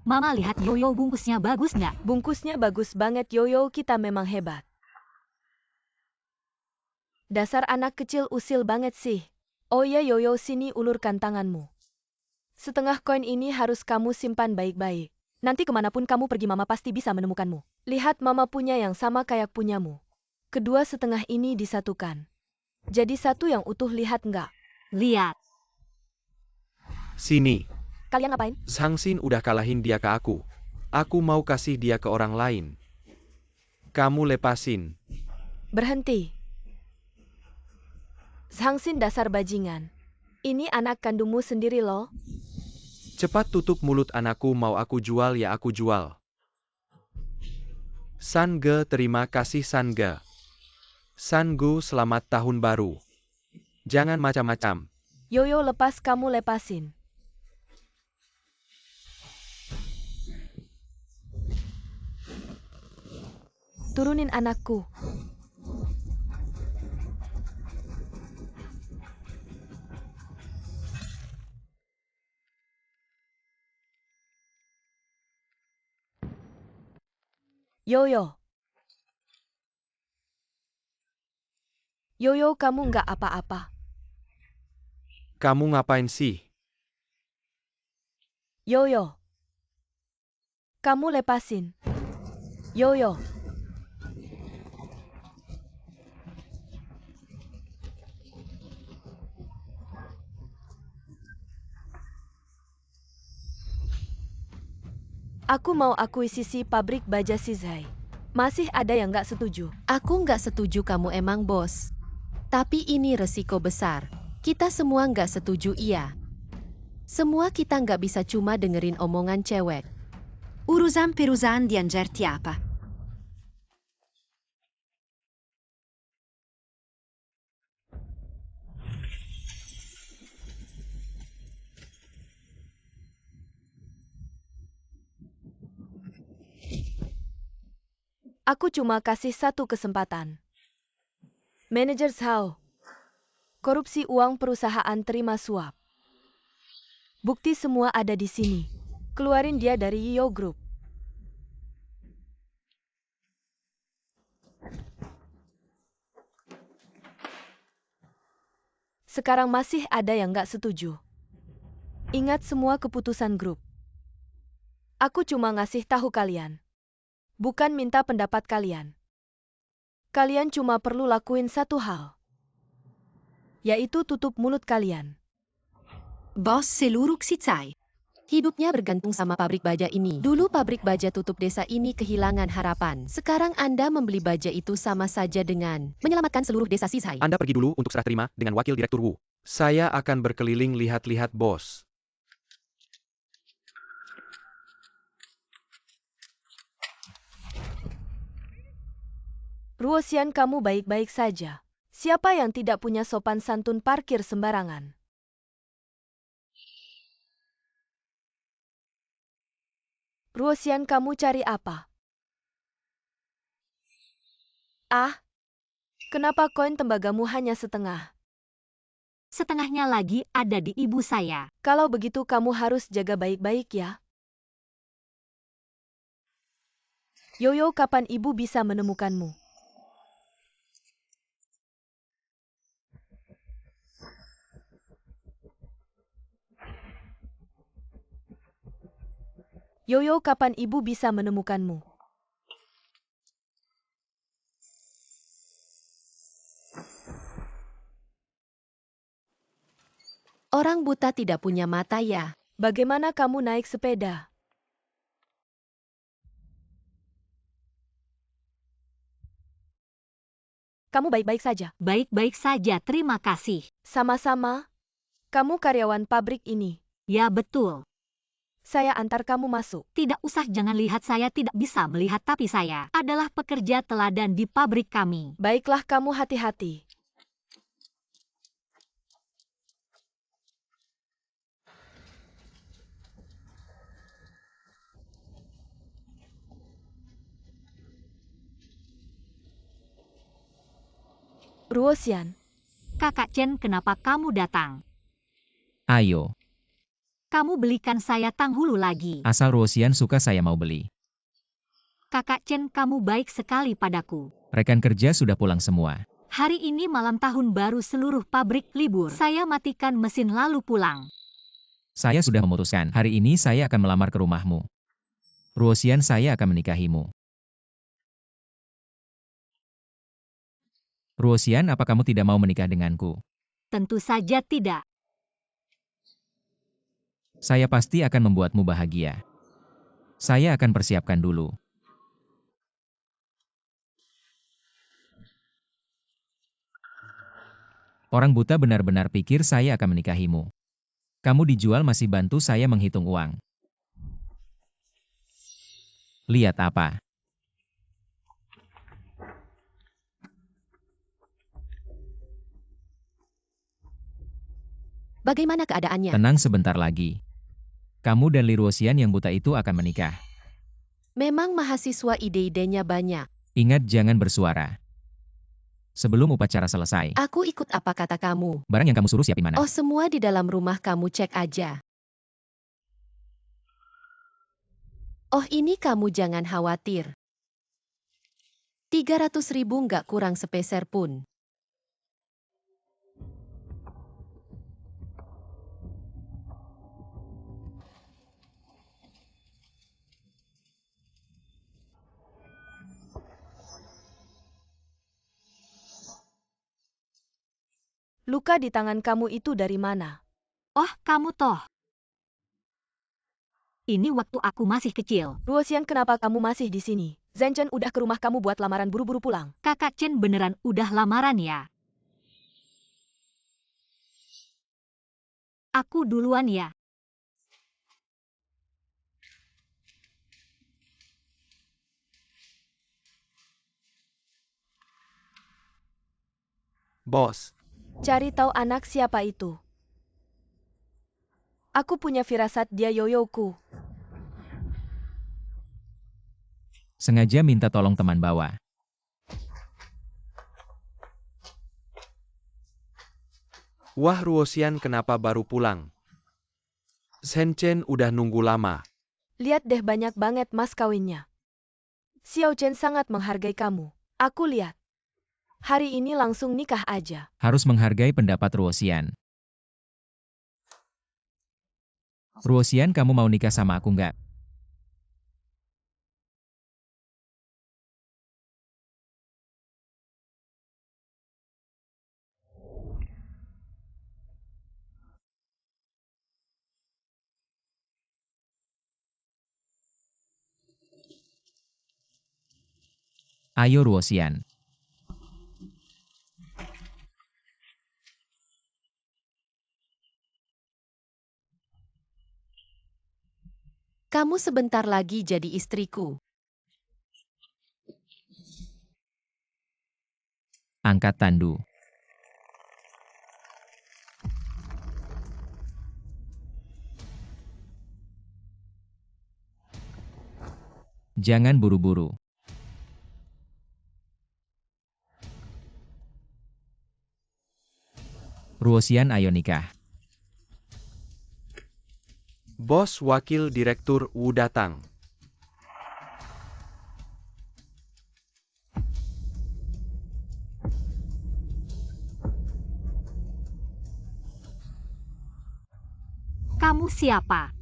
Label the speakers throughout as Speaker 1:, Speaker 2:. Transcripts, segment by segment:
Speaker 1: Mama lihat Yoyo bungkusnya bagus nggak?
Speaker 2: Bungkusnya bagus banget Yoyo, kita memang hebat. Dasar anak kecil usil banget sih. Oh ya Yoyo, sini ulurkan tanganmu. Setengah koin ini harus kamu simpan baik-baik. Nanti kemanapun kamu pergi Mama pasti bisa menemukanmu. Lihat Mama punya yang sama kayak punyamu. Kedua setengah ini disatukan. Jadi satu yang utuh, lihat nggak?
Speaker 1: Lihat.
Speaker 3: Sini.
Speaker 2: Kalian ngapain?
Speaker 3: Hangsin udah kalahin dia ke aku. Aku mau kasih dia ke orang lain. Kamu lepasin.
Speaker 2: Berhenti. Hangsin dasar bajingan. Ini anak kandungmu sendiri loh.
Speaker 3: Cepat tutup mulut anakku, mau aku jual ya aku jual. Sange, terima kasih Sange. Sangu, selamat tahun baru. Jangan macam-macam.
Speaker 2: Yoyo lepas, kamu lepasin. Turunin anakku. Yoyo. Yoyo, kamu nggak apa-apa.
Speaker 3: Kamu ngapain sih?
Speaker 2: Yoyo. Kamu lepasin. Yoyo. Aku mau akuisisi pabrik baja Sizai. Masih ada yang nggak setuju?
Speaker 4: Aku nggak setuju, kamu emang bos. Tapi ini resiko besar. Kita semua nggak setuju, iya. Semua kita nggak bisa cuma dengerin omongan cewek.
Speaker 1: Urusan perusahaan dianjarti apa?
Speaker 2: Aku cuma kasih satu kesempatan. Manajer Zhao. Korupsi uang perusahaan, terima suap. Bukti semua ada di sini. Keluarin dia dari Yo Group. Sekarang masih ada yang nggak setuju. Ingat semua keputusan grup. Aku cuma ngasih tahu kalian. Bukan minta pendapat kalian. Kalian cuma perlu lakuin satu hal. Yaitu tutup mulut kalian.
Speaker 1: Bos seluruh Sizai.
Speaker 4: Hidupnya bergantung sama pabrik baja ini. Dulu pabrik baja tutup, desa ini kehilangan harapan. Sekarang Anda membeli baja itu sama saja dengan menyelamatkan seluruh desa Sizai.
Speaker 3: Anda pergi dulu untuk serah terima dengan wakil direktur Wu. Saya akan berkeliling lihat-lihat bos.
Speaker 2: Ruosian, kamu baik-baik saja. Siapa yang tidak punya sopan santun parkir sembarangan? Ruosian, kamu cari apa? Ah, kenapa koin tembagamu hanya setengah?
Speaker 1: Setengahnya lagi ada di ibu saya.
Speaker 2: Kalau begitu kamu harus jaga baik-baik ya. Yoyo, kapan ibu bisa menemukanmu? Yoyo, kapan ibu bisa menemukanmu?
Speaker 4: Orang buta tidak punya mata ya.
Speaker 2: Bagaimana kamu naik sepeda? Kamu baik-baik saja?
Speaker 1: Baik-baik saja, terima kasih.
Speaker 2: Sama-sama. Kamu karyawan pabrik ini.
Speaker 1: Ya betul.
Speaker 2: Saya antar kamu masuk.
Speaker 1: Tidak usah, jangan lihat, saya tidak bisa melihat, tapi saya adalah pekerja teladan di pabrik kami.
Speaker 2: Baiklah, kamu hati-hati. Ruosian.
Speaker 1: Kakak Chen, kenapa kamu datang?
Speaker 5: Ayo.
Speaker 1: kamu belikan saya tanghulu lagi.
Speaker 5: Asal Ruosian suka saya mau beli.
Speaker 1: Kakak Chen, kamu baik sekali padaku.
Speaker 5: Rekan kerja sudah pulang semua.
Speaker 1: Hari ini malam tahun baru, seluruh pabrik libur. Saya matikan mesin lalu pulang.
Speaker 5: Saya sudah memutuskan, hari ini saya akan melamar ke rumahmu. Ruosian, saya akan menikahimu. Ruosian, apa kamu tidak mau menikah denganku?
Speaker 1: Tentu saja tidak.
Speaker 5: Saya pasti akan membuatmu bahagia. Saya akan persiapkan dulu. Orang buta benar-benar pikir saya akan menikahimu. Kamu dijual masih bantu saya menghitung uang. Lihat apa?
Speaker 4: Bagaimana keadaannya?
Speaker 5: Tenang sebentar lagi. Kamu dan Li Ruosian yang buta itu akan menikah.
Speaker 4: Memang mahasiswa ide-idenya banyak.
Speaker 5: Ingat jangan bersuara. Sebelum upacara selesai.
Speaker 4: Aku ikut apa kata kamu.
Speaker 5: Barang yang kamu suruh siapin mana?
Speaker 4: Oh, semua di dalam rumah, kamu cek aja. Oh, ini kamu jangan khawatir. 300.000 nggak kurang sepeser pun.
Speaker 2: Luka di tangan kamu itu dari mana?
Speaker 1: Oh, kamu toh. Ini waktu aku masih kecil.
Speaker 2: Ruosian, kenapa kamu masih di sini? Zhenchen udah ke rumah kamu buat lamaran, buru-buru pulang.
Speaker 1: Kakak Chen beneran udah lamaran ya? Aku duluan ya.
Speaker 3: Bos,
Speaker 2: Cari tahu anak siapa itu. Aku punya firasat dia yoyoku.
Speaker 5: Sengaja minta tolong teman bawa.
Speaker 3: wah Ruosian kenapa baru pulang? Shen udah nunggu lama.
Speaker 2: Lihat deh, banyak banget mas kawinnya. Xiao Chen sangat menghargai kamu. Aku lihat. Hari ini langsung nikah aja.
Speaker 5: Harus menghargai pendapat Ruosian. Ruosian, kamu mau nikah sama aku nggak? Ayo Ruosian.
Speaker 4: Kamu sebentar lagi jadi istriku.
Speaker 5: Angkat tandu. Jangan buru-buru. Ruosian, ayo nikah.
Speaker 3: Bos, Wakil Direktur Wu datang.
Speaker 1: Kamu siapa?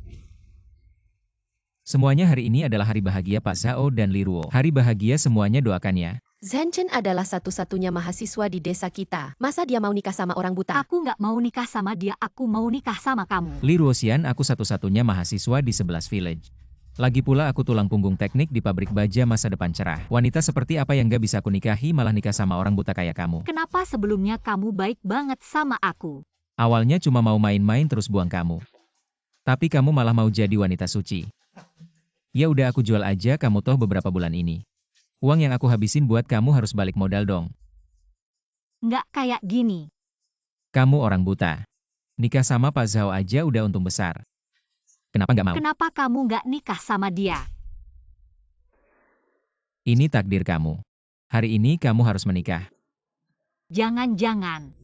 Speaker 5: Semuanya hari ini adalah hari bahagia Pak Zhao dan Li Ruo. Hari bahagia semuanya, doakan ya.
Speaker 4: Zhenchen adalah satu-satunya mahasiswa di desa kita. Masa dia mau nikah sama orang buta?
Speaker 1: Aku nggak mau nikah sama dia, aku mau nikah sama kamu.
Speaker 5: Li Ruosian, aku satu-satunya mahasiswa di 11 village. Lagi pula aku tulang punggung teknik di pabrik baja, masa depan cerah. Wanita seperti apa yang gak bisa aku nikahi, malah nikah sama orang buta kayak kamu.
Speaker 1: Kenapa sebelumnya kamu baik banget sama aku?
Speaker 5: Awalnya cuma mau main-main terus buang kamu. Tapi kamu malah mau jadi wanita suci. Ya udah, aku jual aja kamu toh beberapa bulan ini. Uang yang aku habisin buat kamu harus balik modal dong.
Speaker 1: Nggak kayak gini.
Speaker 5: Kamu orang buta. Nikah sama Pak Zhao aja udah untung besar. Kenapa nggak mau?
Speaker 1: Kenapa kamu nggak nikah sama dia?
Speaker 5: Ini takdir kamu. Hari ini kamu harus menikah.
Speaker 1: Jangan-jangan.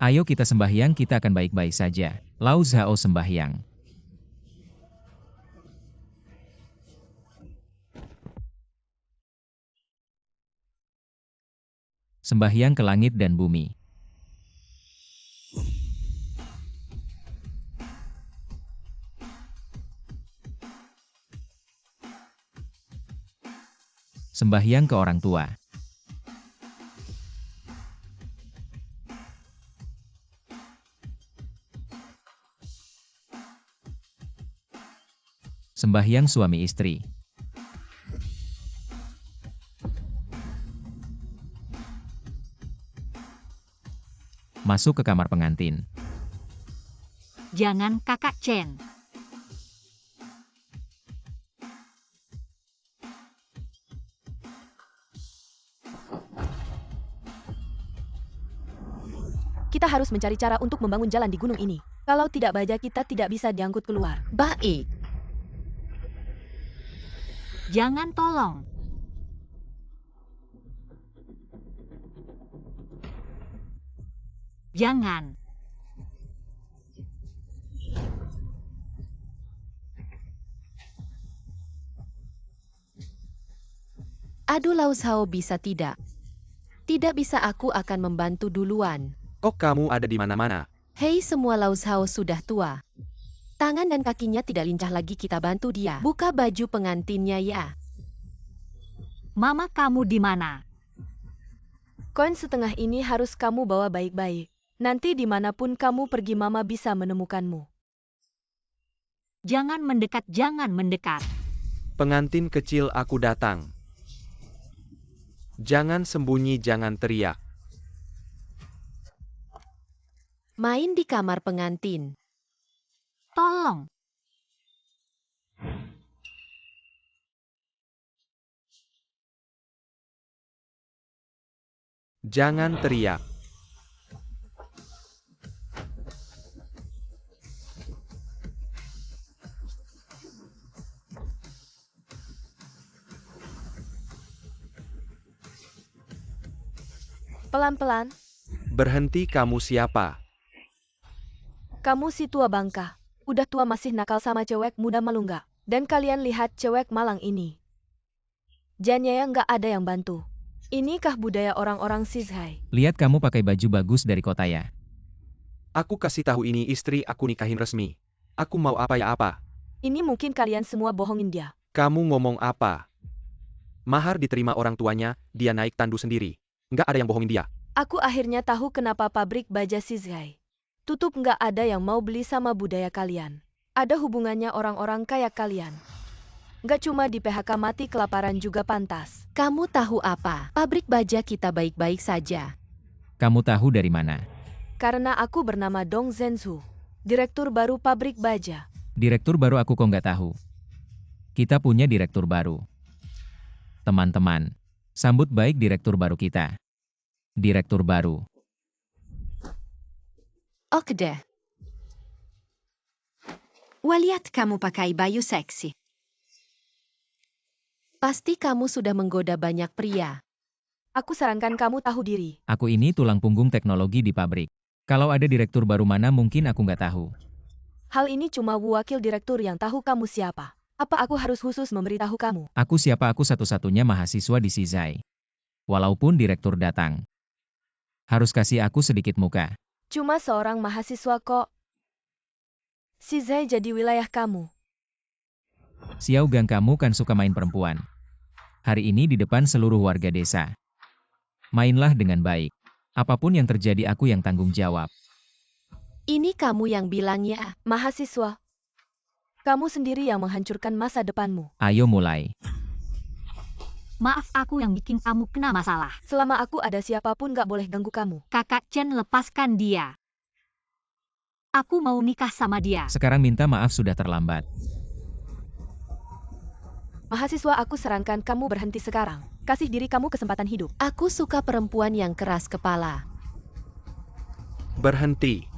Speaker 5: Ayo kita sembahyang, kita akan baik-baik saja. Lao Zhao sembahyang. Sembahyang ke langit dan bumi. Sembahyang ke orang tua. Sembahyang suami istri. Masuk ke kamar pengantin.
Speaker 1: Jangan Kakak Chen.
Speaker 2: Kita harus mencari cara untuk membangun jalan di gunung ini. Kalau tidak baja kita tidak bisa diangkut keluar.
Speaker 4: Baik.
Speaker 1: Jangan tolong. Jangan.
Speaker 4: Aduh Lao Zhao bisa tidak? Tidak bisa, aku akan membantu duluan.
Speaker 3: Kok kamu ada di mana-mana?
Speaker 4: Hei semua, Lao Zhao sudah tua. Tangan dan kakinya tidak lincah lagi, kita bantu dia. Buka baju pengantinnya ya.
Speaker 1: Mama kamu di mana?
Speaker 2: Koin setengah ini harus kamu bawa baik-baik. Nanti dimanapun kamu pergi mama bisa menemukanmu.
Speaker 1: Jangan mendekat, jangan mendekat.
Speaker 3: Pengantin kecil, aku datang. Jangan sembunyi, jangan teriak.
Speaker 4: Main di kamar pengantin.
Speaker 1: Tolong.
Speaker 3: Jangan teriak.
Speaker 2: Pelan-pelan,
Speaker 3: Berhenti, kamu siapa?
Speaker 2: kamu si tua bangka. Udah tua masih nakal sama cewek muda malu nggak? Dan kalian lihat cewek malang ini. Janyaya nggak ada yang bantu. Inikah budaya orang-orang Sizhai?
Speaker 5: Lihat kamu pakai baju bagus dari kota ya.
Speaker 3: Aku kasih tahu, ini istri aku nikahin resmi. Aku mau apa ya apa?
Speaker 2: Ini mungkin kalian semua bohongin dia.
Speaker 3: Kamu ngomong apa? Mahar diterima orang tuanya, dia naik tandu sendiri. Nggak ada yang bohongin dia.
Speaker 2: Aku akhirnya tahu kenapa pabrik baja Sizhai tutup, nggak ada yang mau beli sama budaya kalian. Ada hubungannya orang-orang kayak kalian. Nggak cuma di PHK mati kelaparan juga pantas.
Speaker 4: Kamu tahu apa? Pabrik baja kita baik-baik saja.
Speaker 5: Kamu tahu dari mana?
Speaker 2: Karena aku bernama Dong Zhenzu, direktur baru pabrik baja.
Speaker 5: Direktur baru aku kok nggak tahu. Kita punya direktur baru. Teman-teman, sambut baik direktur baru kita. Direktur baru.
Speaker 6: Oke deh. Lihat kamu pakai baju seksi.
Speaker 4: Pasti kamu sudah menggoda banyak pria.
Speaker 2: Aku sarankan kamu tahu diri.
Speaker 5: Aku ini tulang punggung teknologi di pabrik. Kalau ada direktur baru mana mungkin aku nggak tahu.
Speaker 2: Hal ini cuma wakil direktur yang tahu kamu siapa. Apa aku harus khusus memberitahu kamu?
Speaker 5: Aku siapa, aku satu-satunya mahasiswa di Sizhai. Walaupun direktur datang. Harus kasih aku sedikit muka.
Speaker 2: Cuma seorang mahasiswa kok. Sizhai jadi wilayah kamu.
Speaker 5: Xiao Gang, kamu kan suka main perempuan. Hari ini di depan seluruh warga desa. Mainlah dengan baik. Apapun yang terjadi aku yang tanggung jawab.
Speaker 4: Ini kamu yang bilang ya.
Speaker 2: Mahasiswa. Kamu sendiri yang menghancurkan masa depanmu.
Speaker 5: Ayo mulai.
Speaker 1: Maaf, aku yang bikin kamu kena masalah.
Speaker 2: Selama aku ada, siapapun gak boleh ganggu kamu.
Speaker 1: Kakak Chen, lepaskan dia. Aku mau nikah sama dia.
Speaker 5: Sekarang minta maaf sudah terlambat.
Speaker 2: Mahasiswa, aku sarankan kamu berhenti sekarang. Kasih diri kamu kesempatan hidup.
Speaker 4: Aku suka perempuan yang keras kepala.
Speaker 3: Berhenti.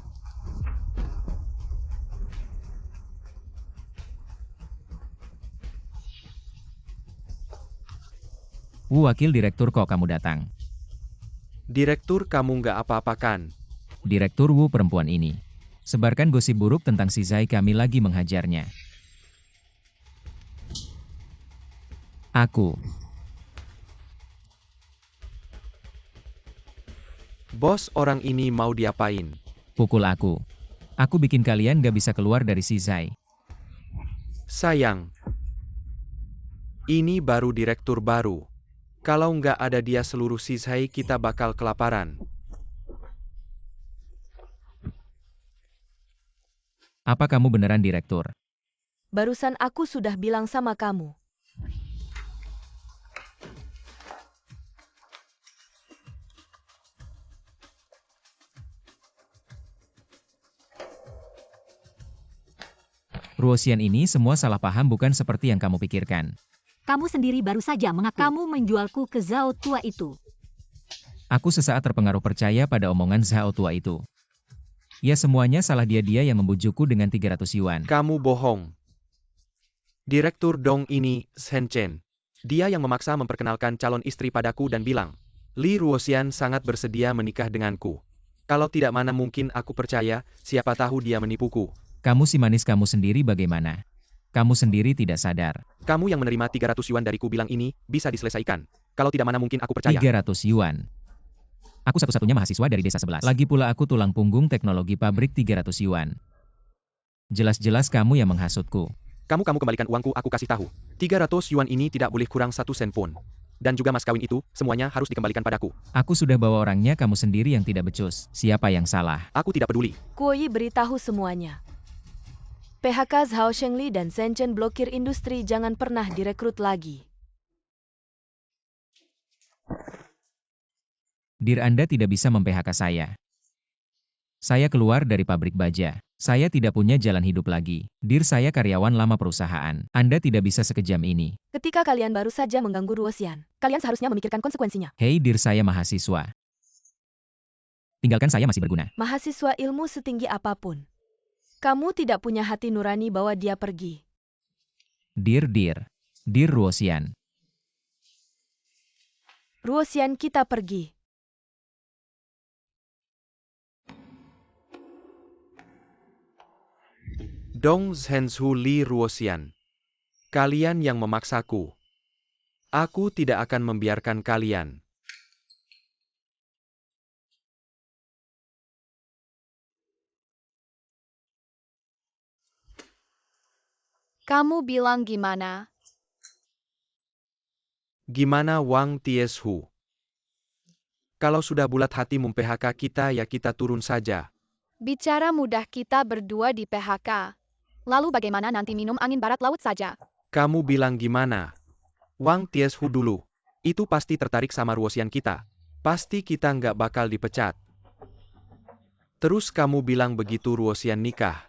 Speaker 5: Wakil direktur, kok kamu datang?
Speaker 3: Direktur, kamu nggak apa-apa kan?
Speaker 5: Direktur Wu perempuan ini. Sebarkan gosip buruk tentang si Zai, kami lagi menghajarnya. Aku.
Speaker 3: Bos, orang ini mau diapain?
Speaker 5: Pukul aku. Aku bikin kalian gak bisa keluar dari si Zai.
Speaker 3: Sayang. Ini baru direktur baru. Kalau nggak ada dia seluruh Sisai kita bakal kelaparan.
Speaker 5: Apa kamu beneran direktur?
Speaker 2: Barusan aku sudah bilang sama kamu.
Speaker 5: Ruosian ini semua salah paham, bukan seperti yang kamu pikirkan.
Speaker 1: Kamu sendiri baru saja mengaku kamu menjualku ke Zhao tua itu.
Speaker 5: Aku sesaat terpengaruh percaya pada omongan Zhao tua itu. Ya semuanya salah dia yang membujukku dengan 300 yuan.
Speaker 3: Kamu bohong. Direktur Dong ini, Shen Chen. Dia yang memaksa memperkenalkan calon istri padaku dan bilang, Li Ruosian sangat bersedia menikah denganku. Kalau tidak mana mungkin aku percaya, siapa tahu dia menipuku.
Speaker 5: Kamu si manis kamu sendiri bagaimana? Kamu sendiri tidak sadar.
Speaker 3: Kamu yang menerima 300 yuan dariku bilang ini, bisa diselesaikan. Kalau tidak mana mungkin aku percaya.
Speaker 5: 300 yuan. Aku satu-satunya mahasiswa dari desa 11. Lagi pula aku tulang punggung teknologi pabrik 300 yuan. Jelas-jelas kamu yang menghasutku.
Speaker 3: Kamu kembalikan uangku, aku kasih tahu. 300 yuan ini tidak boleh kurang 1 sen pun. Dan juga mas kawin itu, semuanya harus dikembalikan padaku.
Speaker 5: Aku sudah bawa orangnya, kamu sendiri yang tidak becus. Siapa yang salah?
Speaker 3: Aku tidak peduli.
Speaker 2: Kuoyi beritahu semuanya. PHK Zhao Shengli dan Shen Chen blokir industri, jangan pernah direkrut lagi.
Speaker 5: Dir, Anda tidak bisa mem-PHK saya. Saya keluar dari pabrik baja. Saya tidak punya jalan hidup lagi. Dir, saya karyawan lama perusahaan. Anda tidak bisa sekejam ini.
Speaker 2: Ketika kalian baru saja mengganggu Ruosian, kalian seharusnya memikirkan konsekuensinya.
Speaker 5: Hei Dir, saya mahasiswa. Tinggalkan saya, masih berguna.
Speaker 2: Mahasiswa ilmu setinggi apapun. Kamu tidak punya hati nurani, bawa dia pergi.
Speaker 5: Dir Ruosian.
Speaker 2: Ruosian, kita pergi.
Speaker 3: Dong Zhenzhu Li Ruosian. Kalian yang memaksaku. Aku tidak akan membiarkan kalian.
Speaker 7: Kamu bilang gimana?
Speaker 3: Gimana Wang Tieshu? Kalau sudah bulat hati mem-PHK kita, ya kita turun saja.
Speaker 7: Bicara mudah, kita berdua di PHK. Lalu bagaimana nanti minum angin barat laut saja?
Speaker 3: Kamu bilang gimana? Wang Tieshu dulu. Itu pasti tertarik sama Ruosian kita. Pasti kita nggak bakal dipecat. Terus kamu bilang begitu Ruosian nikah.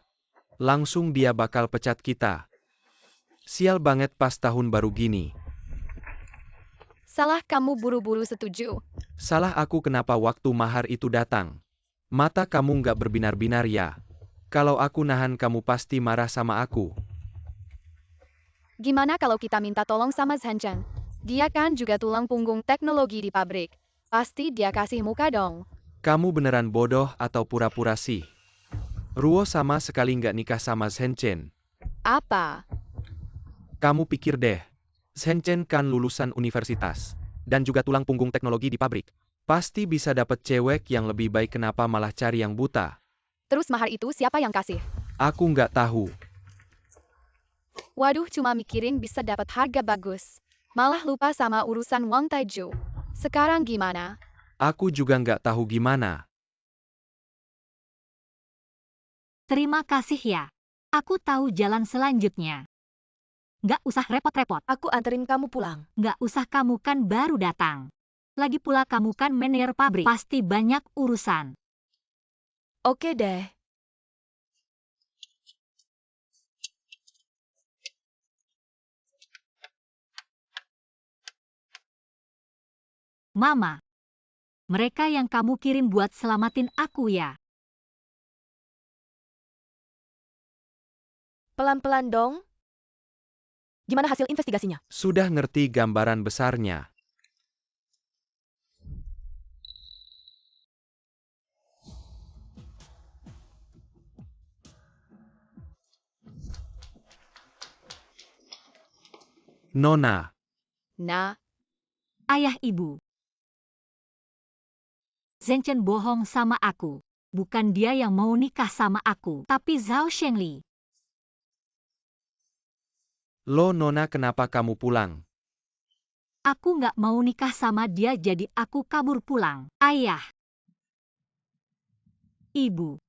Speaker 3: Langsung dia bakal pecat kita. Sial banget pas tahun baru gini.
Speaker 7: Salah kamu buru-buru setuju.
Speaker 3: Salah aku kenapa waktu mahar itu datang. Mata kamu nggak berbinar-binar ya. Kalau aku nahan kamu pasti marah sama aku.
Speaker 7: Gimana kalau kita minta tolong sama Shen Chen? Dia kan juga tulang punggung teknologi di pabrik. Pasti dia kasih muka dong.
Speaker 3: Kamu beneran bodoh atau pura-pura sih? Ruo sama sekali nggak nikah sama Shen Chen.
Speaker 7: Apa?
Speaker 3: Kamu pikir deh. Shen Chen kan lulusan universitas. Dan juga tulang punggung teknologi di pabrik. Pasti bisa dapet cewek yang lebih baik, kenapa malah cari yang buta?
Speaker 7: Terus mahar itu siapa yang kasih?
Speaker 3: Aku nggak tahu.
Speaker 7: Waduh, cuma mikirin bisa dapat harga bagus. Malah lupa sama urusan Wang Taiju. Sekarang gimana?
Speaker 3: Aku juga nggak tahu gimana.
Speaker 1: Terima kasih ya. Aku tahu jalan selanjutnya. Nggak usah repot-repot.
Speaker 2: Aku anterin kamu pulang.
Speaker 1: Nggak usah, kamu kan baru datang. Lagi pula kamu kan manajer pabrik. Pasti banyak urusan.
Speaker 2: Oke deh.
Speaker 1: Mama. Mereka yang kamu kirim buat selamatin aku ya.
Speaker 2: Pelan-pelan dong. Gimana hasil investigasinya?
Speaker 3: Sudah ngerti gambaran besarnya. Nona.
Speaker 7: Nah,
Speaker 1: Ayah ibu. Zhenchen bohong sama aku. Bukan dia yang mau nikah sama aku, tapi Zhao Shengli.
Speaker 3: Lo Nona, kenapa kamu pulang?
Speaker 1: Aku nggak mau nikah sama dia, jadi aku kabur pulang. Ayah. Ibu.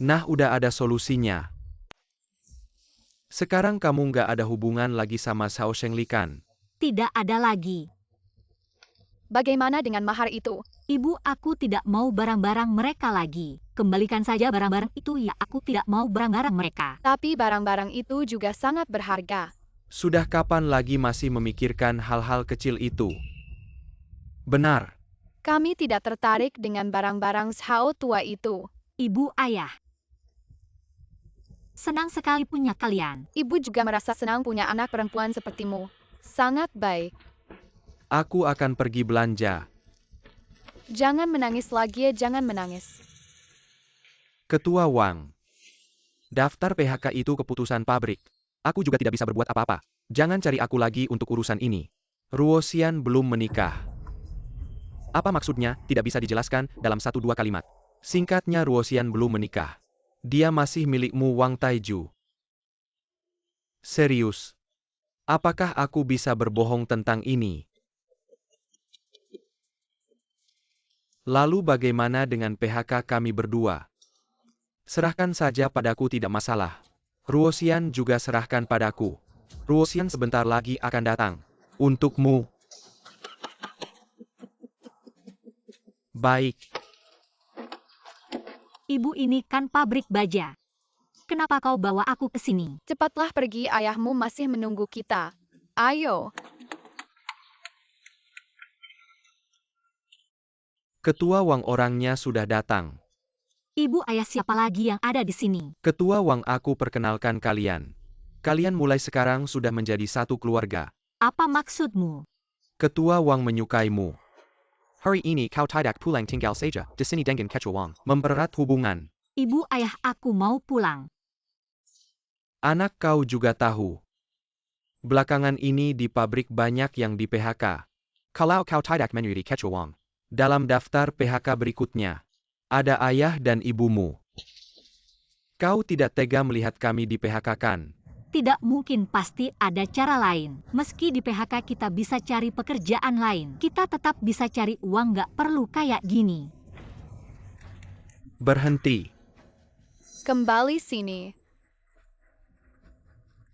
Speaker 3: Nah, udah ada solusinya. Sekarang kamu nggak ada hubungan lagi sama Zhao Shengli kan?
Speaker 1: Tidak ada lagi.
Speaker 7: bagaimana dengan mahar itu?
Speaker 1: Ibu, aku tidak mau barang-barang mereka lagi. Kembalikan saja barang-barang itu ya, aku tidak mau barang-barang mereka.
Speaker 7: Tapi barang-barang itu juga sangat berharga.
Speaker 3: Sudah kapan lagi masih memikirkan hal-hal kecil itu? Benar.
Speaker 7: Kami tidak tertarik dengan barang-barang Zhao tua itu.
Speaker 1: Ibu, ayah. Senang sekali punya kalian.
Speaker 7: Ibu juga merasa senang punya anak perempuan sepertimu. Sangat baik.
Speaker 3: Aku akan pergi belanja.
Speaker 7: Jangan menangis lagi, jangan menangis.
Speaker 3: Ketua Wang. Daftar PHK itu keputusan pabrik. Aku juga tidak bisa berbuat apa-apa. Jangan cari aku lagi untuk urusan ini. Ruosian belum menikah. Apa maksudnya? Tidak bisa dijelaskan dalam 1-2 kalimat. Singkatnya, Ruosian belum menikah. Dia masih milikmu, Wang Taiju. Serius? Apakah aku bisa berbohong tentang ini? Lalu bagaimana dengan PHK kami berdua? Serahkan saja padaku, tidak masalah. Ruosian juga serahkan padaku. Ruosian sebentar lagi akan datang. Untukmu. Baik.
Speaker 1: Ibu, ini kan pabrik baja. Kenapa kau bawa aku ke sini?
Speaker 7: Cepatlah pergi, ayahmu masih menunggu kita. Ayo.
Speaker 3: Ketua Wang, orangnya sudah datang.
Speaker 1: Ibu, ayah, siapa lagi yang ada di sini?
Speaker 3: Ketua Wang, aku perkenalkan kalian. Kalian mulai sekarang sudah menjadi satu keluarga.
Speaker 1: Apa maksudmu?
Speaker 3: Ketua Wang menyukaimu.
Speaker 8: Hari ini kau tidak pulang tinggal saja di sini dengan Ketua Wang.
Speaker 3: Mempererat hubungan.
Speaker 1: Ibu, ayah, aku mau pulang.
Speaker 3: Anak kau juga tahu. Belakangan ini di pabrik banyak yang di PHK.
Speaker 8: Kalau kau tidak menyuruh Ketua Wang.
Speaker 3: Dalam daftar PHK berikutnya, ada ayah dan ibumu. Kau tidak tega melihat kami di PHK kan?
Speaker 1: Tidak mungkin, pasti ada cara lain. Meski di PHK kita bisa cari pekerjaan lain. Kita tetap bisa cari uang, nggak perlu kayak gini.
Speaker 3: Berhenti.
Speaker 7: Kembali sini.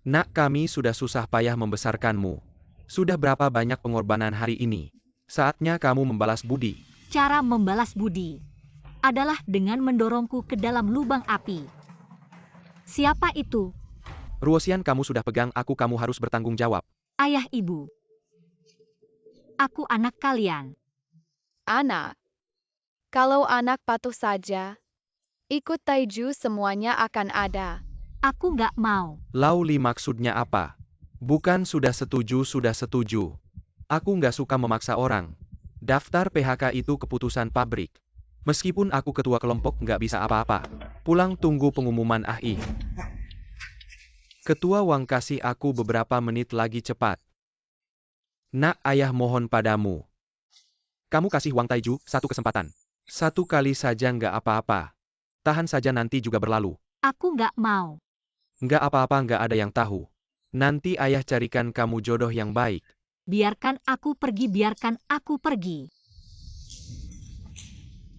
Speaker 3: Nak, kami sudah susah payah membesarkanmu. Sudah berapa banyak pengorbanan hari ini? Saatnya kamu membalas budi.
Speaker 1: Cara membalas budi adalah dengan mendorongku ke dalam lubang api. Siapa itu?
Speaker 3: Ruosian, kamu sudah pegang aku, kamu harus bertanggung jawab.
Speaker 1: Ayah, ibu. Aku anak kalian.
Speaker 7: Anak. Kalau anak patuh saja, ikut Taiju semuanya akan ada.
Speaker 1: Aku nggak mau.
Speaker 3: Lauli, maksudnya apa? Bukan sudah setuju, sudah setuju. Aku nggak suka memaksa orang. Daftar PHK itu keputusan pabrik. Meskipun aku ketua kelompok nggak bisa apa-apa. Pulang tunggu pengumuman akhir. Ketua Wang, kasih aku beberapa menit lagi cepat. Nak, ayah mohon padamu.
Speaker 8: Kamu kasih Wang Taiju satu kesempatan.
Speaker 3: Satu kali saja nggak apa-apa.
Speaker 8: Tahan saja, nanti juga berlalu.
Speaker 1: Aku nggak mau.
Speaker 3: Nggak apa-apa, nggak ada yang tahu. Nanti ayah carikan kamu jodoh yang baik.
Speaker 1: Biarkan aku pergi, biarkan aku pergi.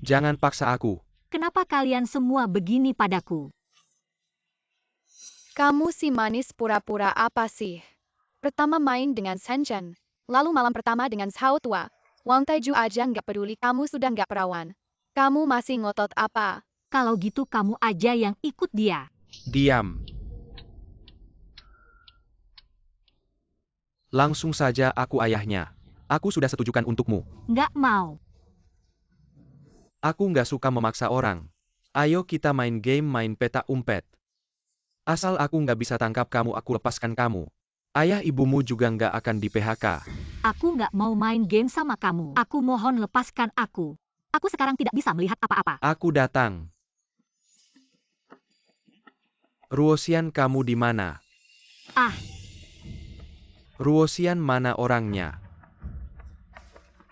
Speaker 3: Jangan paksa aku.
Speaker 1: Kenapa kalian semua begini padaku?
Speaker 7: Kamu si manis pura-pura apa sih? Pertama main dengan Zhenchen, lalu malam pertama dengan Zhao tua. Wang Taiju aja nggak peduli, kamu sudah nggak perawan. Kamu masih ngotot apa?
Speaker 1: Kalau gitu kamu aja yang ikut dia.
Speaker 3: Diam. Langsung saja, aku ayahnya.
Speaker 8: Aku sudah setujukan untukmu.
Speaker 1: Nggak mau.
Speaker 3: Aku nggak suka memaksa orang. Ayo kita main game, main peta umpet. Asal aku nggak bisa tangkap kamu, aku lepaskan kamu. Ayah ibumu juga nggak akan di PHK.
Speaker 1: Aku nggak mau main game sama kamu. Aku mohon lepaskan aku. Aku sekarang tidak bisa melihat apa-apa.
Speaker 3: Aku datang. Ruosian, kamu di mana?
Speaker 1: Ah,
Speaker 3: Ruosian, mana orangnya?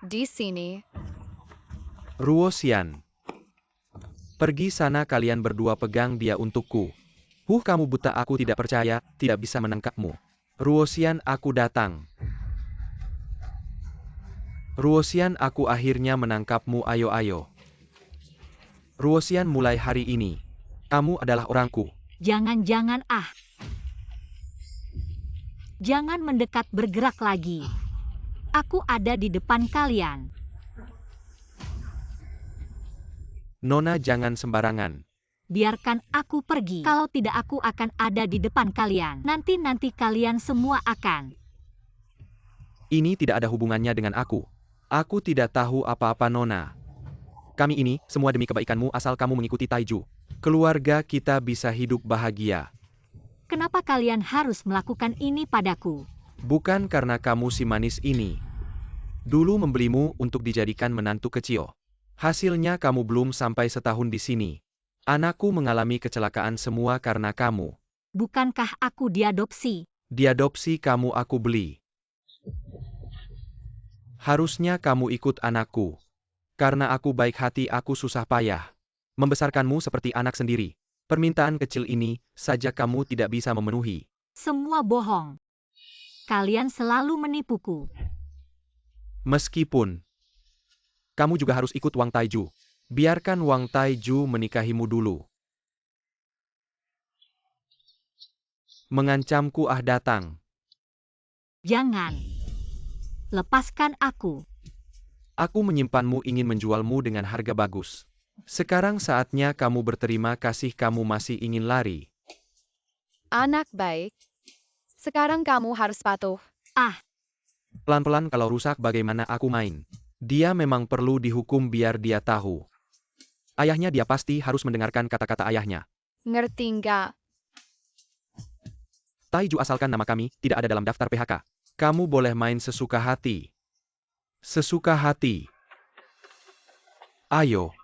Speaker 7: Di sini.
Speaker 3: Ruosian. Pergi sana, kalian berdua, pegang dia untukku. Kamu buta, aku tidak percaya, tidak bisa menangkapmu. Ruosian, aku datang. Ruosian, aku akhirnya menangkapmu, ayo. Ruosian, mulai hari ini, kamu adalah orangku.
Speaker 1: jangan-jangan Jangan mendekat, bergerak lagi. Aku ada di depan kalian.
Speaker 3: Nona, jangan sembarangan.
Speaker 1: Biarkan aku pergi. Kalau tidak, aku akan ada di depan kalian. Nanti kalian semua akan.
Speaker 3: Ini tidak ada hubungannya dengan aku. Aku tidak tahu apa-apa, Nona. Kami ini, semua demi kebaikanmu asal kamu mengikuti Taiju. Keluarga kita bisa hidup bahagia.
Speaker 1: Kenapa kalian harus melakukan ini padaku?
Speaker 3: Bukan karena kamu si manis ini. Dulu membelimu untuk dijadikan menantu kecil. Hasilnya kamu belum sampai setahun di sini. Anakku mengalami kecelakaan semua karena kamu.
Speaker 1: Bukankah aku diadopsi?
Speaker 3: Diadopsi kamu, aku beli. Harusnya kamu ikut anakku. Karena aku baik hati, aku susah payah membesarkanmu seperti anak sendiri. Permintaan kecil ini saja kamu tidak bisa memenuhi.
Speaker 1: Semua bohong. Kalian selalu menipuku.
Speaker 3: Meskipun kamu juga harus ikut Wang Taiju. Biarkan Wang Taiju menikahimu dulu. Mengancamku, datang.
Speaker 1: Jangan. Lepaskan aku.
Speaker 3: Aku menyimpanmu, ingin menjualmu dengan harga bagus. Sekarang saatnya kamu berterima kasih, kamu masih ingin lari.
Speaker 7: Anak baik. Sekarang kamu harus patuh.
Speaker 3: Pelan-pelan, kalau rusak bagaimana aku main. Dia memang perlu dihukum biar dia tahu. Ayahnya, dia pasti harus mendengarkan kata-kata ayahnya.
Speaker 7: Ngerti nggak?
Speaker 3: Taiju, asalkan nama kami tidak ada dalam daftar PHK. Kamu boleh main sesuka hati. Sesuka hati. Ayo.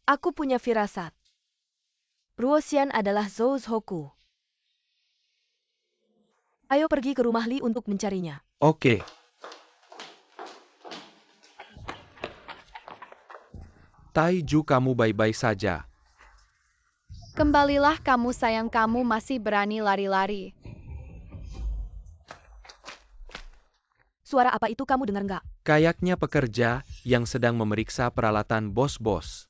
Speaker 2: Aku punya firasat. Ruosian adalah Zhou Hoku. Ayo pergi ke rumah Li untuk mencarinya.
Speaker 3: Oke. Taiju, kamu baik-baik saja.
Speaker 7: Kembalilah kamu sayang, kamu masih berani lari-lari.
Speaker 2: Suara apa itu, kamu dengar nggak?
Speaker 3: Kayaknya pekerja yang sedang memeriksa peralatan bos-bos.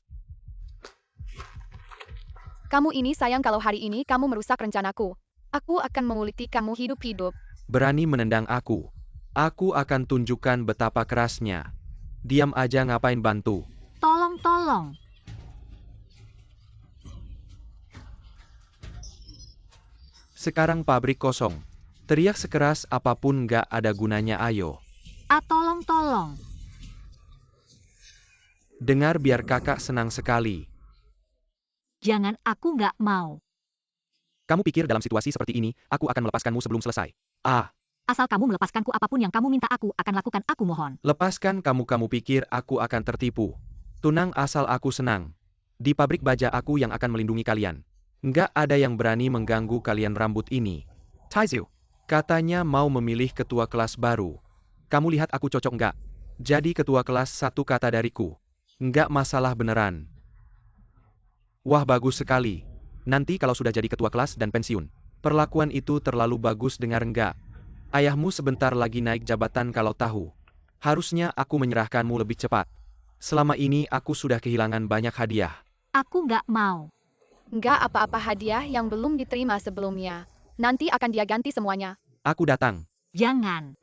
Speaker 7: Kamu ini sayang, kalau hari ini kamu merusak rencanaku. Aku akan menguliti kamu hidup-hidup.
Speaker 3: Berani menendang aku. Aku akan tunjukkan betapa kerasnya. Diam aja, ngapain bantu?
Speaker 1: Tolong.
Speaker 3: Sekarang pabrik kosong. Teriak sekeras apapun nggak ada gunanya, ayo.
Speaker 1: Tolong.
Speaker 3: Dengar, biar kakak senang sekali.
Speaker 1: Jangan, aku nggak mau.
Speaker 3: Kamu pikir dalam situasi seperti ini, aku akan melepaskanmu sebelum selesai?
Speaker 1: Asal kamu melepaskanku, apapun yang kamu minta aku akan lakukan, aku mohon.
Speaker 3: Lepaskan kamu pikir aku akan tertipu. Tunang, asal aku senang. Di pabrik baja aku yang akan melindungi kalian. Nggak ada yang berani mengganggu kalian, rambut ini. Taiju, katanya mau memilih ketua kelas baru. Kamu lihat aku cocok nggak? Jadi ketua kelas, satu kata dariku. Nggak masalah beneran. Wah, bagus sekali. Nanti kalau sudah jadi ketua kelas dan pensiun. Perlakuan itu terlalu bagus, dengar nggak? Ayahmu sebentar lagi naik jabatan, kalau tahu. Harusnya aku menyerahkanmu lebih cepat. Selama ini aku sudah kehilangan banyak hadiah.
Speaker 1: Aku nggak mau.
Speaker 7: Nggak apa-apa, hadiah yang belum diterima sebelumnya. Nanti akan dia ganti semuanya.
Speaker 3: Aku datang.
Speaker 1: Jangan.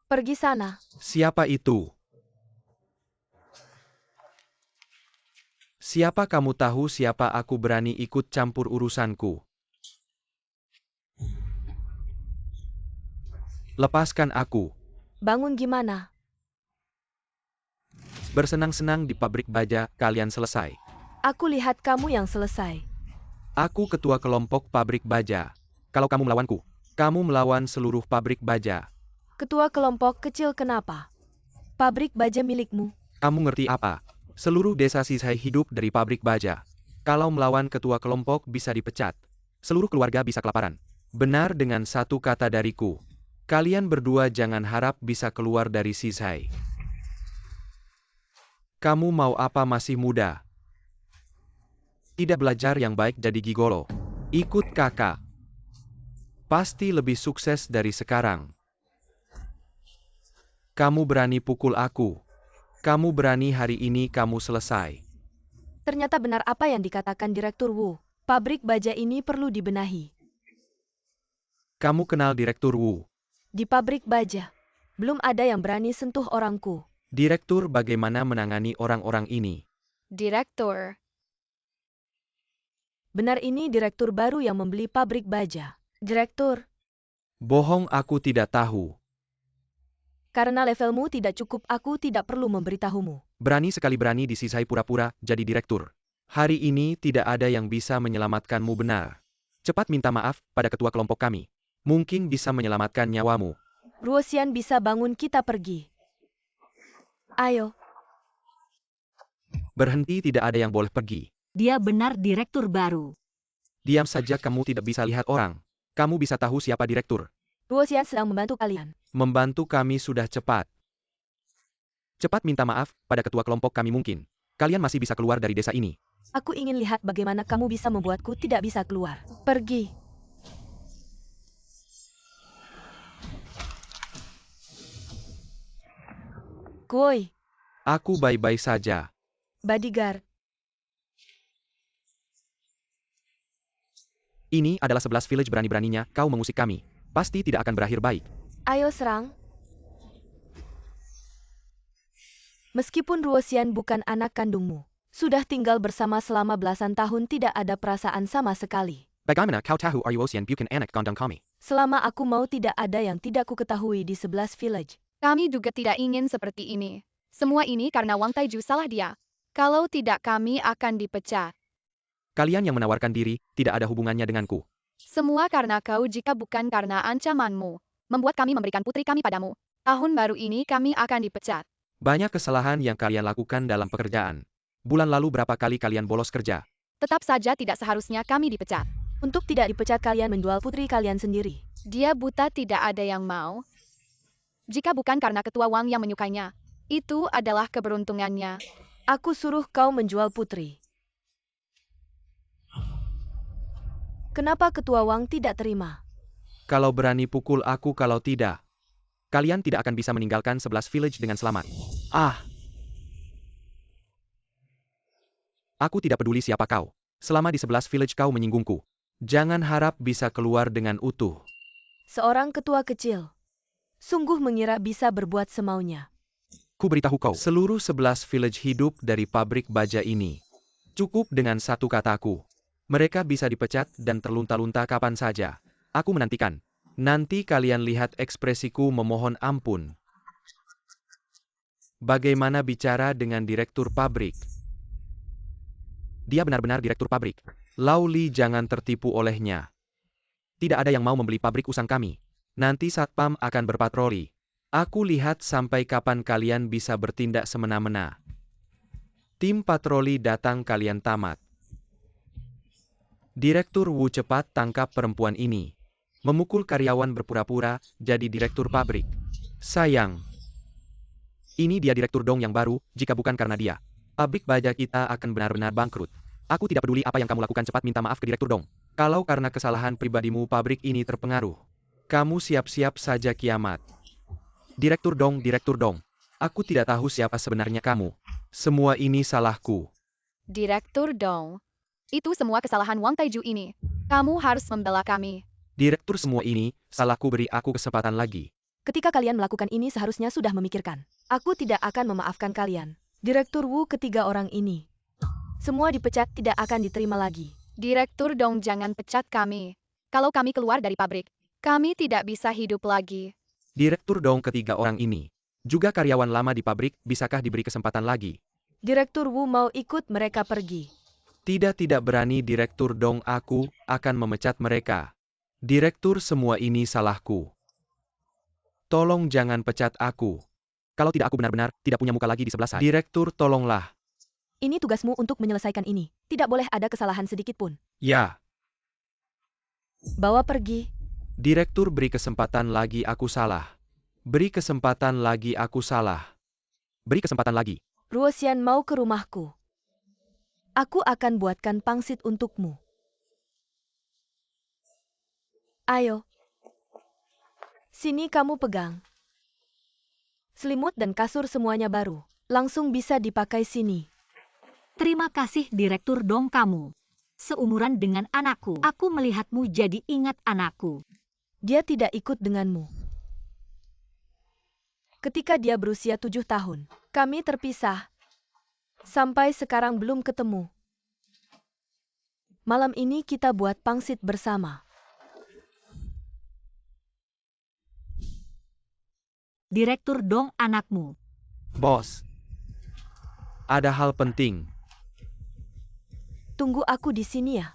Speaker 2: Pergi sana.
Speaker 3: Siapa itu? Siapa kamu? Tahu siapa aku? Berani ikut campur urusanku? Lepaskan aku.
Speaker 2: Bangun gimana?
Speaker 3: Bersenang-senang di pabrik baja, kalian selesai.
Speaker 2: Aku lihat kamu yang selesai.
Speaker 3: Aku ketua kelompok pabrik baja. Kalau kamu melawanku, kamu melawan seluruh pabrik baja.
Speaker 2: Ketua kelompok kecil kenapa? Pabrik baja milikmu.
Speaker 3: Kamu ngerti apa? Seluruh desa Sisai hidup dari pabrik baja. Kalau melawan ketua kelompok bisa dipecat. Seluruh keluarga bisa kelaparan. Benar dengan satu kata dariku. Kalian berdua jangan harap bisa keluar dari Sisai. Kamu mau apa masih muda? Tidak belajar yang baik jadi gigolo. Ikut kakak. Pasti lebih sukses dari sekarang. Kamu berani pukul aku. Kamu berani hari ini kamu selesai.
Speaker 2: Ternyata benar apa yang dikatakan Direktur Wu. Pabrik baja ini perlu dibenahi.
Speaker 3: Kamu kenal Direktur Wu?
Speaker 2: Di pabrik baja, belum ada yang berani sentuh orangku.
Speaker 3: Direktur bagaimana menangani orang-orang ini?
Speaker 7: Direktur.
Speaker 2: Benar ini direktur baru yang membeli pabrik baja. Direktur,
Speaker 3: Bohong, aku tidak tahu.
Speaker 2: karena levelmu tidak cukup aku tidak perlu memberitahumu.
Speaker 3: Berani sekali berani di Sisai pura-pura jadi direktur. Hari ini tidak ada yang bisa menyelamatkanmu benar. Cepat minta maaf pada ketua kelompok kami. Mungkin bisa menyelamatkan nyawamu.
Speaker 2: Ruosian bisa bangun kita pergi. Ayo,
Speaker 3: Berhenti, tidak ada yang boleh pergi.
Speaker 1: Dia benar direktur baru.
Speaker 3: Diam saja, kamu tidak bisa lihat orang. Kamu bisa tahu siapa direktur.
Speaker 2: Ruosian sedang membantu kalian.
Speaker 3: Membantu kami sudah cepat. Cepat minta maaf pada ketua kelompok kami mungkin. Kalian masih bisa keluar dari desa ini.
Speaker 2: Aku ingin lihat bagaimana kamu bisa membuatku tidak bisa keluar. Pergi. Koi,
Speaker 3: Aku baik-baik saja.
Speaker 2: bodyguard.
Speaker 3: Ini adalah 11 village, berani-beraninya kau mengusik kami. Pasti tidak akan berakhir baik.
Speaker 2: Ayo serang. Meskipun Ruosian bukan anak kandungmu, sudah tinggal bersama selama belasan tahun tidak ada perasaan sama sekali.
Speaker 8: Bagaimana kau tahu Ruosian bukan anak kandung kami?
Speaker 2: Selama aku mau tidak ada yang tidak ku ketahui di 11 village.
Speaker 7: Kami juga tidak ingin seperti ini. Semua ini karena Wang Taiju salah dia. Kalau tidak kami akan dipecat.
Speaker 3: Kalian yang menawarkan diri, tidak ada hubungannya denganku.
Speaker 7: Semua karena kau jika bukan karena ancamanmu. Membuat kami memberikan putri kami padamu. Tahun baru ini kami akan dipecat.
Speaker 3: Banyak kesalahan yang kalian lakukan dalam pekerjaan. Bulan lalu berapa kali kalian bolos kerja?
Speaker 7: Tetap saja tidak seharusnya kami dipecat.
Speaker 2: Untuk tidak dipecat kalian menjual putri kalian sendiri.
Speaker 7: Dia buta tidak ada yang mau. Jika bukan karena ketua Wang yang menyukainya. Itu adalah keberuntungannya.
Speaker 2: Aku suruh kau menjual putri. Kenapa ketua Wang tidak terima?
Speaker 3: Kalau berani pukul aku, kalau tidak. Kalian tidak akan bisa meninggalkan 11 village dengan selamat. Ah! Aku tidak peduli siapa kau. Selama di 11 village kau menyinggungku. Jangan harap bisa keluar dengan utuh.
Speaker 2: Seorang ketua kecil. Sungguh mengira bisa berbuat semaunya.
Speaker 3: Ku beritahu kau, seluruh 11 village hidup dari pabrik baja ini. Cukup dengan satu kataku. Mereka bisa dipecat dan terlunta-lunta kapan saja. Aku menantikan. Nanti kalian lihat ekspresiku memohon ampun. Bagaimana bicara dengan direktur pabrik? Dia benar-benar direktur pabrik. Lauli, jangan tertipu olehnya. Tidak ada yang mau membeli pabrik usang kami. Nanti satpam akan berpatroli. Aku lihat sampai kapan kalian bisa bertindak semena-mena. Tim patroli datang, kalian tamat. Direktur Wu, cepat tangkap perempuan ini. Memukul karyawan berpura-pura jadi direktur pabrik. Sayang. Ini dia direktur Dong yang baru, jika bukan karena dia. Pabrik baja kita akan benar-benar bangkrut. Aku tidak peduli apa yang kamu lakukan, cepat minta maaf ke direktur Dong. Kalau karena kesalahan pribadimu pabrik ini terpengaruh. Kamu siap-siap saja kiamat. Direktur Dong, aku tidak tahu siapa sebenarnya kamu. Semua ini salahku.
Speaker 7: Direktur Dong. Itu semua kesalahan Wang Taiju ini. Kamu harus membela kami.
Speaker 3: Direktur, semua ini, salahku, beri aku kesempatan lagi.
Speaker 2: Ketika kalian melakukan ini seharusnya sudah memikirkan. Aku tidak akan memaafkan kalian. Direktur Wu, ketiga orang ini. Semua dipecat, tidak akan diterima lagi.
Speaker 7: Direktur Dong, jangan pecat kami. Kalau kami keluar dari pabrik, kami tidak bisa hidup lagi.
Speaker 3: Direktur Dong, ketiga orang ini. Juga karyawan lama di pabrik, bisakah diberi kesempatan lagi?
Speaker 2: Direktur Wu mau ikut mereka pergi.
Speaker 3: Tidak berani Direktur Dong, aku akan memecat mereka. Direktur, semua ini salahku. Tolong jangan pecat aku. Kalau tidak aku benar-benar tidak punya muka lagi di sebelah saya. Direktur, tolonglah.
Speaker 2: Ini tugasmu untuk menyelesaikan ini. Tidak boleh ada kesalahan sedikit pun.
Speaker 3: Ya.
Speaker 2: Bawa pergi.
Speaker 3: Direktur, beri kesempatan lagi, aku salah. Beri kesempatan lagi, aku salah. Beri kesempatan lagi.
Speaker 2: Ruosian mau ke rumahku. Aku akan buatkan pangsit untukmu. Ayo. Sini kamu pegang. Selimut dan kasur semuanya baru. Langsung bisa dipakai sini.
Speaker 1: Terima kasih Direktur Dong kamu. Seumuran dengan anakku. Aku melihatmu jadi ingat anakku.
Speaker 2: Dia tidak ikut denganmu. Ketika dia berusia 7 tahun, kami terpisah. Sampai sekarang belum ketemu. Malam ini kita buat pangsit bersama.
Speaker 1: Direktur Dong anakmu.
Speaker 3: Bos. Ada hal penting.
Speaker 2: Tunggu aku di sini ya.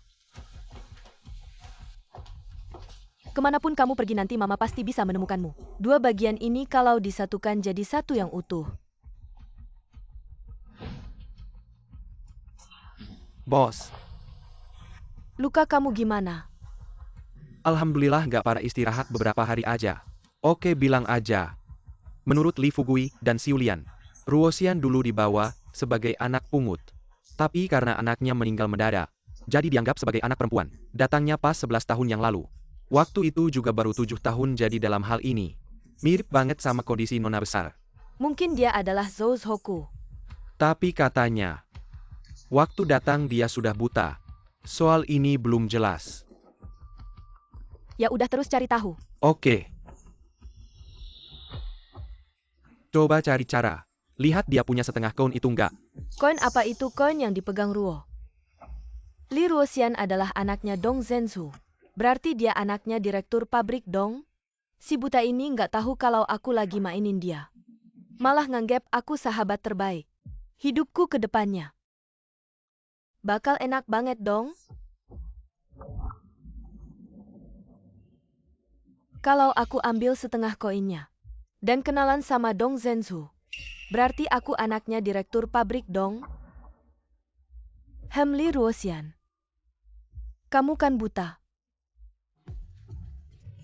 Speaker 2: Kemanapun kamu pergi nanti Mama pasti bisa menemukanmu. Dua bagian ini kalau disatukan jadi satu yang utuh.
Speaker 3: Bos.
Speaker 2: Luka kamu gimana?
Speaker 3: Alhamdulillah nggak parah, istirahat beberapa hari aja. Oke, bilang aja. Menurut Li Fugui dan Xiulian, Ruosian dulu dibawa sebagai anak pungut. Tapi karena anaknya meninggal mendadak, jadi dianggap sebagai anak perempuan. Datangnya pas 11 tahun yang lalu. Waktu itu juga baru 7 tahun, jadi dalam hal ini mirip banget sama kondisi nona besar.
Speaker 2: Mungkin dia adalah Zhou Zhoku.
Speaker 3: Tapi katanya, waktu datang dia sudah buta. Soal ini belum jelas.
Speaker 2: Ya udah terus cari tahu.
Speaker 3: Oke. Coba cari cara. Lihat dia punya setengah koin itu enggak?
Speaker 2: Koin apa itu koin yang dipegang Ruo? Li Ruosian adalah anaknya Dong Zhenzu. Berarti dia anaknya direktur pabrik Dong? Si buta ini nggak tahu kalau aku lagi mainin dia. Malah nganggep aku sahabat terbaik. Hidupku ke depannya. Bakal enak banget dong? Kalau aku ambil setengah koinnya. Dan kenalan sama Dong Zhenzu. Berarti aku anaknya direktur pabrik Dong? Li Ruosian. Kamu kan buta.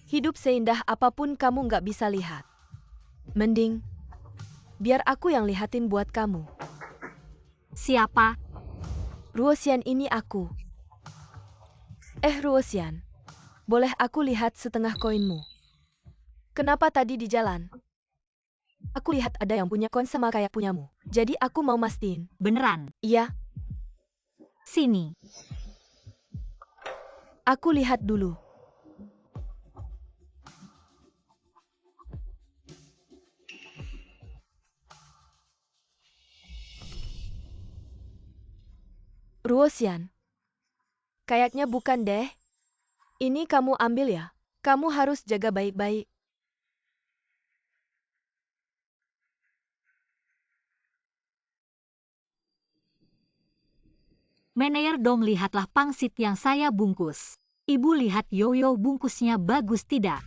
Speaker 2: Hidup seindah apapun kamu nggak bisa lihat. Mending, biar aku yang lihatin buat kamu.
Speaker 1: Siapa?
Speaker 2: Ruosian ini aku. Ruosian, boleh aku lihat setengah koinmu? Kenapa tadi di jalan? Aku lihat ada yang punya koin sama kayak punyamu. Jadi aku mau mastiin.
Speaker 1: Beneran?
Speaker 2: Iya,
Speaker 1: Sini.
Speaker 2: aku lihat dulu. Ruosian. Kayaknya bukan deh. Ini kamu ambil ya. Kamu harus jaga baik-baik.
Speaker 1: Manayer Dong, lihatlah pangsit yang saya bungkus. Ibu lihat Yoyo bungkusnya bagus tidak?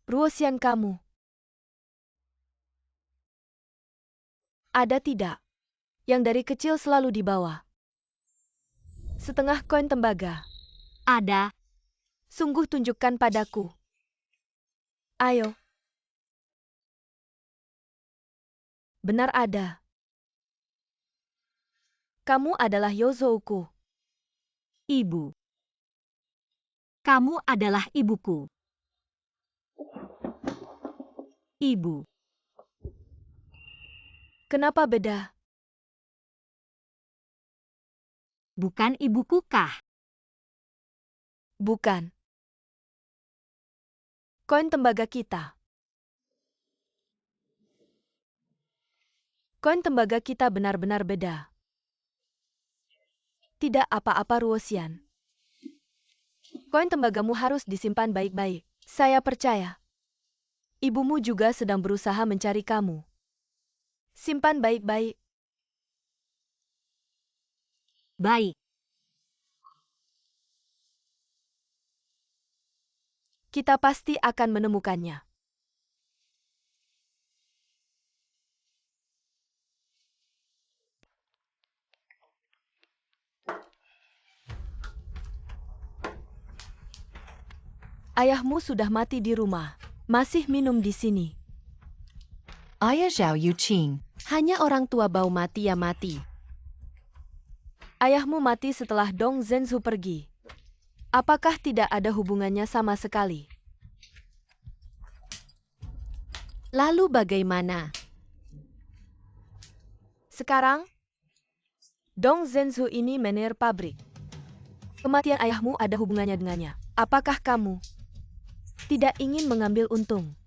Speaker 2: Ruosian kamu. Ada tidak? Yang dari kecil selalu dibawa. Setengah koin tembaga.
Speaker 1: Ada.
Speaker 2: Sungguh tunjukkan padaku. Ayo. Benar ada. Kamu adalah Yozouku.
Speaker 1: Ibu. Kamu adalah ibuku. Ibu.
Speaker 2: Kenapa beda?
Speaker 1: Bukan ibuku kah?
Speaker 2: Bukan. Koin tembaga kita. Koin tembaga kita benar-benar beda. Tidak apa-apa Ruosian. Koin tembagamu harus disimpan baik-baik. Saya percaya. Ibumu juga sedang berusaha mencari kamu. Simpan baik-baik.
Speaker 1: Baik.
Speaker 2: Kita pasti akan menemukannya. Ayahmu sudah mati di rumah. Masih minum di sini.
Speaker 6: Ayah Zhao Yuqing.
Speaker 4: Hanya orang tua bau mati ya mati.
Speaker 2: Ayahmu mati setelah Dong Zhenzu pergi. Apakah tidak ada hubungannya sama sekali?
Speaker 4: Lalu bagaimana?
Speaker 2: Sekarang, Dong Zhenzu ini manajer pabrik. Kematian ayahmu ada hubungannya dengannya. Apakah kamu tidak ingin mengambil untung?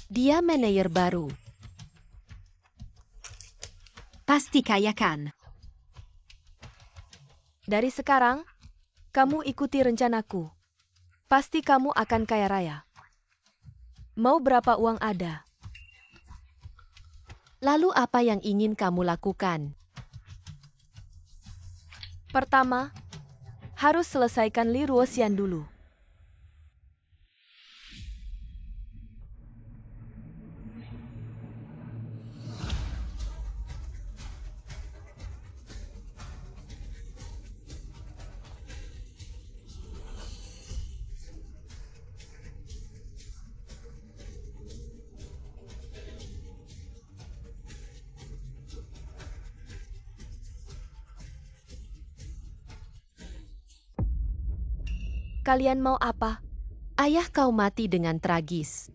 Speaker 4: Dia manajer baru.
Speaker 6: Pasti kaya kan?
Speaker 2: Dari sekarang, kamu ikuti rencanaku. Pasti kamu akan kaya raya. Mau berapa uang ada?
Speaker 4: Lalu apa yang ingin kamu lakukan?
Speaker 2: Pertama, harus selesaikan Li Ruosian dulu. Kalian mau apa?
Speaker 4: Ayah kau mati dengan tragis.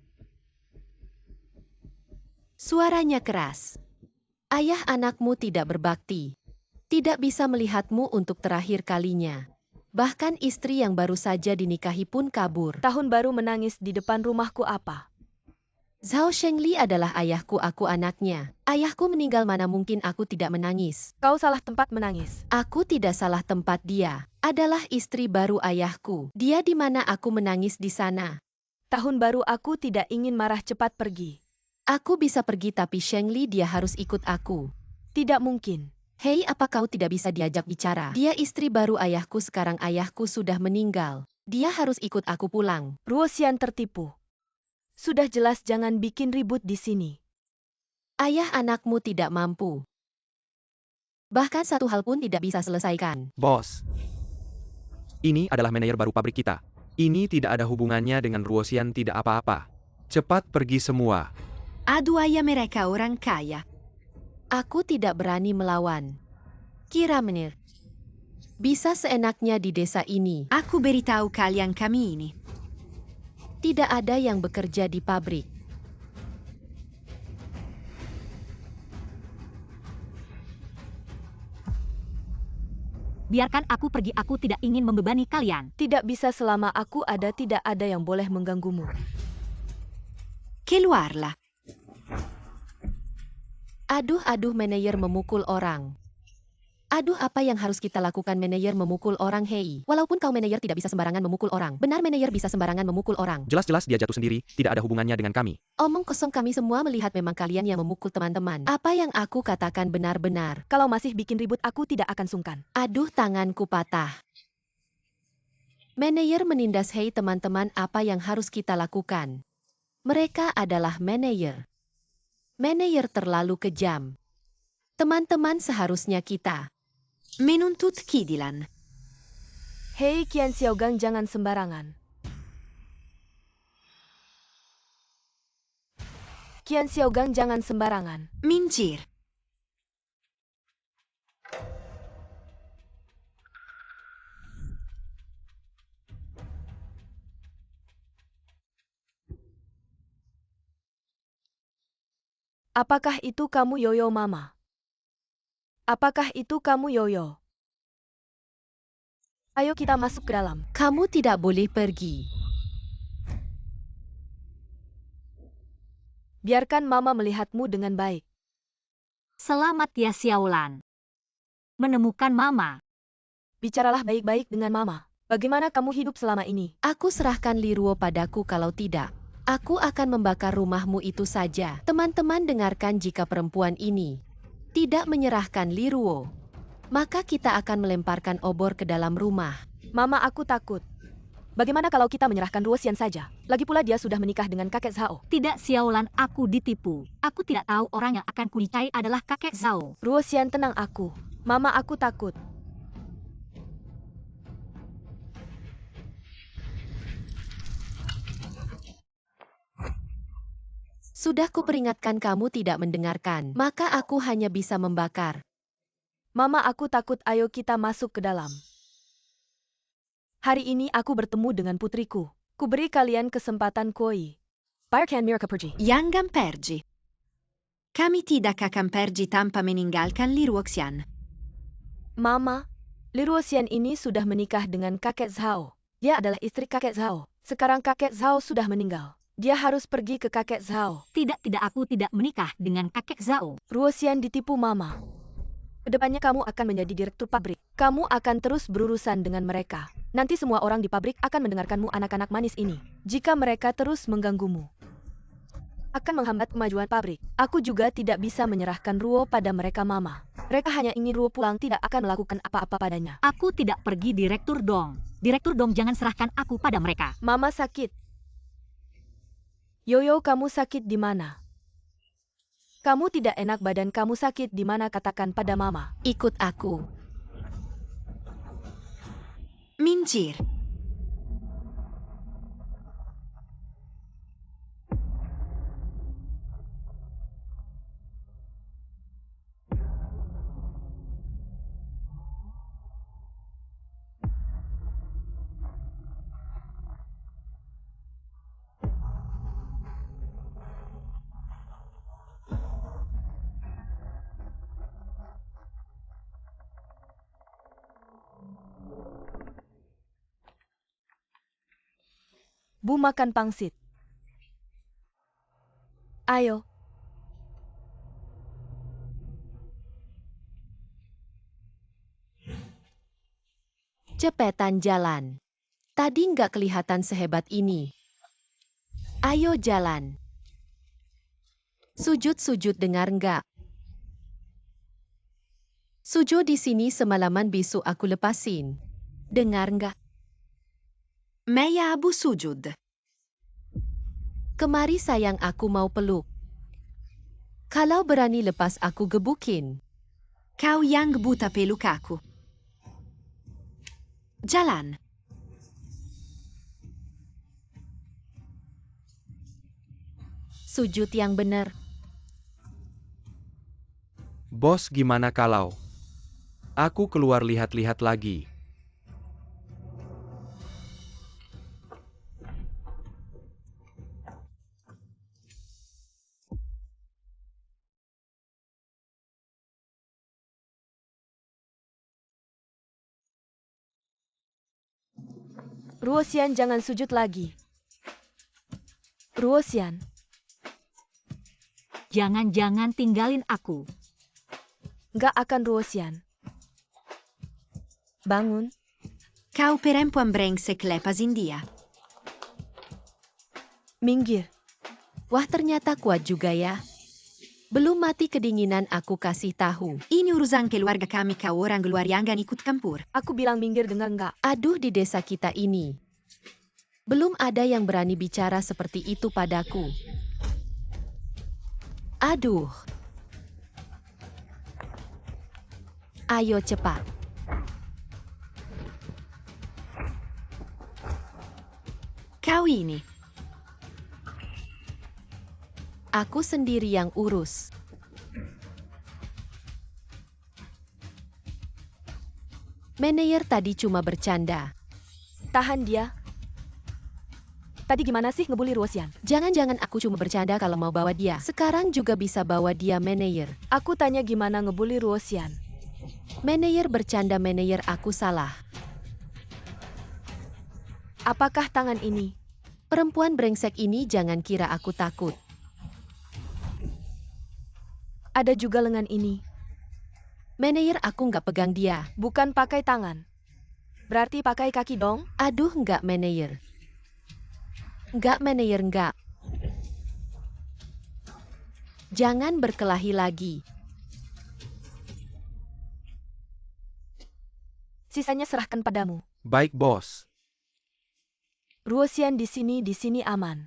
Speaker 4: Suaranya keras. Ayah anakmu tidak berbakti. Tidak bisa melihatmu untuk terakhir kalinya. Bahkan istri yang baru saja dinikahi pun kabur.
Speaker 2: Tahun baru menangis di depan rumahku apa?
Speaker 4: Zhao Shengli adalah ayahku, aku anaknya. Ayahku meninggal, mana mungkin aku tidak menangis.
Speaker 2: Kau salah tempat menangis.
Speaker 4: Aku tidak salah tempat, dia adalah istri baru ayahku. Dia di mana aku menangis di sana.
Speaker 2: Tahun baru aku tidak ingin marah, cepat pergi.
Speaker 4: Aku bisa pergi tapi Shengli dia harus ikut aku.
Speaker 2: Tidak mungkin.
Speaker 4: Hei, apa kau tidak bisa diajak bicara? Dia istri baru ayahku, sekarang ayahku sudah meninggal. Dia harus ikut aku pulang.
Speaker 2: Ruosian tertipu. Sudah jelas jangan bikin ribut di sini.
Speaker 4: Ayah anakmu tidak mampu. Bahkan satu hal pun tidak bisa selesaikan.
Speaker 3: Bos. Ini adalah manajer baru pabrik kita. Ini tidak ada hubungannya dengan Ruosian, tidak apa-apa. Cepat pergi semua.
Speaker 6: Adu ayah mereka orang kaya.
Speaker 4: Aku tidak berani melawan. Kira menir. Bisa seenaknya di desa ini.
Speaker 6: Aku beritahu kalian kami ini.
Speaker 4: Tidak ada yang bekerja di pabrik.
Speaker 1: Biarkan aku pergi, aku tidak ingin membebani kalian.
Speaker 2: Tidak bisa selama aku ada, tidak ada yang boleh mengganggumu.
Speaker 6: Keluarlah.
Speaker 4: Aduh, manajer memukul orang. Aduh, apa yang harus kita lakukan? Manajer memukul orang, hei. Walaupun kau manajer tidak bisa sembarangan memukul orang. Benar, manajer bisa sembarangan memukul orang.
Speaker 3: Jelas-jelas dia jatuh sendiri, tidak ada hubungannya dengan kami.
Speaker 4: Omong kosong, kami semua melihat memang kalian yang memukul teman-teman. Apa yang aku katakan benar-benar.
Speaker 2: Kalau masih bikin ribut, aku tidak akan sungkan.
Speaker 4: Aduh, tanganku patah. Manajer menindas, hei teman-teman, apa yang harus kita lakukan? Mereka adalah manajer. Manajer terlalu kejam. Teman-teman, seharusnya kita
Speaker 6: Menuntut keadilan.
Speaker 2: Hei Qian Xiaogang, jangan sembarangan. Qian Xiaogang, jangan sembarangan.
Speaker 6: Minjir.
Speaker 2: Apakah itu kamu Yoyo Mama? Apakah itu kamu Yoyo? Ayo kita masuk ke dalam.
Speaker 4: Kamu tidak boleh pergi.
Speaker 2: Biarkan Mama melihatmu dengan baik.
Speaker 1: Selamat ya Xiaolan. Menemukan Mama.
Speaker 2: Bicaralah baik-baik dengan Mama. Bagaimana kamu hidup selama ini?
Speaker 4: Aku serahkan Liruo padaku kalau tidak. Aku akan membakar rumahmu itu saja. Teman-teman dengarkan jika perempuan ini tidak menyerahkan Liruo, maka kita akan melemparkan obor ke dalam rumah.
Speaker 2: Mama, aku takut. Bagaimana kalau kita menyerahkan Ruosian saja? Lagi pula dia sudah menikah dengan kakek Zhao.
Speaker 1: Tidak Xiaolan, aku ditipu. Aku tidak tahu orang yang akan kunikahi adalah kakek Zhao.
Speaker 2: Ruosian, tenang aku. Mama, aku takut.
Speaker 4: Sudah kuperingatkan kamu tidak mendengarkan, maka aku hanya bisa membakar.
Speaker 2: Mama, aku takut. Ayo kita masuk ke dalam. Hari ini aku bertemu dengan putriku. Ku beri kalian kesempatan koi. Biarkan mereka pergi.
Speaker 6: Jangan pergi. Kami tidak akan pergi tanpa meninggalkan Liruoxian.
Speaker 2: Mama, Liruosian ini sudah menikah dengan kakek Zhao. Dia adalah istri kakek Zhao. Sekarang kakek Zhao sudah meninggal. Dia harus pergi ke kakek Zhao.
Speaker 1: Tidak, aku tidak menikah dengan kakek Zhao.
Speaker 2: Ruosian ditipu Mama. Kedepannya kamu akan menjadi direktur pabrik. Kamu akan terus berurusan dengan mereka. Nanti semua orang di pabrik akan mendengarkanmu, anak-anak manis ini. Jika mereka terus mengganggumu, akan menghambat kemajuan pabrik. Aku juga tidak bisa menyerahkan Ruo pada mereka, Mama. Mereka hanya ingin Ruo pulang, tidak akan melakukan apa-apa padanya.
Speaker 1: Aku tidak pergi, Direktur Dong. Direktur Dong, jangan serahkan aku pada mereka.
Speaker 2: Mama sakit. Yoyo, kamu sakit di mana? Kamu tidak enak badan, kamu sakit di mana? Katakan pada Mama.
Speaker 4: Ikut aku.
Speaker 6: Minggir.
Speaker 2: Bu, makan pangsit. Ayo.
Speaker 4: Cepetan jalan. Tadi nggak kelihatan sehebat ini. Ayo jalan. Sujud-sujud, dengar nggak? Sujud di sini semalaman, besok aku lepasin. Dengar nggak?
Speaker 6: Meia Abu Sujud.
Speaker 4: Kemari sayang, aku mau peluk. Kalau berani lepas aku gebukin.
Speaker 6: Kau yang buta peluk aku. Jalan.
Speaker 4: Sujud yang benar.
Speaker 3: Bos, gimana kalau aku keluar lihat-lihat lagi?
Speaker 2: Ruosian, jangan sujud lagi. Ruosian.
Speaker 1: Jangan-jangan tinggalin aku.
Speaker 2: Nggak akan, Ruosian. Bangun.
Speaker 6: Kau perempuan brengsek, lepasin dia.
Speaker 2: Minggir.
Speaker 4: Wah, ternyata kuat juga ya. Belum mati kedinginan, aku kasih tahu.
Speaker 6: Ini urusan keluarga kami, kau orang luar yang gak ikut campur.
Speaker 2: Aku bilang minggir, dengar nggak?
Speaker 4: Aduh, di desa kita ini belum ada yang berani bicara seperti itu padaku. Aduh. Ayo cepat.
Speaker 6: Kau ini.
Speaker 4: Aku sendiri yang urus. Manajer tadi cuma bercanda.
Speaker 2: Tahan dia. Tadi gimana sih ngebully Ruosian?
Speaker 4: Jangan-jangan aku cuma bercanda kalau mau bawa dia. Sekarang juga bisa bawa dia manajer.
Speaker 2: Aku tanya gimana ngebully Ruosian.
Speaker 4: Manajer bercanda manajer aku salah.
Speaker 2: Apakah tangan ini?
Speaker 4: Perempuan brengsek ini jangan kira aku takut.
Speaker 2: Ada juga lengan ini.
Speaker 4: Manajer aku nggak pegang dia.
Speaker 2: Bukan pakai tangan. Berarti pakai kaki dong?
Speaker 4: Aduh nggak manajer. Nggak manajer nggak. Jangan berkelahi lagi.
Speaker 2: Sisanya serahkan padamu.
Speaker 3: Baik, bos.
Speaker 2: Ruosian di sini aman.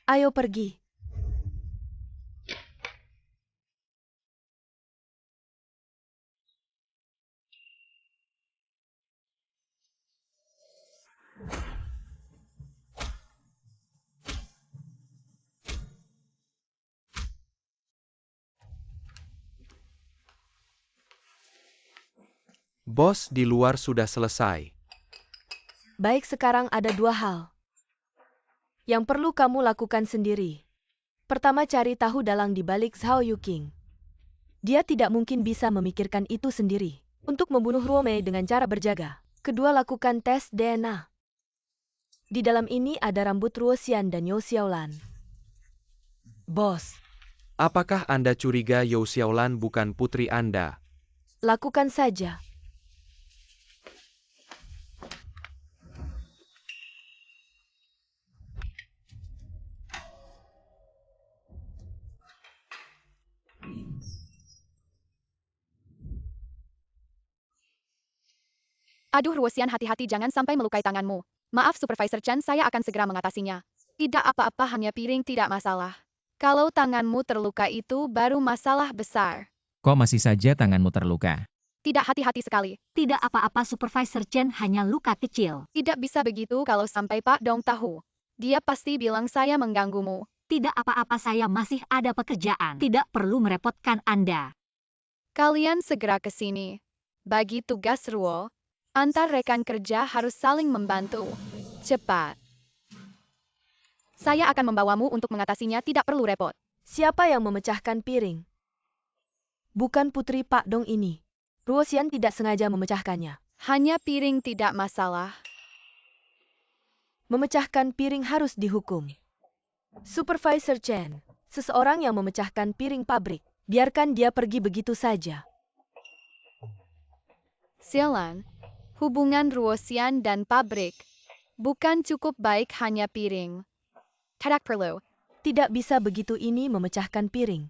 Speaker 2: Ayo pergi.
Speaker 3: Bos di luar sudah selesai.
Speaker 2: Baik, sekarang ada dua hal yang perlu kamu lakukan sendiri. Pertama, cari tahu dalang di balik Zhao Yuking. Dia tidak mungkin bisa memikirkan itu sendiri untuk membunuh Ruomei dengan cara berjaga. Kedua, lakukan tes DNA. Di dalam ini ada rambut Ruosian dan You Xiaolan. Bos,
Speaker 3: Apakah Anda curiga You Xiaolan bukan putri Anda?
Speaker 2: lakukan saja.
Speaker 7: Aduh Ruosian, hati-hati jangan sampai melukai tanganmu. Maaf Supervisor Chen, saya akan segera mengatasinya. Tidak apa-apa, hanya piring, tidak masalah. Kalau tanganmu terluka itu baru masalah besar.
Speaker 5: Kok masih saja tanganmu terluka?
Speaker 7: Tidak, hati-hati sekali.
Speaker 1: Tidak apa-apa Supervisor Chen, hanya luka kecil.
Speaker 7: Tidak bisa begitu kalau sampai Pak Dong tahu. Dia pasti bilang saya mengganggumu.
Speaker 1: Tidak apa-apa, saya masih ada pekerjaan. Tidak perlu merepotkan Anda.
Speaker 7: Kalian segera ke sini. Bagi tugas Ruo, antar rekan kerja harus saling membantu. Cepat. Saya akan membawamu untuk mengatasinya, tidak perlu repot.
Speaker 2: Siapa yang memecahkan piring? Bukan putri Pak Dong ini. Ruosian tidak sengaja memecahkannya.
Speaker 7: Hanya piring tidak masalah.
Speaker 2: Memecahkan piring harus dihukum. Supervisor Chen, seseorang yang memecahkan piring pabrik, biarkan dia pergi begitu saja.
Speaker 7: Sialan, hubungan Ruosian dan pabrik bukan cukup baik hanya piring. Tidak perlu.
Speaker 2: Tidak bisa begitu ini memecahkan piring.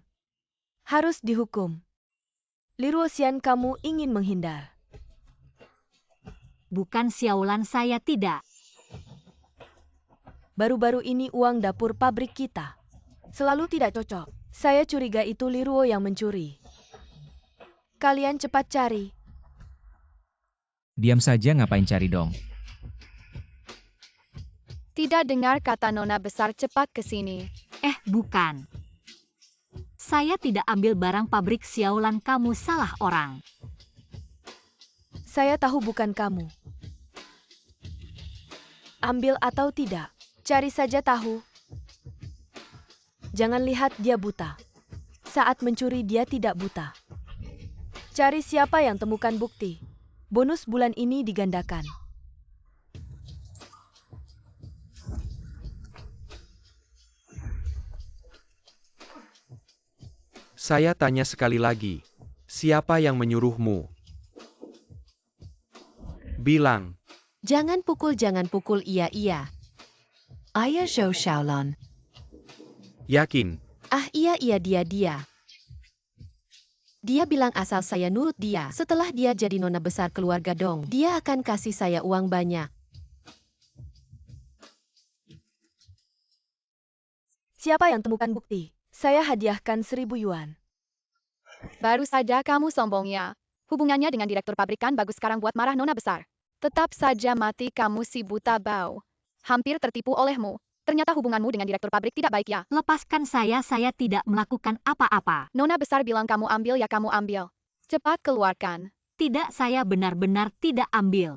Speaker 2: Harus dihukum. Li Ruosian, kamu ingin menghindar.
Speaker 1: Bukan Xiaolan, saya tidak.
Speaker 2: Baru-baru ini uang dapur pabrik kita selalu tidak cocok. Saya curiga itu Li Ruo yang mencuri. Kalian cepat cari.
Speaker 5: Diam saja, ngapain cari dong?
Speaker 7: Tidak dengar kata nona besar, cepat ke sini.
Speaker 1: Bukan. Saya tidak ambil barang pabrik Xiaolan, kamu salah orang.
Speaker 2: Saya tahu bukan kamu. Ambil atau tidak, cari saja tahu. Jangan lihat dia buta. Saat mencuri dia tidak buta. Cari siapa yang temukan bukti. Bonus bulan ini digandakan.
Speaker 3: Saya tanya sekali lagi. Siapa yang menyuruhmu? Bilang.
Speaker 4: Jangan pukul, iya. Ayah Zhou Xiaolan.
Speaker 3: Yakin?
Speaker 4: Iya dia. Dia bilang asal saya nurut dia. Setelah dia jadi nona besar keluarga Dong, dia akan kasih saya uang banyak.
Speaker 2: Siapa yang temukan bukti? Saya hadiahkan 1.000 yuan.
Speaker 7: Baru saja kamu sombongnya. Hubungannya dengan direktur pabrik kan bagus, sekarang buat marah nona besar. Tetap saja mati kamu si buta bau. Hampir tertipu olehmu. Ternyata hubunganmu dengan direktur pabrik tidak baik ya.
Speaker 1: Lepaskan saya tidak melakukan apa-apa.
Speaker 7: Nona besar bilang kamu ambil ya kamu ambil. Cepat keluarkan.
Speaker 1: Tidak, saya benar-benar tidak ambil.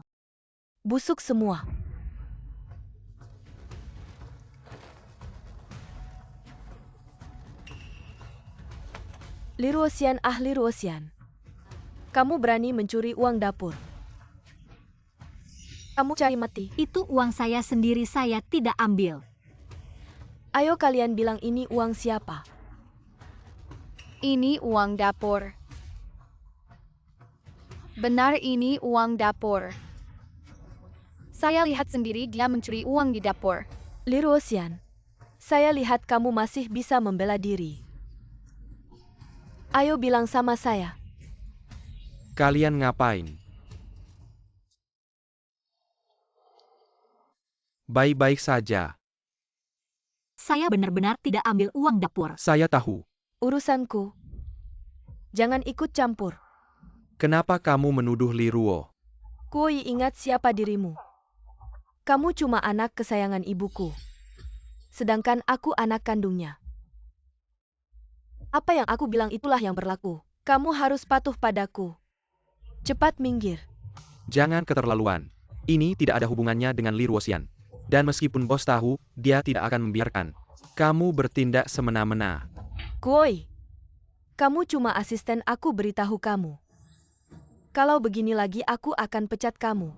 Speaker 2: Busuk semua. Li Ruoxian, ahli Ruoxian. Kamu berani mencuri uang dapur. Kamu cari mati.
Speaker 1: Itu uang saya sendiri, saya tidak ambil.
Speaker 2: Ayo kalian bilang ini uang siapa?
Speaker 7: Ini uang dapur. Benar, ini uang dapur. Saya lihat sendiri dia mencuri uang di dapur.
Speaker 2: Li Ruoxian, saya lihat kamu masih bisa membela diri. Ayo bilang sama saya.
Speaker 3: Kalian ngapain? Baik-baik saja.
Speaker 1: Saya benar-benar tidak ambil uang dapur.
Speaker 3: Saya tahu.
Speaker 2: Urusanku. Jangan ikut campur.
Speaker 3: Kenapa kamu menuduh Li Ruo?
Speaker 2: Kui, ingat siapa dirimu. Kamu cuma anak kesayangan ibuku. Sedangkan aku anak kandungnya. Apa yang aku bilang itulah yang berlaku. Kamu harus patuh padaku. Cepat minggir.
Speaker 3: Jangan keterlaluan. Ini tidak ada hubungannya dengan Li Ruoxian. Dan meskipun bos tahu, dia tidak akan membiarkan kamu bertindak semena-mena.
Speaker 2: Kui, kamu cuma asisten, aku beritahu kamu. Kalau begini lagi aku akan pecat kamu.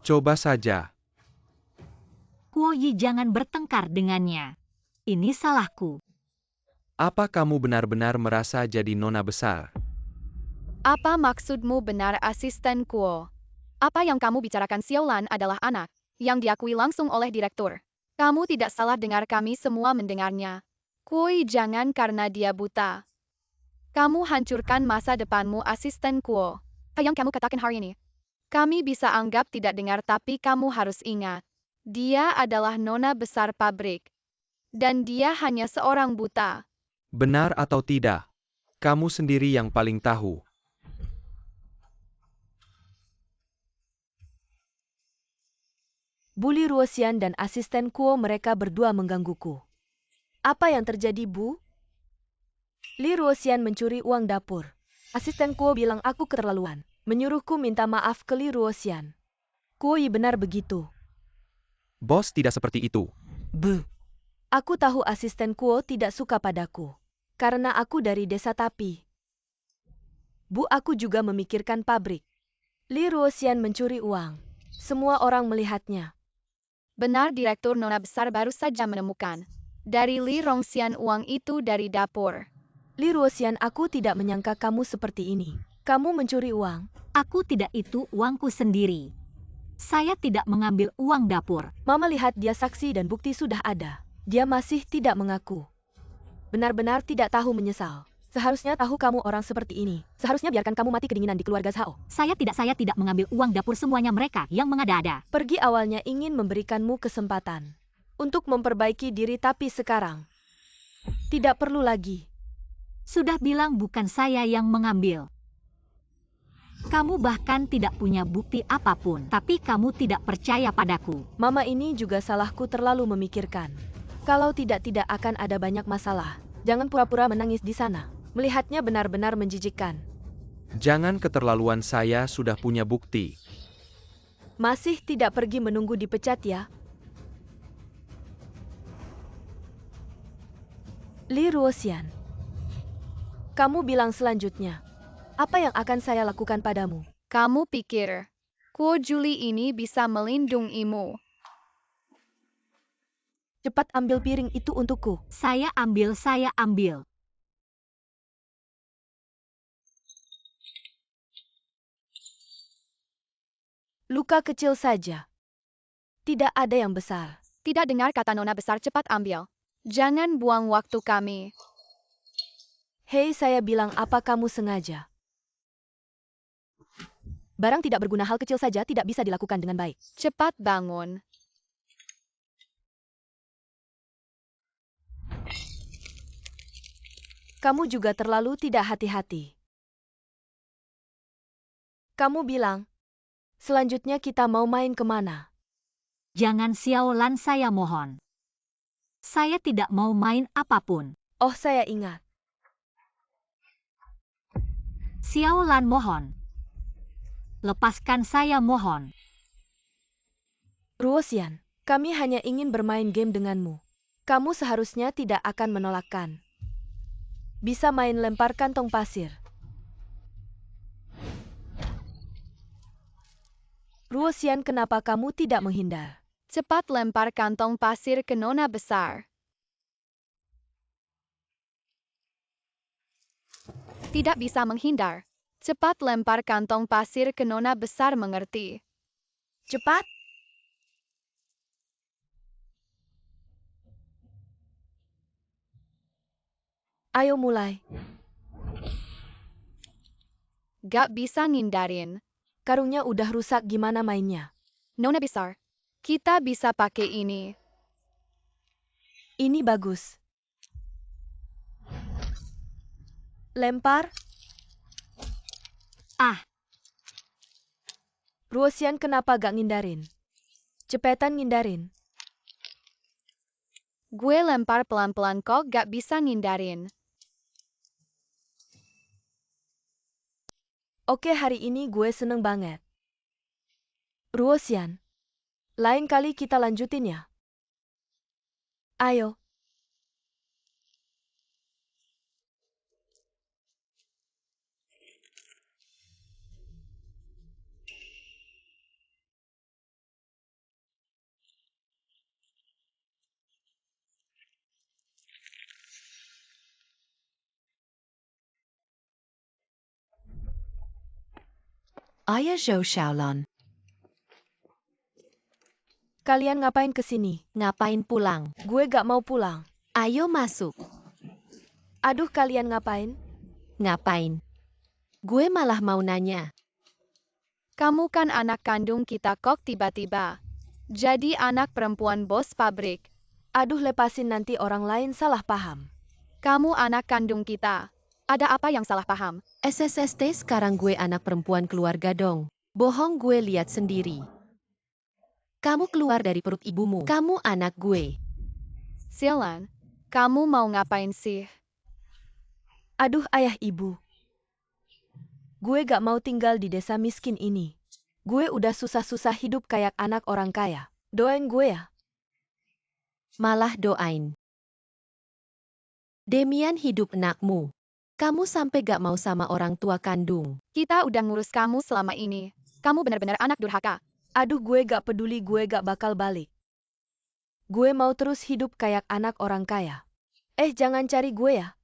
Speaker 3: Coba saja.
Speaker 1: Kuo Yi, jangan bertengkar dengannya. Ini salahku.
Speaker 3: Apa kamu benar-benar merasa jadi nona besar?
Speaker 7: Apa maksudmu benar, asisten Kuo? Apa yang kamu bicarakan Xiaolan adalah anak yang diakui langsung oleh direktur. Kamu tidak salah dengar, kami semua mendengarnya. Kui, jangan karena dia buta. Kamu hancurkan masa depanmu, asisten Kuo. Apa yang kamu katakan hari ini? Kami bisa anggap tidak dengar, tapi kamu harus ingat. Dia adalah nona besar pabrik. Dan dia hanya seorang buta.
Speaker 3: Benar atau tidak? Kamu sendiri yang paling tahu.
Speaker 2: Bu Li Ruoxian dan asisten Kuo, mereka berdua menggangguku. Apa yang terjadi, Bu? Li Ruoxian mencuri uang dapur. Asisten Kuo bilang aku keterlaluan. Menyuruhku minta maaf ke Li Ruoxian. Kuo Yi, benar begitu.
Speaker 3: Bos tidak seperti itu.
Speaker 2: Bu. Aku tahu asisten Kuo tidak suka padaku. Karena aku dari desa, tapi Bu, aku juga memikirkan pabrik. Li Ruoxian mencuri uang. Semua orang melihatnya.
Speaker 7: Benar, direktur nona besar baru saja menemukan dari Li Rongxian uang itu dari dapur.
Speaker 2: Li Ruoxian, aku tidak menyangka kamu seperti ini. Kamu mencuri uang.
Speaker 1: Aku tidak, itu uangku sendiri. Saya tidak mengambil uang dapur.
Speaker 2: Mama lihat dia, saksi dan bukti sudah ada. Dia masih tidak mengaku. Benar-benar tidak tahu menyesal. Seharusnya tahu kamu orang seperti ini. Seharusnya biarkan kamu mati kedinginan di keluarga Zhao.
Speaker 1: Saya tidak mengambil uang dapur, semuanya mereka yang mengada-ada.
Speaker 2: Pergi awalnya ingin memberikanmu kesempatan untuk memperbaiki diri, tapi sekarang tidak perlu lagi.
Speaker 1: Sudah bilang bukan saya yang mengambil. Kamu bahkan tidak punya bukti apapun, tapi kamu tidak percaya padaku.
Speaker 2: Mama, ini juga salahku, terlalu memikirkan. Kalau tidak akan ada banyak masalah. Jangan pura-pura menangis di sana. Melihatnya benar-benar menjijikkan.
Speaker 3: Jangan keterlaluan, saya sudah punya bukti.
Speaker 2: Masih tidak pergi menunggu dipecat ya? Li Ruoxian. Kamu bilang selanjutnya. Apa yang akan saya lakukan padamu?
Speaker 7: Kamu pikir Kuo Juli ini bisa melindungimu?
Speaker 2: Cepat ambil piring itu untukku.
Speaker 1: Saya ambil.
Speaker 2: Luka kecil saja. Tidak ada yang besar.
Speaker 7: Tidak dengar kata nona besar, cepat ambil. Jangan buang waktu kami.
Speaker 2: Hei, saya bilang apa kamu sengaja? Barang tidak berguna, hal kecil saja tidak bisa dilakukan dengan baik.
Speaker 7: Cepat bangun.
Speaker 2: Kamu juga terlalu tidak hati-hati. Kamu bilang, selanjutnya kita mau main kemana?
Speaker 1: Jangan, Xiaolan, saya mohon. Saya tidak mau main apapun.
Speaker 2: Oh, saya ingat.
Speaker 1: Xiaolan, mohon. Lepaskan saya, mohon.
Speaker 2: Ruoxian, kami hanya ingin bermain game denganmu. Kamu seharusnya tidak akan menolakkan. Bisa main lempar kantong pasir. Ruosian, kenapa kamu tidak menghindar?
Speaker 7: Cepat lempar kantong pasir ke nona besar. Tidak bisa menghindar. Cepat lempar kantong pasir ke nona besar, mengerti?
Speaker 2: Cepat! Ayo mulai.
Speaker 7: Gak bisa ngindarin.
Speaker 2: Karungnya udah rusak, gimana mainnya?
Speaker 7: Nona besar, kita bisa pakai ini.
Speaker 2: Ini bagus. Lempar.
Speaker 1: Ah,
Speaker 2: Ruosian, kenapa gak ngindarin? Cepetan ngindarin.
Speaker 7: Gue lempar pelan-pelan kok gak bisa ngindarin.
Speaker 2: Oke, hari ini gue seneng banget. Ruosian, lain kali kita lanjutin ya. Ayo.
Speaker 4: Ayah Zhou Xiaolon,
Speaker 2: Kalian ngapain kesini?
Speaker 4: ngapain pulang?
Speaker 2: Gue gak mau pulang.
Speaker 4: Ayo masuk.
Speaker 2: Aduh, kalian ngapain?
Speaker 4: Ngapain? Gue malah mau nanya.
Speaker 7: Kamu kan anak kandung kita kok tiba-tiba jadi anak perempuan bos pabrik.
Speaker 2: Aduh, lepasin, nanti orang lain salah paham.
Speaker 7: Kamu anak kandung kita. Ada apa yang salah paham?
Speaker 4: SSST, sekarang gue anak perempuan keluarga dong. Bohong, gue lihat sendiri. Kamu keluar dari perut ibumu. Kamu anak gue.
Speaker 7: Silan, kamu mau ngapain sih?
Speaker 2: Aduh, ayah ibu. Gue gak mau tinggal di desa miskin ini. Gue udah susah-susah hidup kayak anak orang kaya. Doain gue ya.
Speaker 4: Malah doain. Demian hidup enakmu. Kamu sampai gak mau sama orang tua kandung.
Speaker 7: Kita udah ngurus kamu selama ini. Kamu benar-benar anak durhaka.
Speaker 2: Aduh, gue gak peduli, gue gak bakal balik. Gue mau terus hidup kayak anak orang kaya. Jangan cari gue ya.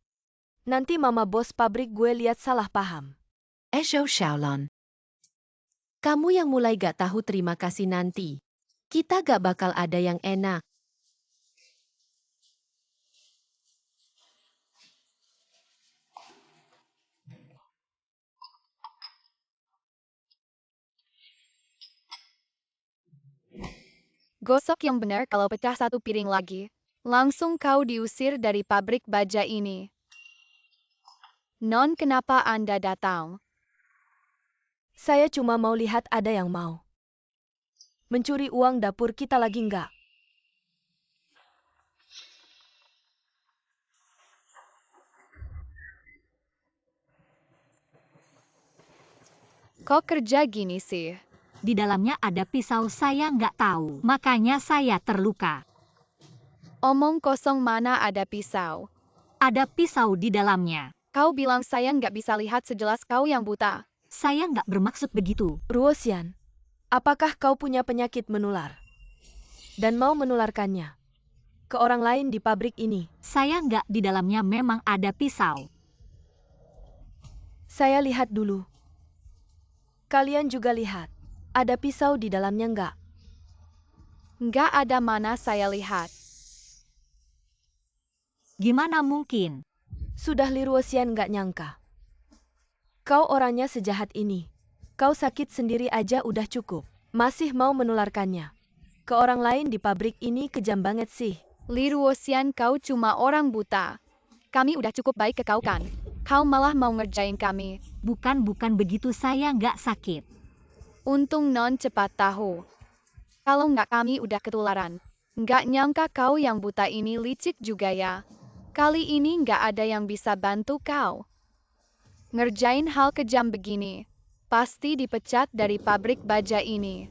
Speaker 2: Nanti mama bos pabrik gue lihat salah paham.
Speaker 4: Zhou Xiaolon. Kamu yang mulai gak tahu terima kasih nanti. Kita gak bakal ada yang enak.
Speaker 7: Gosok yang benar, kalau pecah satu piring lagi, langsung kau diusir dari pabrik baja ini. Non, kenapa Anda datang?
Speaker 2: Saya cuma mau lihat ada yang mau mencuri uang dapur kita lagi nggak?
Speaker 7: Kok kerja gini sih?
Speaker 1: di dalamnya ada pisau, saya nggak tahu. Makanya saya terluka.
Speaker 7: Omong kosong, mana ada pisau?
Speaker 1: Ada pisau di dalamnya.
Speaker 7: Kau bilang saya nggak bisa lihat sejelas kau yang buta.
Speaker 1: Saya nggak bermaksud begitu.
Speaker 2: Ruosian, apakah kau punya penyakit menular? Dan mau menularkannya ke orang lain di pabrik ini?
Speaker 1: Saya nggak, di dalamnya memang ada pisau.
Speaker 2: Saya lihat dulu. Kalian juga lihat. Ada pisau di dalamnya nggak?
Speaker 7: Nggak ada, mana saya lihat.
Speaker 1: Gimana mungkin?
Speaker 2: Sudah, Li Ruosian nggak nyangka. Kau orangnya sejahat ini. Kau sakit sendiri aja udah cukup. Masih mau menularkannya ke orang lain di pabrik ini, kejam banget sih.
Speaker 7: Li Ruosian, kau cuma orang buta. Kami udah cukup baik ke kau kan? Kau malah mau ngerjain kami.
Speaker 1: Bukan begitu, saya nggak sakit.
Speaker 7: Untung non cepat tahu. Kalau nggak kami udah ketularan. Nggak nyangka kau yang buta ini licik juga ya. Kali ini nggak ada yang bisa bantu kau. Ngerjain hal kejam begini. Pasti dipecat dari pabrik baja ini.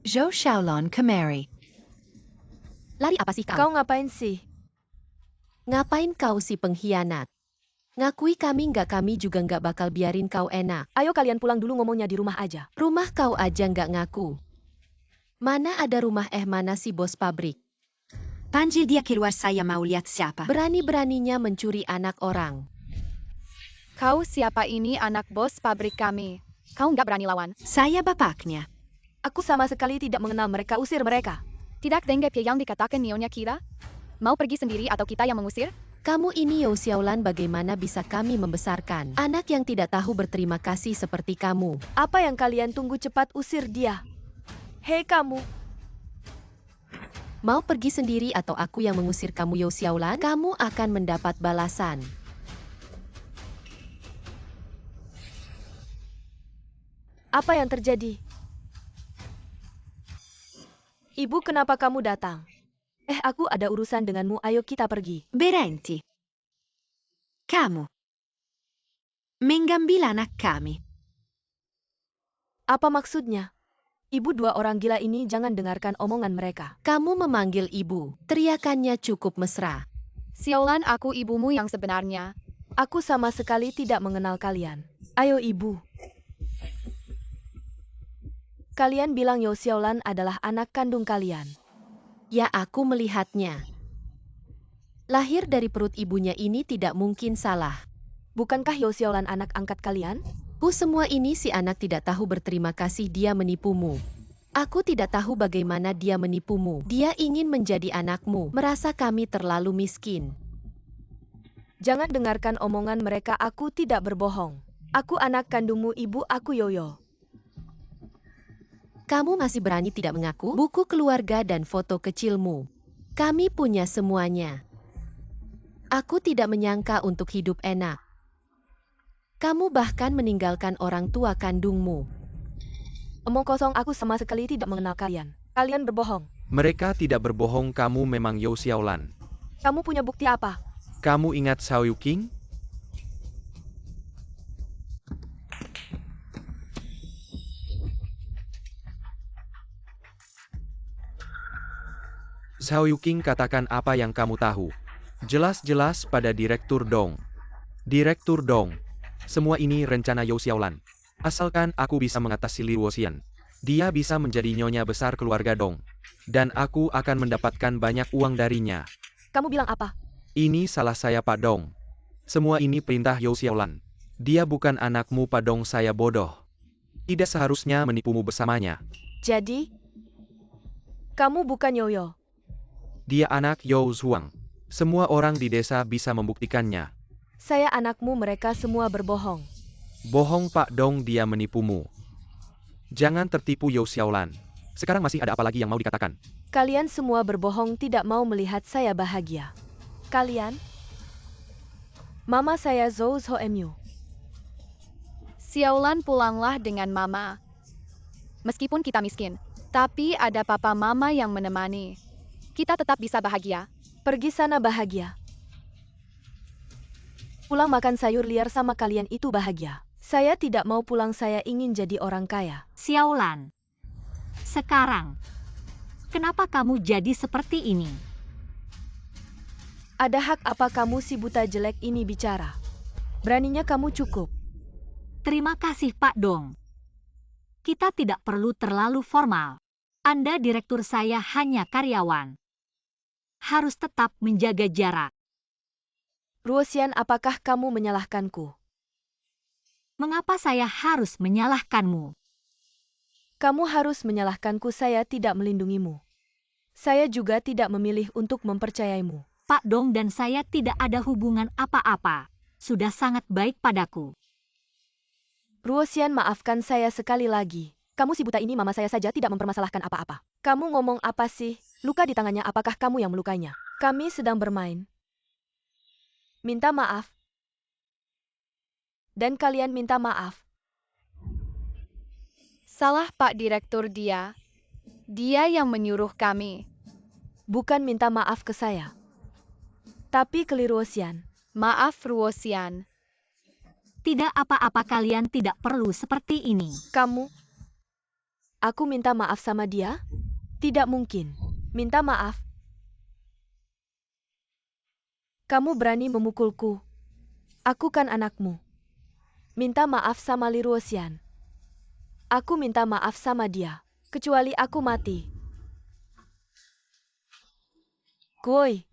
Speaker 4: Zhou Xiaolon kemari. Lari apa sih kau?
Speaker 2: Kau ngapain sih?
Speaker 4: Ngapain kau si pengkhianat? Ngakui kami juga nggak bakal biarin kau enak.
Speaker 2: Ayo kalian pulang dulu, ngomongnya di rumah aja.
Speaker 4: Rumah kau aja nggak ngaku. Mana ada rumah mana si bos pabrik.
Speaker 6: Panggil dia keluar, saya mau lihat siapa.
Speaker 4: Berani-beraninya mencuri anak orang.
Speaker 7: Kau siapa? Ini anak bos pabrik kami. Kau nggak berani lawan.
Speaker 6: Saya bapaknya.
Speaker 2: Aku sama sekali tidak mengenal mereka, usir mereka.
Speaker 7: Tidak dengar yang dikatakan nyonya kita? Mau pergi sendiri atau kita yang mengusir?
Speaker 4: Kamu ini Yao Xiaolan, bagaimana bisa kami membesarkan anak yang tidak tahu berterima kasih seperti kamu?
Speaker 2: Apa yang kalian tunggu, cepat usir dia. Hei kamu.
Speaker 4: Mau pergi sendiri atau aku yang mengusir kamu Yao Xiaolan? Kamu akan mendapat balasan.
Speaker 2: Apa yang terjadi? Ibu, kenapa kamu datang? Aku ada urusan denganmu, ayo kita pergi.
Speaker 6: Berhenti. Kamu mengambil anak kami.
Speaker 2: Apa maksudnya? Ibu, dua orang gila ini, jangan dengarkan omongan mereka.
Speaker 4: Kamu memanggil ibu, teriakannya cukup mesra.
Speaker 7: Xiaolan, aku ibumu yang sebenarnya.
Speaker 2: Aku sama sekali tidak mengenal kalian. Ayo ibu. Kalian bilang Yao Xiaolan adalah anak kandung kalian.
Speaker 4: Ya, aku melihatnya. Lahir dari perut ibunya ini tidak mungkin salah.
Speaker 2: Bukankah Yao Xiaolan anak angkat kalian?
Speaker 4: Semua ini si anak tidak tahu berterima kasih, dia menipumu. Aku tidak tahu bagaimana dia menipumu. Dia ingin menjadi anakmu, merasa kami terlalu miskin.
Speaker 2: Jangan dengarkan omongan mereka, aku tidak berbohong. Aku anak kandungmu ibu, aku Yoyo.
Speaker 4: Kamu masih berani tidak mengaku? Buku keluarga dan foto kecilmu. Kami punya semuanya. Aku tidak menyangka untuk hidup enak. Kamu bahkan meninggalkan orang tua kandungmu.
Speaker 2: Omong kosong, aku sama sekali tidak mengenal kalian. Kalian berbohong.
Speaker 3: Mereka tidak berbohong, kamu memang Yao Xiaolan.
Speaker 2: Kamu punya bukti apa?
Speaker 3: Kamu ingat Xiao Yuqing? Xiao Yuqing, katakan apa yang kamu tahu. Jelas-jelas pada Direktur Dong. Direktur Dong. Semua ini rencana Yao Xiaolan. Asalkan aku bisa mengatasi Li Ruoxian, dia bisa menjadi nyonya besar keluarga Dong. Dan aku akan mendapatkan banyak uang darinya.
Speaker 2: Kamu bilang apa?
Speaker 3: Ini salah saya, Pak Dong. Semua ini perintah Yao Xiaolan. Dia bukan anakmu, Pak Dong, saya bodoh. Tidak seharusnya menipumu bersamanya.
Speaker 2: Jadi, kamu bukan Yoyo.
Speaker 3: Dia anak Yao Zhuang. Semua orang di desa bisa membuktikannya.
Speaker 2: Saya anakmu, mereka semua berbohong.
Speaker 3: Bohong, Pak Dong, dia menipumu. Jangan tertipu Yao Xiaolan. Sekarang masih ada apa lagi yang mau dikatakan?
Speaker 2: Kalian semua berbohong, tidak mau melihat saya bahagia. Kalian? Mama saya Zhou Zhoemyu.
Speaker 7: Xiaolan, pulanglah dengan mama. Meskipun kita miskin, tapi ada papa mama yang menemani. Kita tetap bisa bahagia.
Speaker 2: Pergi sana bahagia. Pulang makan sayur liar sama kalian itu bahagia. Saya tidak mau pulang, saya ingin jadi orang kaya.
Speaker 1: Xiaolan. Sekarang, kenapa kamu jadi seperti ini?
Speaker 2: Ada hak apa kamu si buta jelek ini bicara? Beraninya kamu cukup.
Speaker 1: Terima kasih, Pak Dong. Kita tidak perlu terlalu formal. Anda direktur, saya hanya karyawan. Harus tetap menjaga jarak.
Speaker 2: Ruoxian, apakah kamu menyalahkanku?
Speaker 1: Mengapa saya harus menyalahkanmu?
Speaker 2: Kamu harus menyalahkanku, saya tidak melindungimu. Saya juga tidak memilih untuk mempercayaimu.
Speaker 1: Pak Dong dan saya tidak ada hubungan apa-apa. Sudah sangat baik padaku.
Speaker 2: Ruoxian, maafkan saya sekali lagi. Kamu si buta ini, mama saya saja tidak mempermasalahkan apa-apa. Kamu ngomong apa sih? Luka di tangannya, apakah kamu yang melukainya? Kami sedang bermain. Minta maaf. Dan kalian minta maaf.
Speaker 7: Salah Pak Direktur dia. Dia yang menyuruh kami.
Speaker 2: Bukan minta maaf ke saya. Tapi ke Li Ruoxian.
Speaker 7: Maaf Ruoxian.
Speaker 1: Tidak apa-apa, kalian tidak perlu seperti ini.
Speaker 2: Kamu? Aku minta maaf sama dia? Tidak mungkin. Minta maaf. Kamu berani memukulku. Aku kan anakmu. Minta maaf sama Li Ruoxian. Aku minta maaf sama dia. Kecuali aku mati. Kuoi.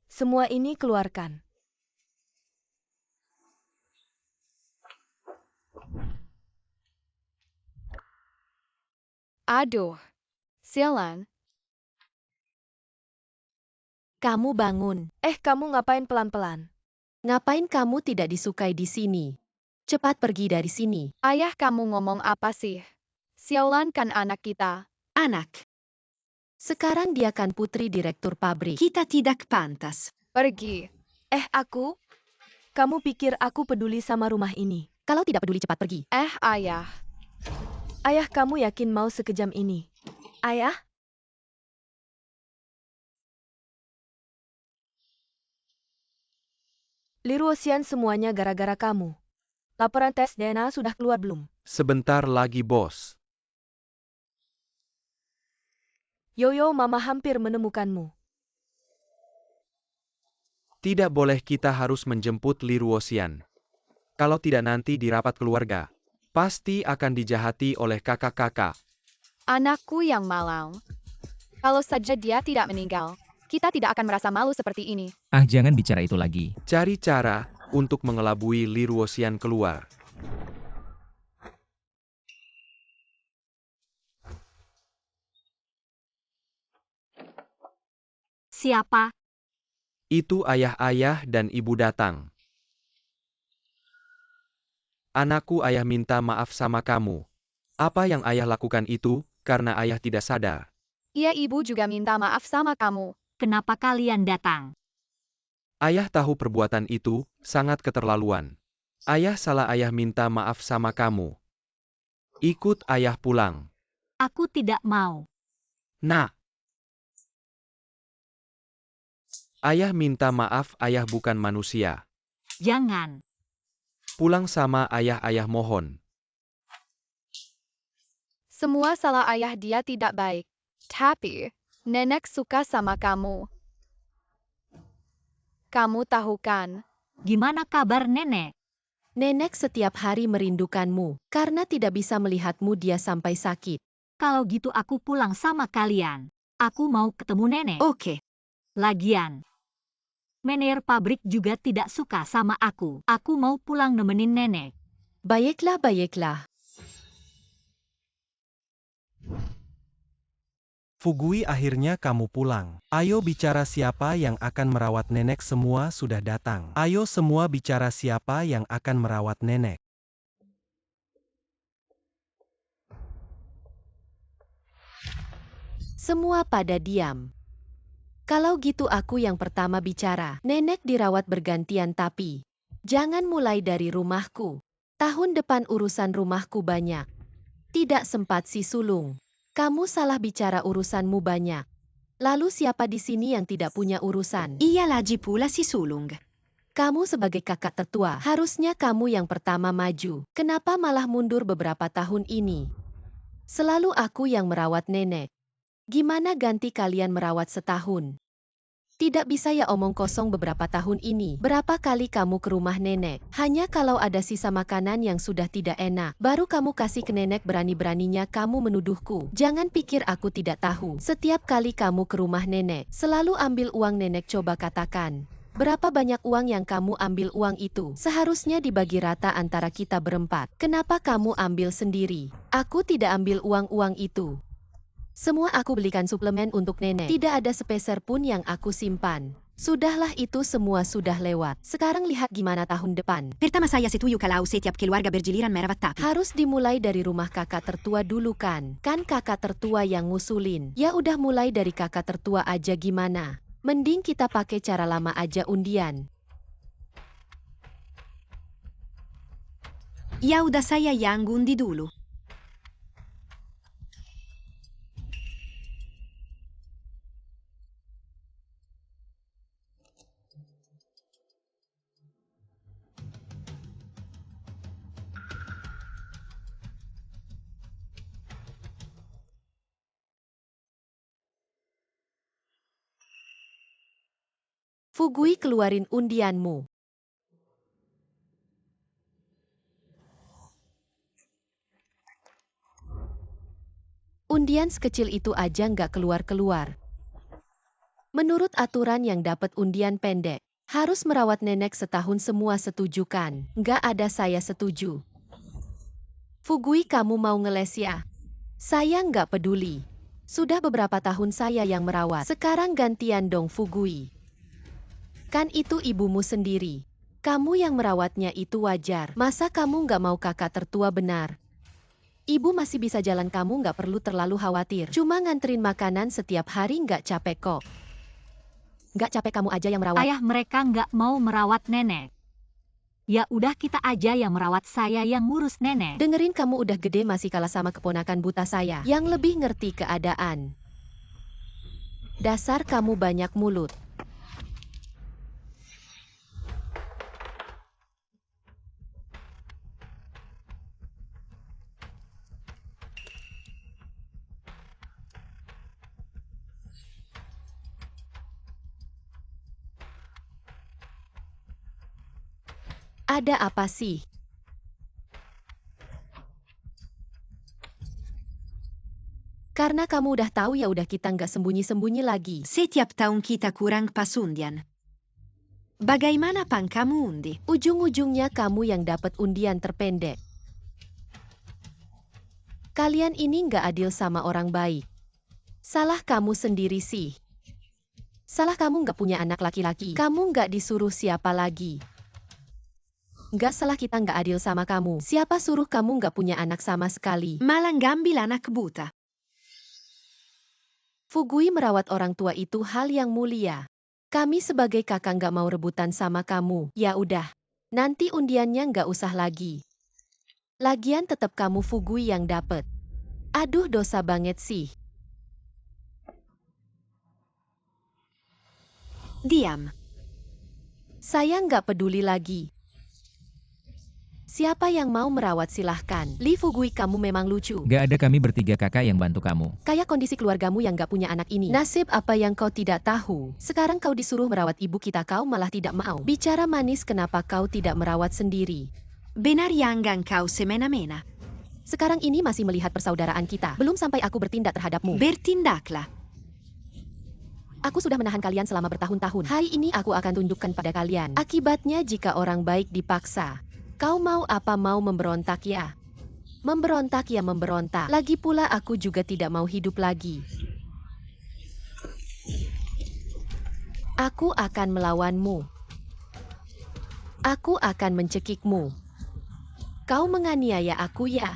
Speaker 2: Semua ini keluarkan.
Speaker 7: Aduh. Sialan.
Speaker 4: Kamu bangun.
Speaker 2: Kamu ngapain pelan-pelan?
Speaker 4: Ngapain kamu tidak disukai di sini? Cepat pergi dari sini.
Speaker 7: Ayah kamu ngomong apa sih? Sialan kan anak kita.
Speaker 6: Anak,
Speaker 4: Sekarang dia kan putri direktur pabrik.
Speaker 6: kita tidak pantas.
Speaker 7: Pergi.
Speaker 2: Aku? Kamu pikir aku peduli sama rumah ini?
Speaker 4: Kalau tidak peduli cepat pergi.
Speaker 7: Ayah.
Speaker 2: Ayah kamu yakin mau sekejam ini? Ayah? Li Ruoxian semuanya gara-gara kamu. Laporan tes DNA sudah keluar belum?
Speaker 3: Sebentar lagi, bos.
Speaker 2: Yoyo, mama hampir menemukanmu.
Speaker 3: Tidak boleh, kita harus menjemput Li Ruoxian. Kalau tidak nanti di rapat keluarga, pasti akan dijahati oleh kakak-kakak.
Speaker 7: Anakku yang malang. Kalau saja dia tidak meninggal, kita tidak akan merasa malu seperti ini.
Speaker 5: Ah, jangan bicara itu lagi.
Speaker 3: Cari cara untuk mengelabui Li Ruoxian keluar.
Speaker 1: Siapa?
Speaker 3: Itu ayah-ayah dan ibu datang. Anakku, ayah minta maaf sama kamu. Apa yang ayah lakukan itu, karena ayah tidak sadar.
Speaker 7: Iya, ibu juga minta maaf sama kamu.
Speaker 1: Kenapa kalian datang?
Speaker 3: Ayah tahu perbuatan itu sangat keterlaluan. Ayah salah, ayah minta maaf sama kamu. Ikut ayah pulang.
Speaker 1: Aku tidak mau.
Speaker 3: Nah. Ayah minta maaf, ayah bukan manusia.
Speaker 1: Jangan.
Speaker 3: Pulang sama ayah, ayah mohon.
Speaker 7: Semua salah ayah, dia tidak baik. Tapi, nenek suka sama kamu. Kamu tahu kan?
Speaker 1: Gimana kabar nenek?
Speaker 4: Nenek setiap hari merindukanmu, karena tidak bisa melihatmu dia sampai sakit.
Speaker 1: Kalau gitu aku pulang sama kalian. Aku mau ketemu nenek.
Speaker 6: Oke.
Speaker 1: Lagian, manajer pabrik juga tidak suka sama aku. Aku mau pulang nemenin nenek.
Speaker 4: Baiklah, baiklah.
Speaker 9: Fugui, akhirnya kamu pulang. Ayo bicara siapa yang akan merawat nenek, semua sudah datang. Ayo semua bicara siapa yang akan merawat nenek.
Speaker 4: Semua pada diam. Kalau gitu aku yang pertama bicara. Nenek dirawat bergantian tapi jangan mulai dari rumahku. Tahun depan urusan rumahku banyak. Tidak sempat si sulung. Kamu salah bicara, urusanmu banyak. Lalu siapa di sini yang tidak punya urusan?
Speaker 6: Iya lagi pula si sulung.
Speaker 4: Kamu sebagai kakak tertua, harusnya kamu yang pertama maju. Kenapa malah mundur beberapa tahun ini? Selalu aku yang merawat nenek. Gimana ganti kalian merawat setahun? Tidak bisa ya omong kosong beberapa tahun ini. Berapa kali kamu ke rumah nenek? Hanya kalau ada sisa makanan yang sudah tidak enak, baru kamu kasih ke nenek. Berani-beraninya kamu menuduhku. Jangan pikir aku tidak tahu. Setiap kali kamu ke rumah nenek, selalu ambil uang nenek. Coba katakan, berapa banyak uang yang kamu ambil? Uang itu seharusnya dibagi rata antara kita berempat. Kenapa kamu ambil sendiri? Aku tidak ambil uang-uang itu. Semua aku belikan suplemen untuk nenek. Tidak ada sepeser pun yang aku simpan. Sudahlah, itu semua sudah lewat. Sekarang lihat gimana tahun depan.
Speaker 6: Pertama saya setuju kalau setiap keluarga bergiliran merawat tapi.
Speaker 4: Harus dimulai dari rumah kakak tertua dulu kan? Kan kakak tertua yang ngusulin. Ya udah mulai dari kakak tertua aja, gimana? Mending kita pakai cara lama aja, undian.
Speaker 6: Ya udah, saya yang undi dulu.
Speaker 4: Fugui, keluarin undianmu. Undian sekecil itu aja nggak keluar-keluar. Menurut aturan yang dapat undian pendek, harus merawat nenek setahun semua setuju kan? Nggak ada saya setuju. Fugui, kamu mau ngeles ya? Saya nggak peduli. Sudah beberapa tahun saya yang merawat. Sekarang gantian dong Fugui. Kan itu ibumu sendiri. Kamu yang merawatnya itu wajar. Masa kamu nggak mau kakak tertua benar? Ibu masih bisa jalan, kamu nggak perlu terlalu khawatir. Cuma nganterin makanan setiap hari nggak capek kok. Nggak capek, kamu aja yang merawat.
Speaker 1: Ayah mereka nggak mau merawat nenek. Ya udah kita aja yang merawat, saya yang ngurus nenek.
Speaker 4: Dengerin, kamu udah gede masih kalah sama keponakan buta saya yang lebih ngerti keadaan. Dasar kamu banyak mulut. Ada apa sih? Karena kamu udah tahu ya udah, kita nggak sembunyi-sembunyi lagi.
Speaker 6: Setiap tahun kita kurang pas undian. Bagaimana pan kamu undi?
Speaker 4: Ujung-ujungnya kamu yang dapat undian terpendek. Kalian ini nggak adil sama orang baik. Salah kamu sendiri sih. Salah kamu nggak punya anak laki-laki. Kamu nggak disuruh siapa lagi. Nggak salah kita nggak adil sama kamu. Siapa suruh kamu nggak punya anak sama sekali?
Speaker 6: Malah ngambil anak buta.
Speaker 4: Fugui, merawat orang tua itu hal yang mulia. Kami sebagai kakak nggak mau rebutan sama kamu. Ya udah, nanti undiannya nggak usah lagi. Lagian tetap kamu Fugui yang dapet. Aduh, dosa banget sih.
Speaker 6: Diam.
Speaker 4: Saya nggak peduli lagi. Siapa yang mau merawat silahkan. Li Fugui, kamu memang lucu.
Speaker 5: Gak ada, kami bertiga kakak yang bantu kamu.
Speaker 4: Kayak kondisi keluargamu yang gak punya anak ini. Nasib apa yang kau tidak tahu. Sekarang kau disuruh merawat ibu kita, kau malah tidak mau. Bicara manis, kenapa kau tidak merawat sendiri?
Speaker 6: Benar yang kau semena-mena.
Speaker 4: Sekarang ini masih melihat persaudaraan kita. Belum sampai aku bertindak terhadapmu.
Speaker 6: Bertindaklah.
Speaker 4: Aku sudah menahan kalian selama bertahun-tahun. Hari ini aku akan tunjukkan pada kalian. Akibatnya jika orang baik dipaksa. Kau mau apa, mau memberontak ya? Memberontak ya memberontak. Lagi pula aku juga tidak mau hidup lagi. Aku akan melawanmu. Aku akan mencekikmu. Kau menganiaya aku ya?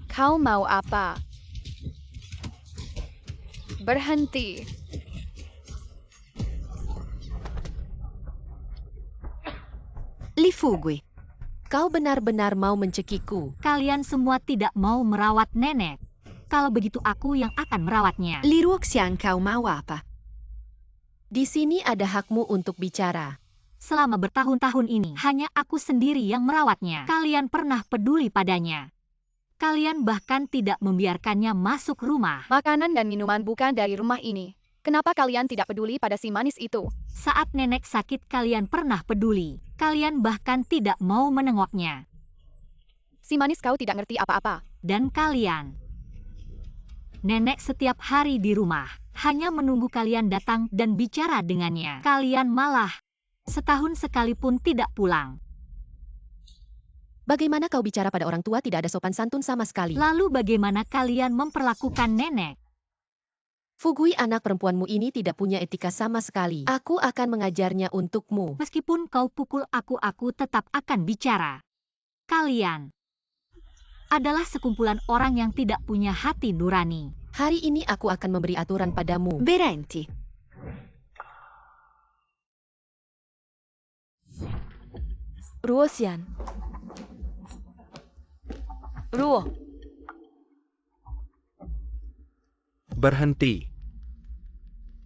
Speaker 7: Kau mau apa? Berhenti.
Speaker 6: Li Fugui.
Speaker 4: Kau benar-benar mau mencekikku.
Speaker 1: Kalian semua tidak mau merawat nenek. Kalau begitu aku yang akan merawatnya.
Speaker 6: Li Ruoxian, kau mau apa?
Speaker 4: Di sini ada hakmu untuk bicara.
Speaker 1: Selama bertahun-tahun ini, hanya aku sendiri yang merawatnya. Kalian pernah peduli padanya. Kalian bahkan tidak membiarkannya masuk rumah.
Speaker 7: Makanan dan minuman bukan dari rumah ini. Kenapa kalian tidak peduli pada si manis itu?
Speaker 1: Saat nenek sakit kalian pernah peduli. Kalian bahkan tidak mau menengoknya.
Speaker 7: Si manis, kau tidak ngerti apa-apa.
Speaker 1: Dan kalian. Nenek setiap hari di rumah, hanya menunggu kalian datang dan bicara dengannya. Kalian malah setahun sekalipun tidak pulang.
Speaker 4: Bagaimana kau bicara pada orang tua, tidak ada sopan santun sama sekali.
Speaker 1: Lalu bagaimana kalian memperlakukan nenek?
Speaker 4: Fugui, anak perempuanmu ini tidak punya etika sama sekali. Aku akan mengajarnya untukmu.
Speaker 1: Meskipun kau pukul aku tetap akan bicara. Kalian adalah sekumpulan orang yang tidak punya hati nurani.
Speaker 4: Hari ini aku akan memberi aturan padamu.
Speaker 6: Berhenti.
Speaker 2: Ruoxian. Ruo.
Speaker 3: Berhenti.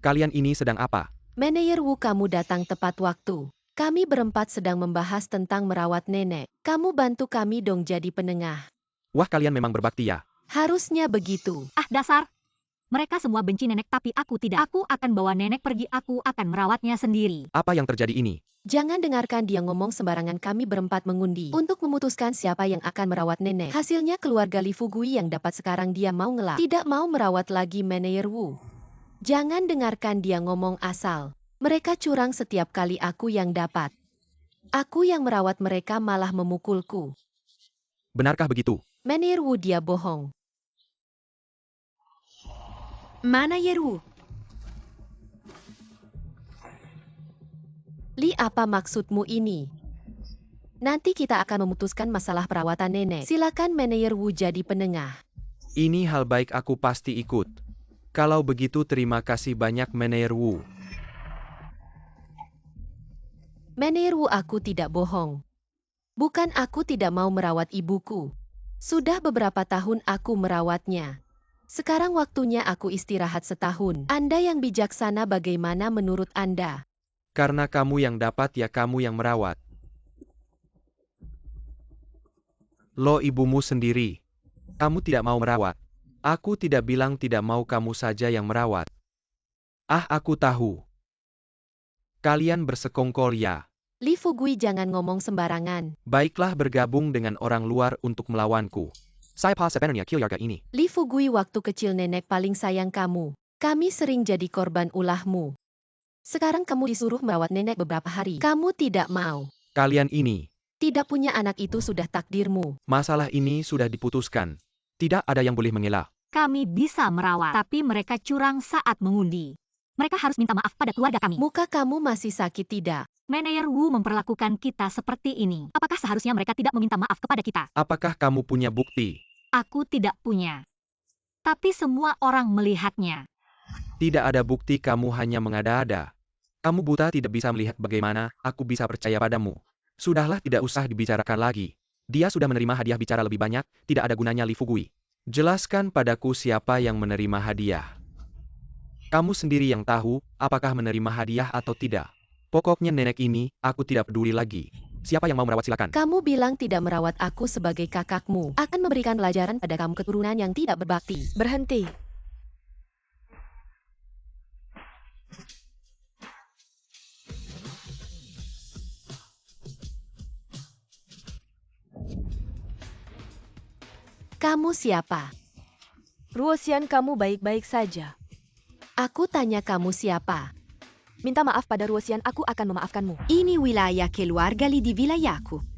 Speaker 3: Kalian ini sedang apa?
Speaker 4: Manajer Wu, kamu datang tepat waktu. Kami berempat sedang membahas tentang merawat nenek. Kamu bantu kami dong jadi penengah.
Speaker 3: Wah, kalian memang berbakti ya.
Speaker 4: Harusnya begitu.
Speaker 1: Ah, dasar. Mereka semua benci nenek tapi aku tidak. Aku akan bawa nenek pergi, aku akan merawatnya sendiri.
Speaker 3: Apa yang terjadi ini?
Speaker 4: Jangan dengarkan dia ngomong sembarangan. Kami berempat mengundi untuk memutuskan siapa yang akan merawat nenek. Hasilnya keluarga Li Fugui yang dapat sekarang dia mau ngelak. Tidak mau merawat lagi Manager Wu. Jangan dengarkan dia ngomong asal. Mereka curang setiap kali aku yang dapat. Aku yang merawat mereka malah memukulku.
Speaker 3: Benarkah begitu?
Speaker 4: Manager Wu dia bohong.
Speaker 6: Mana Yeru?
Speaker 4: Li, apa maksudmu ini? Nanti kita akan memutuskan masalah perawatan nenek. Silakan Manager Wu jadi penengah.
Speaker 3: Ini hal baik, aku pasti ikut. Kalau begitu terima kasih banyak Manager Wu.
Speaker 4: Manager Wu, aku tidak bohong. Bukan aku tidak mau merawat ibuku. Sudah beberapa tahun aku merawatnya. Sekarang waktunya aku istirahat setahun. Anda yang bijaksana, bagaimana menurut Anda?
Speaker 3: Karena kamu yang dapat ya kamu yang merawat. Lo ibumu sendiri. Kamu tidak mau merawat. Aku tidak bilang tidak mau, kamu saja yang merawat. Ah, aku tahu. Kalian bersekongkol ya.
Speaker 4: Li Fugui, jangan ngomong sembarangan.
Speaker 3: Baiklah, bergabung dengan orang luar untuk melawanku.
Speaker 8: Saya pa sebenarnya keluarga ini.
Speaker 4: Li Fugui, waktu kecil nenek paling sayang kamu. Kami sering jadi korban ulahmu. Sekarang kamu disuruh merawat nenek beberapa hari. Kamu tidak mau.
Speaker 3: Kalian ini.
Speaker 4: Tidak punya anak itu sudah takdirmu.
Speaker 3: Masalah ini sudah diputuskan. Tidak ada yang boleh mengelak.
Speaker 1: Kami bisa merawat, tapi mereka curang saat mengundi. Mereka harus minta maaf pada keluarga kami.
Speaker 4: Muka kamu masih sakit tidak?
Speaker 1: Manager Wu memperlakukan kita seperti ini. Apakah seharusnya mereka tidak meminta maaf kepada kita?
Speaker 3: Apakah kamu punya bukti?
Speaker 1: Aku tidak punya. Tapi semua orang melihatnya.
Speaker 3: Tidak ada bukti, kamu hanya mengada-ada. Kamu buta, tidak bisa melihat. Bagaimana aku bisa percaya padamu? Sudahlah, tidak usah dibicarakan lagi. Dia sudah menerima hadiah, bicara lebih banyak, tidak ada gunanya. Li Fugui, jelaskan padaku siapa yang menerima hadiah. Kamu sendiri yang tahu, apakah menerima hadiah atau tidak. Pokoknya nenek ini, aku tidak peduli lagi. Siapa yang mau merawat silakan.
Speaker 4: Kamu bilang tidak merawat aku sebagai kakakmu. Akan memberikan pelajaran pada kamu, keturunan yang tidak berbakti.
Speaker 2: Berhenti.
Speaker 4: Kamu siapa?
Speaker 2: Ruosian, kamu baik-baik saja.
Speaker 4: Aku tanya kamu siapa?
Speaker 2: Minta maaf pada Ruosian, aku akan memaafkanmu.
Speaker 6: Ini wilayah keluarga Li di wilayahku.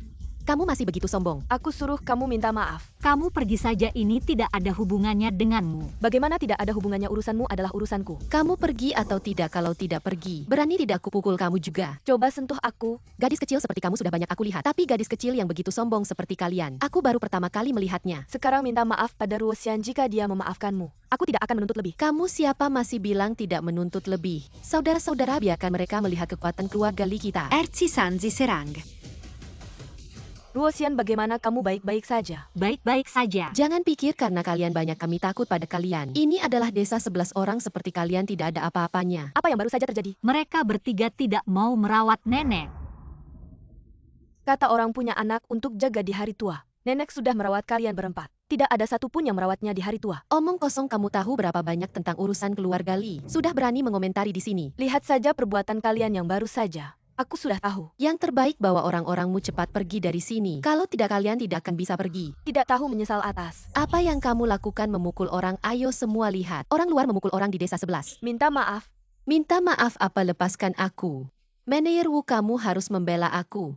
Speaker 4: Kamu masih begitu sombong.
Speaker 2: Aku suruh kamu minta maaf.
Speaker 1: Kamu pergi saja, ini tidak ada hubungannya denganmu.
Speaker 2: Bagaimana tidak ada hubungannya? Urusanmu adalah urusanku.
Speaker 4: Kamu pergi atau tidak? Kalau tidak pergi, berani tidak aku pukul kamu juga.
Speaker 2: Coba sentuh aku.
Speaker 4: Gadis kecil seperti kamu sudah banyak aku lihat. Tapi gadis kecil yang begitu sombong seperti kalian, aku baru pertama kali melihatnya.
Speaker 2: Sekarang minta maaf pada Ruosian jika dia memaafkanmu. Aku tidak akan menuntut lebih.
Speaker 4: Kamu siapa masih bilang tidak menuntut lebih? Saudara-saudara, biarkan mereka melihat kekuatan keluarga Li kita.
Speaker 6: Erzi Sanzi Serang.
Speaker 2: Ruosian, bagaimana kamu baik-baik saja?
Speaker 1: Baik-baik saja.
Speaker 4: Jangan pikir karena kalian banyak kami takut pada kalian. Ini adalah desa 11 orang seperti kalian, tidak ada apa-apanya.
Speaker 2: Apa yang baru saja terjadi?
Speaker 1: Mereka bertiga tidak mau merawat nenek.
Speaker 2: Kata orang punya anak untuk jaga di hari tua. Nenek sudah merawat kalian berempat. Tidak ada satupun yang merawatnya di hari tua.
Speaker 4: Omong kosong, kamu tahu berapa banyak tentang urusan keluarga Li. Sudah berani mengomentari di sini.
Speaker 2: Lihat saja perbuatan kalian yang baru saja. Aku sudah tahu.
Speaker 4: Yang terbaik bawa orang-orangmu cepat pergi dari sini. Kalau tidak, kalian tidak akan bisa pergi.
Speaker 2: Tidak tahu menyesal atas.
Speaker 4: Apa yang kamu lakukan memukul orang? Ayo semua lihat. Orang luar memukul orang di desa 11.
Speaker 2: Minta maaf.
Speaker 4: Minta maaf apa? Lepaskan aku. Manager Wu, kamu harus membela aku.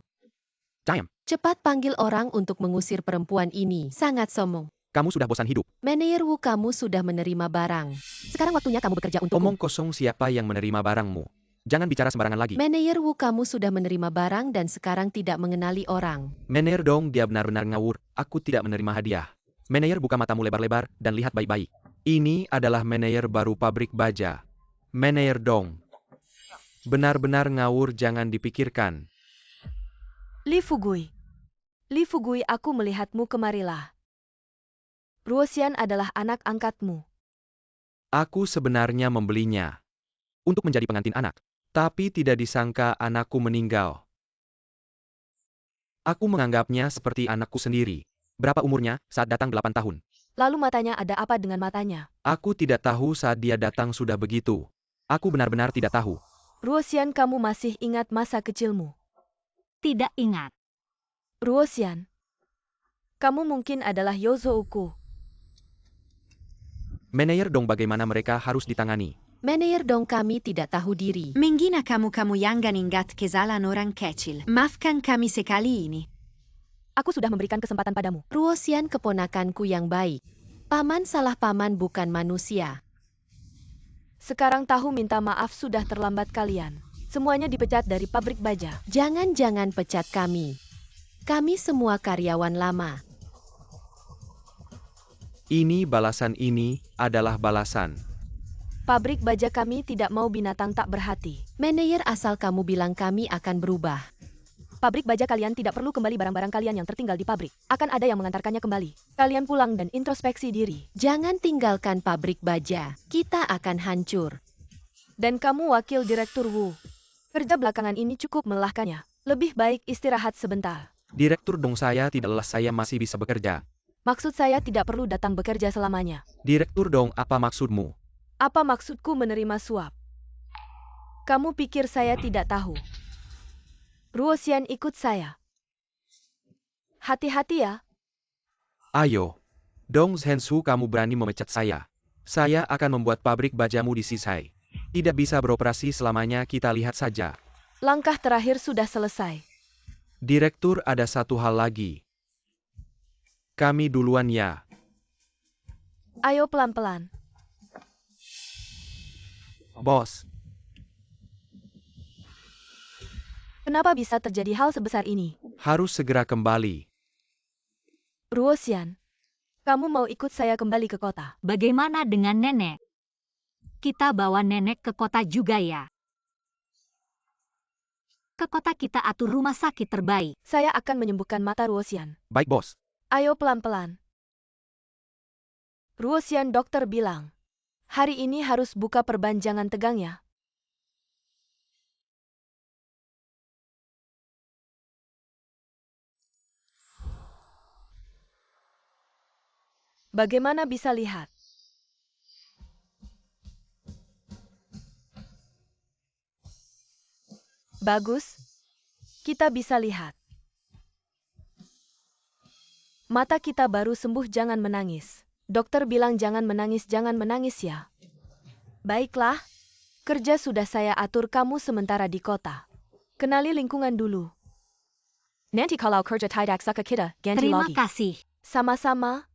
Speaker 8: Diam.
Speaker 4: Cepat panggil orang untuk mengusir perempuan ini. Sangat sombong.
Speaker 8: Kamu sudah bosan hidup.
Speaker 4: Manager Wu, kamu sudah menerima barang. Sekarang waktunya kamu bekerja untukku.
Speaker 3: Omong kosong, siapa yang menerima barangmu?
Speaker 8: Jangan bicara sembarangan lagi.
Speaker 4: Manager Wu, kamu sudah menerima barang dan sekarang tidak mengenali orang.
Speaker 3: Manager dong, dia benar-benar ngawur. Aku tidak menerima hadiah.
Speaker 8: Manager, buka matamu lebar-lebar dan lihat baik-baik.
Speaker 3: Ini adalah manajer baru pabrik baja. Manajer dong. Benar-benar ngawur, jangan dipikirkan.
Speaker 2: Li Fugui. Li Fugui, aku melihatmu, kemarilah. Ruosian adalah anak angkatmu.
Speaker 3: Aku sebenarnya membelinya untuk menjadi pengantin anak. Tapi tidak disangka anakku meninggal. Aku menganggapnya seperti anakku sendiri. Berapa umurnya saat datang? 8 tahun.
Speaker 2: Lalu matanya ada apa dengan matanya?
Speaker 3: Aku tidak tahu saat dia datang sudah begitu. Aku benar-benar tidak tahu.
Speaker 2: Ruosian, kamu masih ingat masa kecilmu?
Speaker 1: Tidak ingat.
Speaker 2: Ruosian, kamu mungkin adalah Yozouku.
Speaker 3: Manajer dong bagaimana mereka harus ditangani.
Speaker 4: Manajer dong, kami tidak tahu diri.
Speaker 6: Mengina kamu yang ingat kesalahan orang kecil. Maafkan kami sekali ini.
Speaker 2: Aku sudah memberikan kesempatan padamu.
Speaker 4: Ruosian, keponakanku yang baik. Paman salah, paman bukan manusia.
Speaker 2: Sekarang tahu minta maaf sudah terlambat kalian. Semuanya dipecat dari pabrik baja.
Speaker 4: Jangan pecat kami. Kami semua karyawan lama.
Speaker 3: Ini adalah balasan.
Speaker 2: Pabrik baja kami tidak mau binatang tak berhati.
Speaker 4: Manajer, asal kamu bilang kami akan berubah.
Speaker 2: Pabrik baja kalian tidak perlu kembali barang-barang kalian yang tertinggal di pabrik. Akan ada yang mengantarkannya kembali. Kalian pulang dan introspeksi diri.
Speaker 4: Jangan tinggalkan pabrik baja. Kita akan hancur.
Speaker 2: Dan kamu wakil direktur Wu. Kerja belakangan ini cukup melelahkannya. Lebih baik istirahat sebentar.
Speaker 3: Direktur dong, saya tidak lelah, saya masih bisa bekerja.
Speaker 2: Maksud saya tidak perlu datang bekerja selamanya.
Speaker 3: Direktur dong, apa maksudmu?
Speaker 2: Apa maksudku menerima suap? Kamu pikir saya tidak tahu? Ruosian, ikut saya. Hati-hati ya.
Speaker 3: Ayo. Dong Zhensu, kamu berani memecat saya. Saya akan membuat pabrik bajamu disisai. Tidak bisa beroperasi selamanya, kita lihat saja.
Speaker 2: Langkah terakhir sudah selesai.
Speaker 3: Direktur, ada satu hal lagi. Kami duluan ya.
Speaker 2: Ayo pelan-pelan.
Speaker 3: Bos.
Speaker 2: Kenapa bisa terjadi hal sebesar ini?
Speaker 3: Harus segera kembali.
Speaker 2: Ruosian, kamu mau ikut saya kembali ke kota?
Speaker 1: Bagaimana dengan nenek? Kita bawa nenek ke kota juga ya. Ke kota kita atur rumah sakit terbaik.
Speaker 2: Saya akan menyembuhkan mata Ruosian.
Speaker 3: Baik, bos.
Speaker 2: Ayo pelan-pelan. Ruosian, dokter bilang. Hari ini harus buka perpanjangan tegang ya. Bagaimana bisa lihat? Bagus. Kita bisa lihat. Mata kita baru sembuh, jangan menangis. Dokter bilang jangan menangis ya. Baiklah. Kerja sudah saya atur, kamu sementara di kota. Kenali lingkungan dulu. Nanti kalau kerja tidak suka kita ganti
Speaker 1: Terima
Speaker 2: lagi.
Speaker 1: kasih.
Speaker 2: Sama-sama.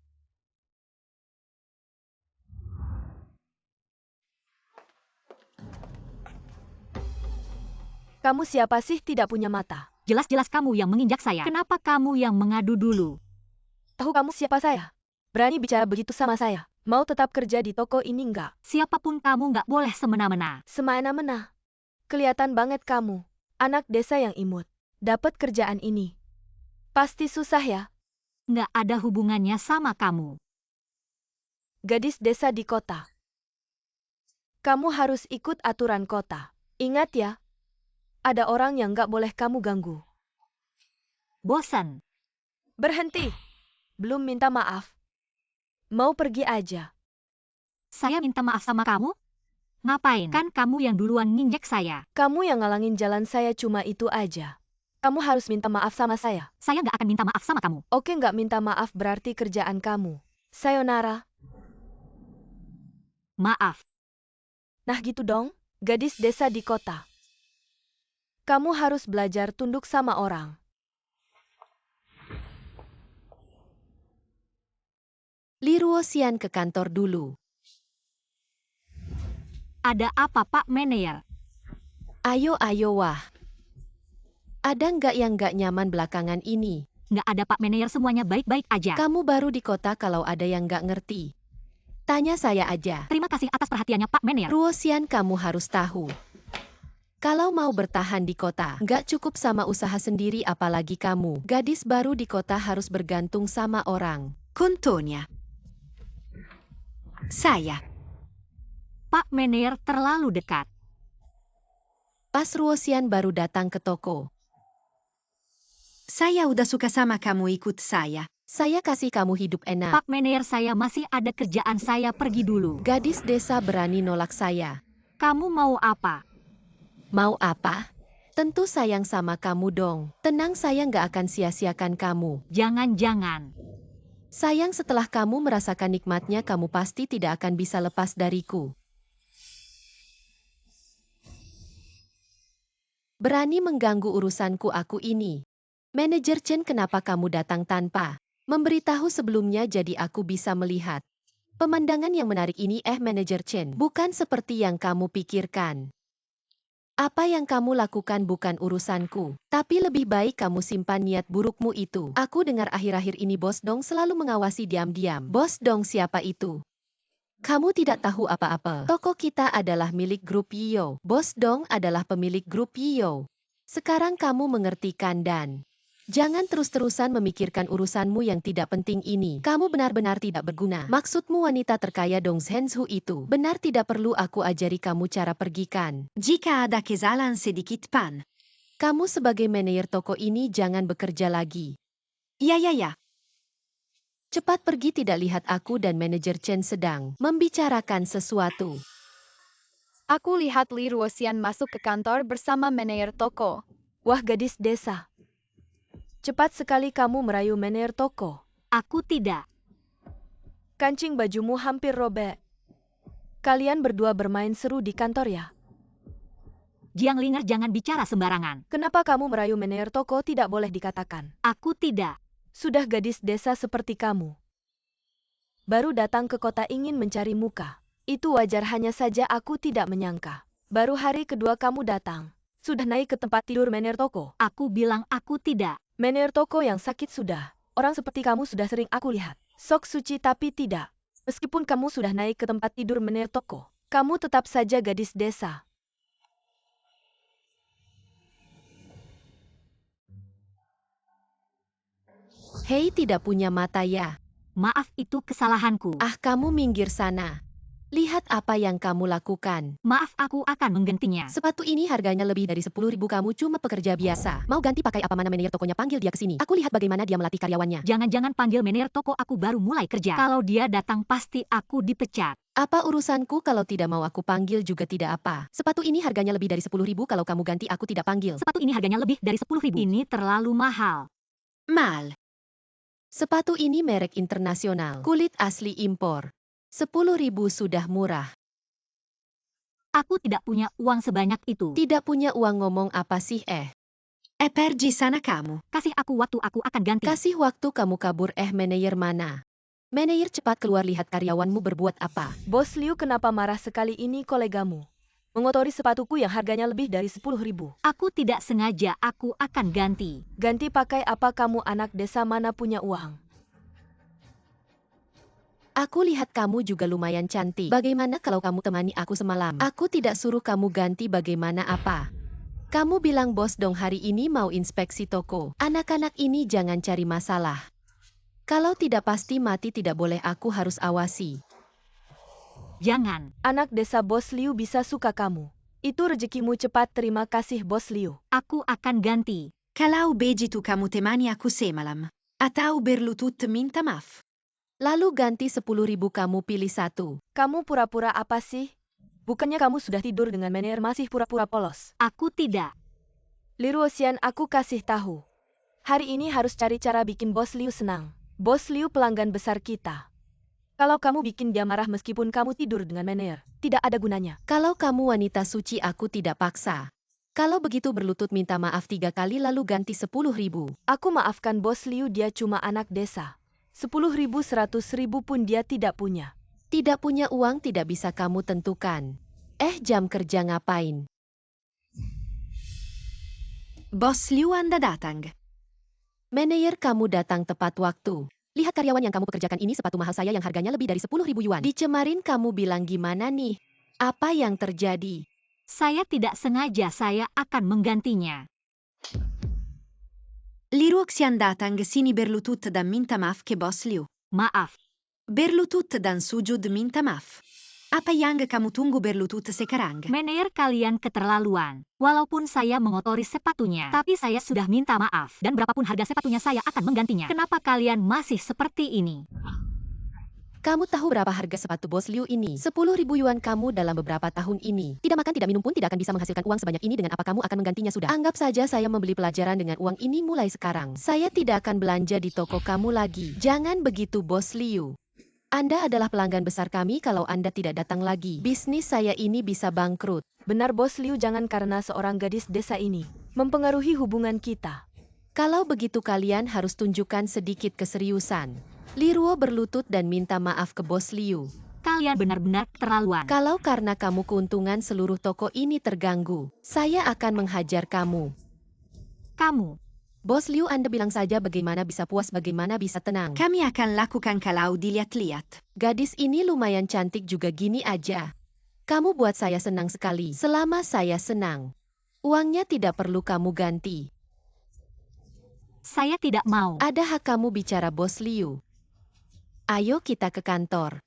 Speaker 2: Kamu siapa sih tidak punya mata?
Speaker 1: Jelas-jelas kamu yang menginjak saya. Kenapa kamu yang mengadu dulu?
Speaker 2: Tahu kamu siapa saya? Berani bicara begitu sama saya? Mau tetap kerja di toko ini enggak?
Speaker 1: Siapapun kamu nggak boleh semena-mena.
Speaker 2: Semena-mena. Kelihatan banget kamu. Anak desa yang imut. Dapat kerjaan ini. Pasti susah ya?
Speaker 1: Nggak ada hubungannya sama kamu.
Speaker 2: Gadis desa di kota. Kamu harus ikut aturan kota. Ingat ya. Ada orang yang nggak boleh kamu ganggu.
Speaker 1: Bosan.
Speaker 2: Berhenti. Belum minta maaf. Mau pergi aja.
Speaker 1: Saya minta maaf sama kamu? Ngapain? Kan kamu yang duluan nginjek saya.
Speaker 2: Kamu yang ngalangin jalan saya, cuma itu aja. Kamu harus minta maaf sama saya.
Speaker 1: Saya nggak akan minta maaf sama kamu.
Speaker 2: Oke, nggak minta maaf berarti kerjaan kamu. Sayonara.
Speaker 1: Maaf.
Speaker 2: Nah gitu dong, gadis desa di kota. Kamu harus belajar tunduk sama orang.
Speaker 4: Li Ruosian ke kantor dulu.
Speaker 1: Ada apa, Pak Manajer?
Speaker 4: Ayo wah. Ada nggak yang nggak nyaman belakangan ini?
Speaker 1: Nggak ada, Pak Manajer, semuanya baik-baik aja.
Speaker 4: Kamu baru di kota, kalau ada yang nggak ngerti. Tanya saya aja.
Speaker 1: Terima kasih atas perhatiannya, Pak Manajer.
Speaker 4: Ruosian, kamu harus tahu. Kalau mau bertahan di kota, nggak cukup sama usaha sendiri, apalagi kamu. Gadis baru di kota harus bergantung sama orang.
Speaker 6: Contohnya. Saya.
Speaker 1: Pak Manajer terlalu dekat.
Speaker 4: Pas Ruosian baru datang ke toko.
Speaker 6: Saya udah suka sama kamu, ikut saya.
Speaker 4: Saya kasih kamu hidup enak.
Speaker 1: Pak Manager, saya masih ada kerjaan, saya pergi dulu.
Speaker 4: Gadis desa berani nolak saya.
Speaker 1: Kamu mau apa?
Speaker 4: Mau apa? Tentu sayang sama kamu dong. Tenang, saya nggak akan sia-siakan kamu.
Speaker 1: Jangan-jangan.
Speaker 4: Sayang, setelah kamu merasakan nikmatnya, kamu pasti tidak akan bisa lepas dariku. Berani mengganggu urusanku aku ini. Manajer Chen, kenapa kamu datang tanpa memberitahu sebelumnya jadi aku bisa melihat pemandangan yang menarik ini? Manajer Chen, bukan seperti yang kamu pikirkan. Apa yang kamu lakukan bukan urusanku, tapi lebih baik kamu simpan niat burukmu itu. Aku dengar akhir-akhir ini Bos Dong selalu mengawasi diam-diam. Bos Dong siapa itu? Kamu tidak tahu apa-apa. Toko kita adalah milik grup Yio. Bos Dong adalah pemilik grup Yio. Sekarang kamu mengertikan dan jangan terus-terusan memikirkan urusanmu yang tidak penting ini. Kamu benar-benar tidak berguna. Maksudmu wanita terkaya Dong Zhenzhu itu. Benar tidak perlu aku ajari kamu cara pergi kan?
Speaker 6: Jika ada kesalahan sedikit pan.
Speaker 4: Kamu sebagai manajer toko ini jangan bekerja lagi.
Speaker 6: Ya.
Speaker 4: Cepat pergi, tidak lihat aku dan manajer Chen sedang membicarakan sesuatu.
Speaker 7: Aku lihat Li Ruoxian masuk ke kantor bersama manajer toko.
Speaker 2: Wah, gadis desa. Cepat sekali kamu merayu manajer toko.
Speaker 1: Aku tidak.
Speaker 2: Kancing bajumu hampir robek. Kalian berdua bermain seru di kantor ya?
Speaker 1: Jiang Linger, jangan bicara sembarangan.
Speaker 2: Kenapa kamu merayu manajer toko tidak boleh dikatakan?
Speaker 1: Aku tidak.
Speaker 2: Sudah gadis desa seperti kamu. Baru datang ke kota ingin mencari muka. Itu wajar, hanya saja aku tidak menyangka. Baru hari kedua kamu datang. Sudah naik ke tempat tidur manajer toko.
Speaker 1: Aku bilang aku tidak.
Speaker 2: Manajer toko yang sakit sudah. Orang seperti kamu sudah sering aku lihat. Sok suci tapi tidak. Meskipun kamu sudah naik ke tempat tidur manajer toko, kamu tetap saja gadis desa.
Speaker 4: Hei, tidak punya mata ya?
Speaker 1: Maaf, itu kesalahanku.
Speaker 4: Ah, kamu minggir sana. Lihat apa yang kamu lakukan.
Speaker 1: Maaf, aku akan menggantinya.
Speaker 4: Sepatu ini harganya lebih dari 10.000, kamu cuma pekerja biasa. Mau ganti pakai apa? Mana manajer tokonya? Panggil dia ke sini. Aku lihat bagaimana dia melatih karyawannya.
Speaker 1: Jangan-jangan panggil manajer toko, aku baru mulai kerja. Kalau dia datang pasti aku dipecat.
Speaker 4: Apa urusanku? Kalau tidak mau aku panggil juga tidak apa. Sepatu ini harganya lebih dari 10.000, kalau kamu ganti aku tidak panggil.
Speaker 1: Sepatu ini harganya lebih dari 10.000. Ini terlalu mahal.
Speaker 6: Mal.
Speaker 4: Sepatu ini merek internasional. Kulit asli impor. 10.000 sudah murah.
Speaker 1: Aku tidak punya uang sebanyak itu.
Speaker 4: Tidak punya uang ngomong apa sih?
Speaker 6: Pergi sana kamu.
Speaker 1: Kasih aku waktu, aku akan ganti.
Speaker 4: Kasih waktu, kamu kabur. Manajer mana? Manajer, cepat keluar, lihat karyawanmu berbuat apa.
Speaker 2: Bos Liu, kenapa marah sekali ini kolegamu? Mengotori sepatuku yang harganya lebih dari 10.000.
Speaker 1: Aku tidak sengaja, aku akan ganti.
Speaker 2: Ganti pakai apa? Kamu anak desa mana punya uang?
Speaker 4: Aku lihat kamu juga lumayan cantik. Bagaimana kalau kamu temani aku semalam? Aku tidak suruh kamu ganti, bagaimana apa? Kamu bilang Bos Dong hari ini mau inspeksi toko. Anak-anak ini jangan cari masalah. Kalau tidak pasti mati, tidak boleh, aku harus awasi.
Speaker 1: Jangan.
Speaker 2: Anak desa Bos Liu bisa suka kamu. Itu rezekimu, cepat terima kasih Bos Liu.
Speaker 1: Aku akan ganti.
Speaker 6: Kalau begitu kamu temani aku semalam. Atau berlutut minta maaf.
Speaker 4: Lalu ganti 10.000, kamu pilih satu.
Speaker 2: Kamu pura-pura apa sih? Bukannya kamu sudah tidur dengan manajer masih pura-pura polos?
Speaker 1: Aku tidak.
Speaker 2: Li Ruoxian, aku kasih tahu. Hari ini harus cari cara bikin Bos Liu senang. Bos Liu pelanggan besar kita. Kalau kamu bikin dia marah meskipun kamu tidur dengan manajer, tidak ada gunanya.
Speaker 4: Kalau kamu wanita suci, aku tidak paksa. Kalau begitu berlutut minta maaf 3 kali lalu ganti 10.000.
Speaker 2: Aku maafkan Bos Liu, dia cuma anak desa. 10.000, 100.000 pun dia tidak punya.
Speaker 4: Tidak punya uang tidak bisa kamu tentukan. Jam kerja ngapain?
Speaker 6: Bos Liu Anda datang.
Speaker 4: Manajer, kamu datang tepat waktu. Lihat karyawan yang kamu pekerjakan ini, sepatu mahal saya yang harganya lebih dari 10.000 yuan. Dicemarin, kamu bilang gimana nih? Apa yang terjadi?
Speaker 1: Saya tidak sengaja, saya akan menggantinya.
Speaker 6: Li Ruoxian datang sini berlutut dan minta maaf ke Bos Liu.
Speaker 1: Maaf.
Speaker 6: Berlutut dan sujud minta maaf. Apa yang kamu tunggu berlutut sekarang?
Speaker 1: Manajer kalian keterlaluan. Walaupun saya mengotori sepatunya, tapi saya sudah minta maaf. Dan berapapun harga sepatunya saya akan menggantinya. Kenapa kalian masih seperti ini?
Speaker 4: Kamu tahu berapa harga sepatu Bos Liu ini? 10.000 yuan kamu dalam beberapa tahun ini. Tidak makan tidak minum pun tidak akan bisa menghasilkan uang sebanyak ini. Dengan apa kamu akan menggantinya sudah? Anggap saja saya membeli pelajaran dengan uang ini mulai sekarang. Saya tidak akan belanja di toko kamu lagi. Jangan begitu Bos Liu. Anda adalah pelanggan besar kami. Kalau Anda tidak datang lagi, bisnis saya ini bisa bangkrut.
Speaker 2: Benar Bos Liu, jangan karena seorang gadis desa ini mempengaruhi hubungan kita.
Speaker 4: Kalau begitu kalian harus tunjukkan sedikit keseriusan. Li Ruo berlutut dan minta maaf ke Bos Liu.
Speaker 1: Kalian benar-benar keterlaluan.
Speaker 4: Kalau karena kamu keuntungan seluruh toko ini terganggu, saya akan menghajar kamu.
Speaker 1: Kamu.
Speaker 4: Bos Liu, Anda bilang saja bagaimana bisa puas, bagaimana bisa tenang.
Speaker 6: Kami akan lakukan kalau dilihat-lihat.
Speaker 4: Gadis ini lumayan cantik juga gini aja. Kamu buat saya senang sekali. Selama saya senang, uangnya tidak perlu kamu ganti.
Speaker 1: Saya tidak mau.
Speaker 4: Ada hak kamu bicara Bos Liu. Ayo kita ke kantor.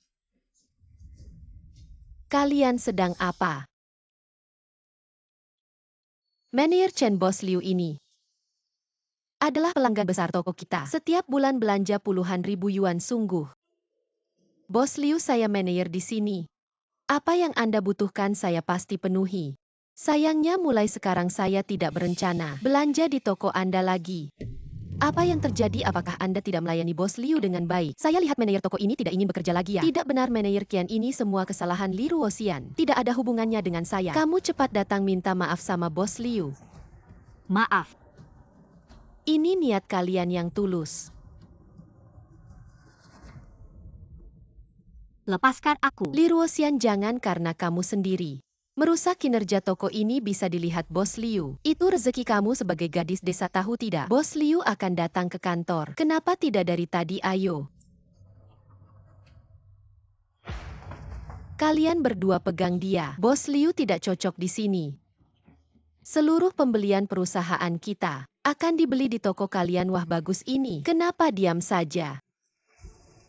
Speaker 4: Kalian sedang apa? Manajer Chen Bos Liu ini adalah pelanggan besar toko kita. Setiap bulan belanja puluhan ribu yuan sungguh. Bos Liu, saya manajer di sini. Apa yang Anda butuhkan saya pasti penuhi. Sayangnya mulai sekarang saya tidak berencana belanja di toko Anda lagi. Apa yang terjadi? Apakah Anda tidak melayani Bos Liu dengan baik? Saya lihat manajer toko ini tidak ingin bekerja lagi ya? Tidak benar manajer Qian, ini semua kesalahan Li Ruoxian. Tidak ada hubungannya dengan saya. Kamu cepat datang minta maaf sama Bos Liu.
Speaker 1: Maaf.
Speaker 4: Ini niat kalian yang tulus.
Speaker 1: Lepaskan aku.
Speaker 4: Li Ruoxian, jangan karena kamu sendiri merusak kinerja toko ini bisa dilihat Bos Liu. Itu rezeki kamu sebagai gadis desa, tahu tidak? Bos Liu akan datang ke kantor. Kenapa tidak dari tadi? Ayo. Kalian berdua pegang dia. Bos Liu tidak cocok di sini. Seluruh pembelian perusahaan kita akan dibeli di toko kalian. Wah, bagus ini. Kenapa diam saja?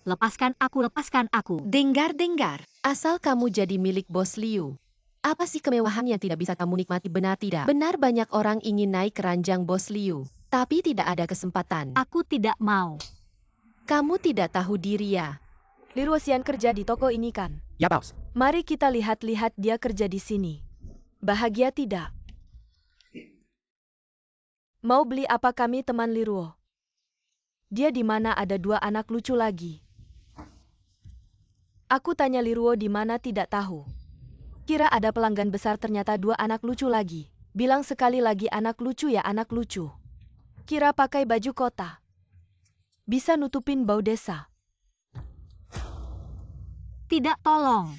Speaker 1: Lepaskan aku, lepaskan aku.
Speaker 6: Dengar-dengar.
Speaker 4: Asal kamu jadi milik Bos Liu. Apa sih kemewahan yang tidak bisa kamu nikmati, benar tidak? Benar, banyak orang ingin naik ke ranjang Bos Liu, tapi tidak ada kesempatan.
Speaker 1: Aku tidak mau.
Speaker 4: Kamu tidak tahu diri ya?
Speaker 2: Li Ruoxian kerja di toko ini kan?
Speaker 8: Ya, Bos.
Speaker 2: Mari kita lihat-lihat dia kerja di sini. Bahagia tidak? Mau beli apa kami teman Li Ruo? Dia di mana? Ada 2 anak lucu lagi. Aku tanya Li Ruo di mana, tidak tahu. Kira ada pelanggan besar, ternyata 2 anak lucu lagi. Bilang sekali lagi anak lucu ya, anak lucu. Kira pakai baju kota. Bisa nutupin bau desa.
Speaker 1: Tidak, tolong.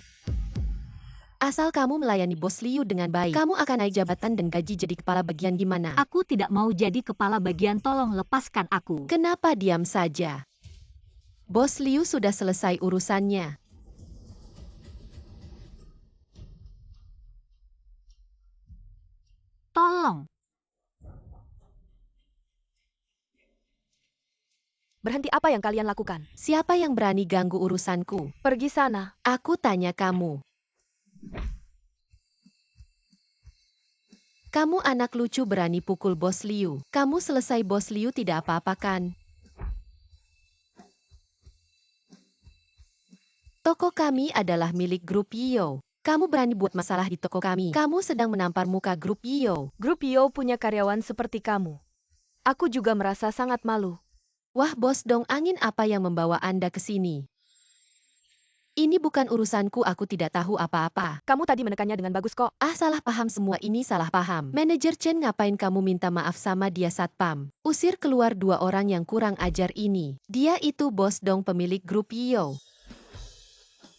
Speaker 4: Asal kamu melayani Bos Liu dengan baik, kamu akan naik jabatan dan gaji jadi kepala bagian. Gimana?
Speaker 1: Aku tidak mau jadi kepala bagian, tolong lepaskan aku.
Speaker 4: Kenapa diam saja? Bos Liu sudah selesai urusannya.
Speaker 1: Tolong.
Speaker 2: Berhenti, apa yang kalian lakukan?
Speaker 4: Siapa yang berani ganggu urusanku?
Speaker 2: Pergi sana.
Speaker 4: Aku tanya kamu. Kamu anak lucu berani pukul Bos Liu. Kamu selesai Bos Liu tidak apa-apa kan? Toko kami adalah milik grup Yio. Kamu berani buat masalah di toko kami. Kamu sedang menampar muka grup Yio.
Speaker 2: Grup Yio punya karyawan seperti kamu. Aku juga merasa sangat malu.
Speaker 4: Wah, Bos Dong, angin apa yang membawa Anda ke sini? Ini bukan urusanku, aku tidak tahu apa-apa.
Speaker 2: Kamu tadi menekannya dengan bagus kok.
Speaker 4: Ah, salah paham, semua ini salah paham. Manajer Chen, ngapain kamu minta maaf sama dia? Satpam, usir keluar 2 orang yang kurang ajar ini. Dia itu Bos Dong, pemilik grup Yio.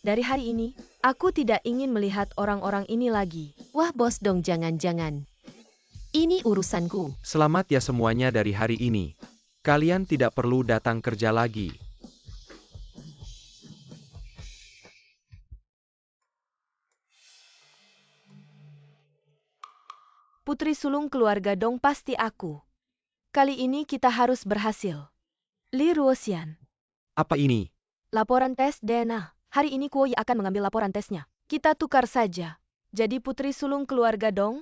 Speaker 2: Dari hari ini, aku tidak ingin melihat orang-orang ini lagi.
Speaker 4: Wah, Bos Dong, jangan-jangan. Ini urusanku.
Speaker 3: Selamat ya semuanya, dari hari ini kalian tidak perlu datang kerja lagi.
Speaker 2: Putri sulung keluarga Dong pasti aku. Kali ini kita harus berhasil. Li Ruoxian.
Speaker 3: Apa ini?
Speaker 2: Laporan tes DNA. Hari ini Kuo Yi akan mengambil laporan tesnya. Kita tukar saja. Jadi putri sulung keluarga Dong?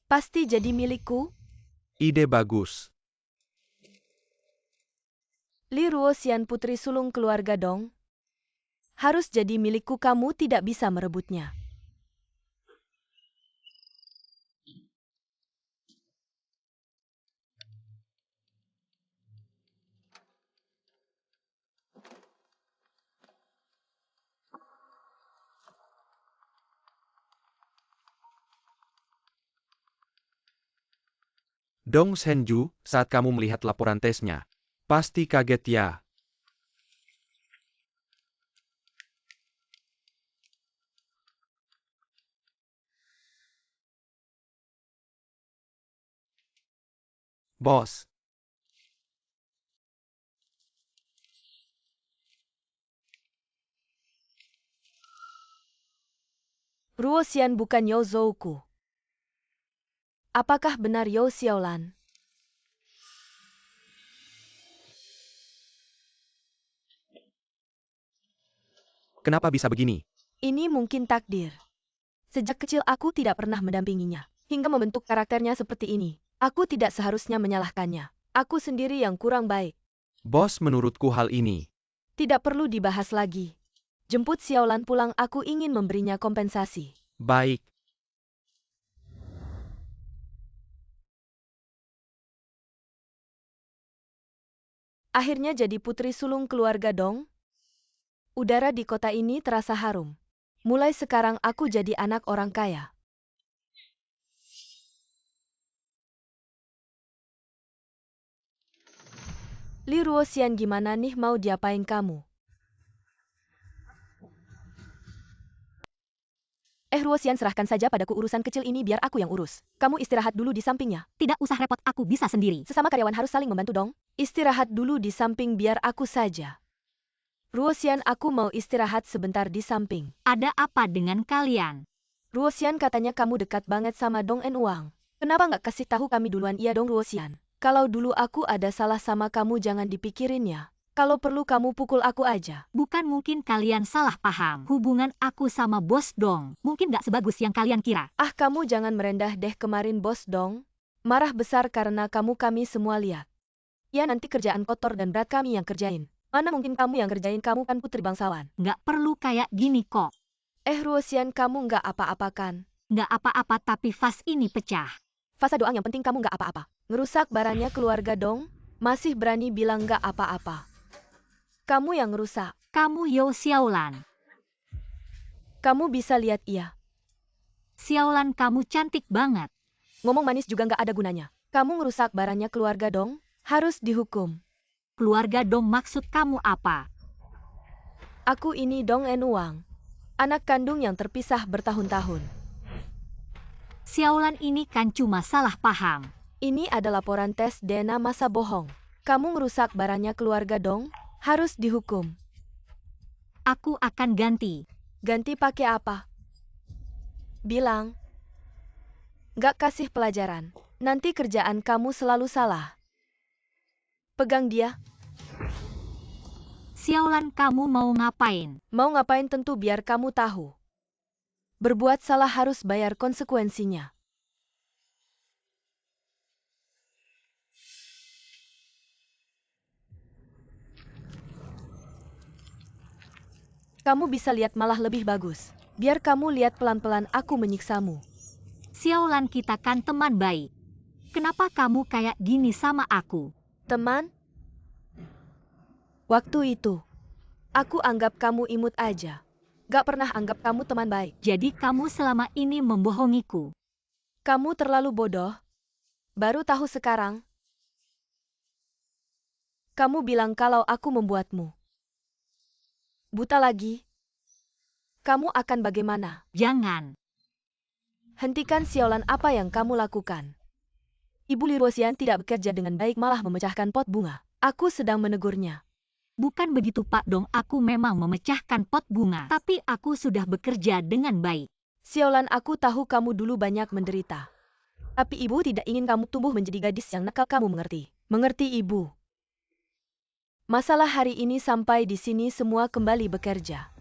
Speaker 2: Pasti jadi milikku?
Speaker 3: Ide bagus.
Speaker 2: Li Ruosian putri sulung keluarga Dong? Harus jadi milikku, kamu tidak bisa merebutnya.
Speaker 3: Dong Senju, saat kamu melihat laporan tesnya, pasti kaget ya. Bos,
Speaker 2: Ruosian bukan Yo Zouku. Apakah benar Yo Xiaolan?
Speaker 3: kenapa bisa begini?
Speaker 2: Ini mungkin takdir. Sejak kecil aku tidak pernah mendampinginya, hingga membentuk karakternya seperti ini. Aku tidak seharusnya menyalahkannya. Aku sendiri yang kurang baik.
Speaker 3: Bos, menurutku hal ini.
Speaker 2: Tidak perlu dibahas lagi. Jemput Xiaolan pulang, aku ingin memberinya kompensasi.
Speaker 3: Baik.
Speaker 2: Akhirnya jadi putri sulung keluarga Dong? Udara di kota ini terasa harum. Mulai sekarang aku jadi anak orang kaya. Li Ruosian, gimana nih, mau diapain kamu? Ruosian, serahkan saja padaku urusan kecil ini, biar aku yang urus. Kamu istirahat dulu di sampingnya.
Speaker 1: Tidak usah repot, aku bisa sendiri.
Speaker 2: Sesama karyawan harus saling membantu dong. Istirahat dulu di samping biar aku saja. Ruosian, aku mau istirahat sebentar di samping.
Speaker 1: Ada apa dengan kalian?
Speaker 2: Ruosian, katanya kamu dekat banget sama Dong En Wang. Kenapa nggak kasih tahu kami duluan? Iya dong Ruosian. Kalau dulu aku ada salah sama kamu, jangan dipikirin ya. Kalau perlu kamu pukul aku aja.
Speaker 1: Bukan, mungkin kalian salah paham. Hubungan aku sama Bos Dong mungkin gak sebagus yang kalian kira.
Speaker 2: Ah, kamu jangan merendah deh, kemarin Bos Dong marah besar karena kami semua lihat. Ya, nanti kerjaan kotor dan berat kami yang kerjain. Mana mungkin kamu yang kerjain, kamu kan putri bangsawan.
Speaker 1: Gak perlu kayak gini kok.
Speaker 2: Ruosian, kamu nggak apa-apa kan?
Speaker 1: Gak apa-apa, tapi vas ini pecah.
Speaker 2: Fasa doang, yang penting kamu nggak apa-apa. Ngerusak barangnya keluarga Dong? Masih berani bilang nggak apa-apa. Kamu yang rusak.
Speaker 1: Kamu Yo Xiaolan.
Speaker 2: Kamu bisa lihat iya.
Speaker 1: Xiaolan, kamu cantik banget.
Speaker 2: Ngomong manis juga nggak ada gunanya. Kamu ngerusak barangnya keluarga Dong? Harus dihukum.
Speaker 1: Keluarga Dong maksud kamu apa?
Speaker 2: Aku ini Dong En Wang. Anak kandung yang terpisah bertahun-tahun.
Speaker 1: Xiaolan ini kan cuma salah paham.
Speaker 2: Ini ada laporan tes DNA, masa bohong. Kamu ngerusak barangnya keluarga Dong? Harus dihukum.
Speaker 1: Aku akan ganti.
Speaker 2: Ganti pakai apa? Bilang. Nggak kasih pelajaran. Nanti kerjaan kamu selalu salah. Pegang dia.
Speaker 1: Xiaolan, kamu mau ngapain?
Speaker 2: Mau ngapain tentu biar kamu tahu. Berbuat salah harus bayar konsekuensinya. Kamu bisa lihat malah lebih bagus. Biar kamu lihat pelan-pelan aku menyiksamu.
Speaker 1: Xiaolan, kita kan teman baik. Kenapa kamu kayak gini sama aku?
Speaker 2: Teman? Waktu itu, aku anggap kamu imut aja. Gak pernah anggap kamu teman baik.
Speaker 1: Jadi kamu selama ini membohongiku.
Speaker 2: Kamu terlalu bodoh. Baru tahu sekarang. Kamu bilang kalau aku membuatmu buta lagi. Kamu akan bagaimana?
Speaker 1: Jangan.
Speaker 2: Hentikan Xiaolan, apa yang kamu lakukan. Ibu Li Ruosian tidak bekerja dengan baik, malah memecahkan pot bunga. Aku sedang menegurnya.
Speaker 1: Bukan begitu Pak Dong, aku memang memecahkan pot bunga. Tapi aku sudah bekerja dengan baik.
Speaker 2: Xiaolan, aku tahu kamu dulu banyak menderita. Tapi ibu tidak ingin kamu tumbuh menjadi gadis yang nakal, kamu mengerti? Mengerti ibu? Masalah hari ini sampai di sini, semua kembali bekerja.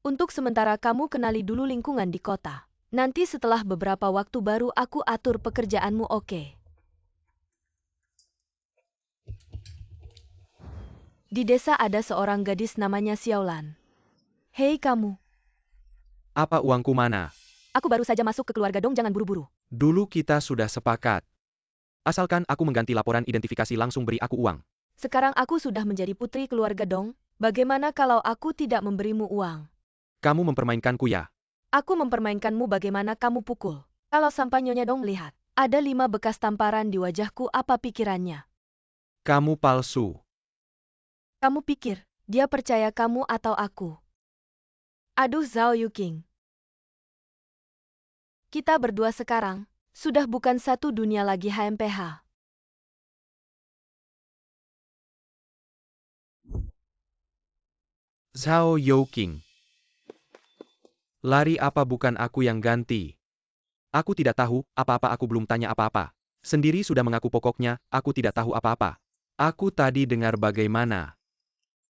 Speaker 2: Untuk sementara kamu kenali dulu lingkungan di kota. Nanti setelah beberapa waktu baru aku atur pekerjaanmu, oke? Di desa ada seorang gadis namanya Xiaolan. Hei kamu,
Speaker 3: Apa uangku mana?
Speaker 2: aku baru saja masuk ke keluarga Dong, jangan buru-buru.
Speaker 3: Dulu kita sudah sepakat. Asalkan aku mengganti laporan identifikasi langsung beri aku uang.
Speaker 2: Sekarang aku sudah menjadi putri keluarga Dong, bagaimana kalau aku tidak memberimu uang?
Speaker 3: Kamu mempermainkanku ya?
Speaker 2: Aku mempermainkanmu, bagaimana kamu pukul? Kalau sampai Nyonya Dong lihat, ada 5 bekas tamparan di wajahku, apa pikirannya?
Speaker 3: Kamu palsu.
Speaker 2: Kamu pikir, dia percaya kamu atau aku? Aduh Zhao Yuking. Kita berdua sekarang, sudah bukan satu dunia lagi HMPH.
Speaker 3: Zhao Youking. Lari apa bukan aku yang ganti? Aku tidak tahu, apa-apa aku belum tanya apa-apa. Sendiri sudah mengaku pokoknya, aku tidak tahu apa-apa. Aku tadi dengar bagaimana.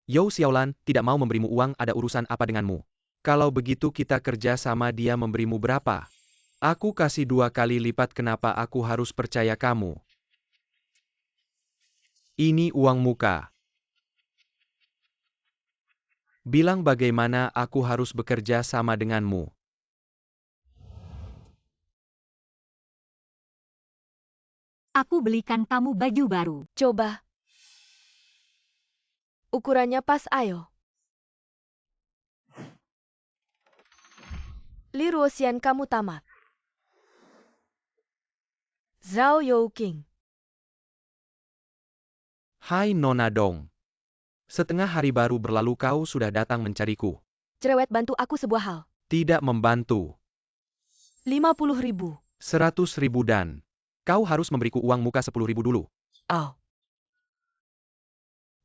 Speaker 3: Yo Xiaolan, tidak mau memberimu uang, ada urusan apa denganmu? Kalau begitu kita kerja sama, dia memberimu berapa? Aku kasih 2 kali lipat, kenapa aku harus percaya kamu? Ini uang muka. Bilang bagaimana aku harus bekerja sama denganmu.
Speaker 1: Aku belikan kamu baju baru.
Speaker 2: Coba. Ukurannya pas, ayo. Li Ruoxian, kamu tamat. Zhao Youking.
Speaker 3: Hai Nona Dong. Setengah hari baru berlalu kau sudah datang mencariku.
Speaker 2: Cerewet, bantu aku sebuah hal.
Speaker 3: Tidak membantu.
Speaker 2: 50.000.
Speaker 3: 100.000 dan kau harus memberiku uang muka 10.000 dulu.
Speaker 2: Oh.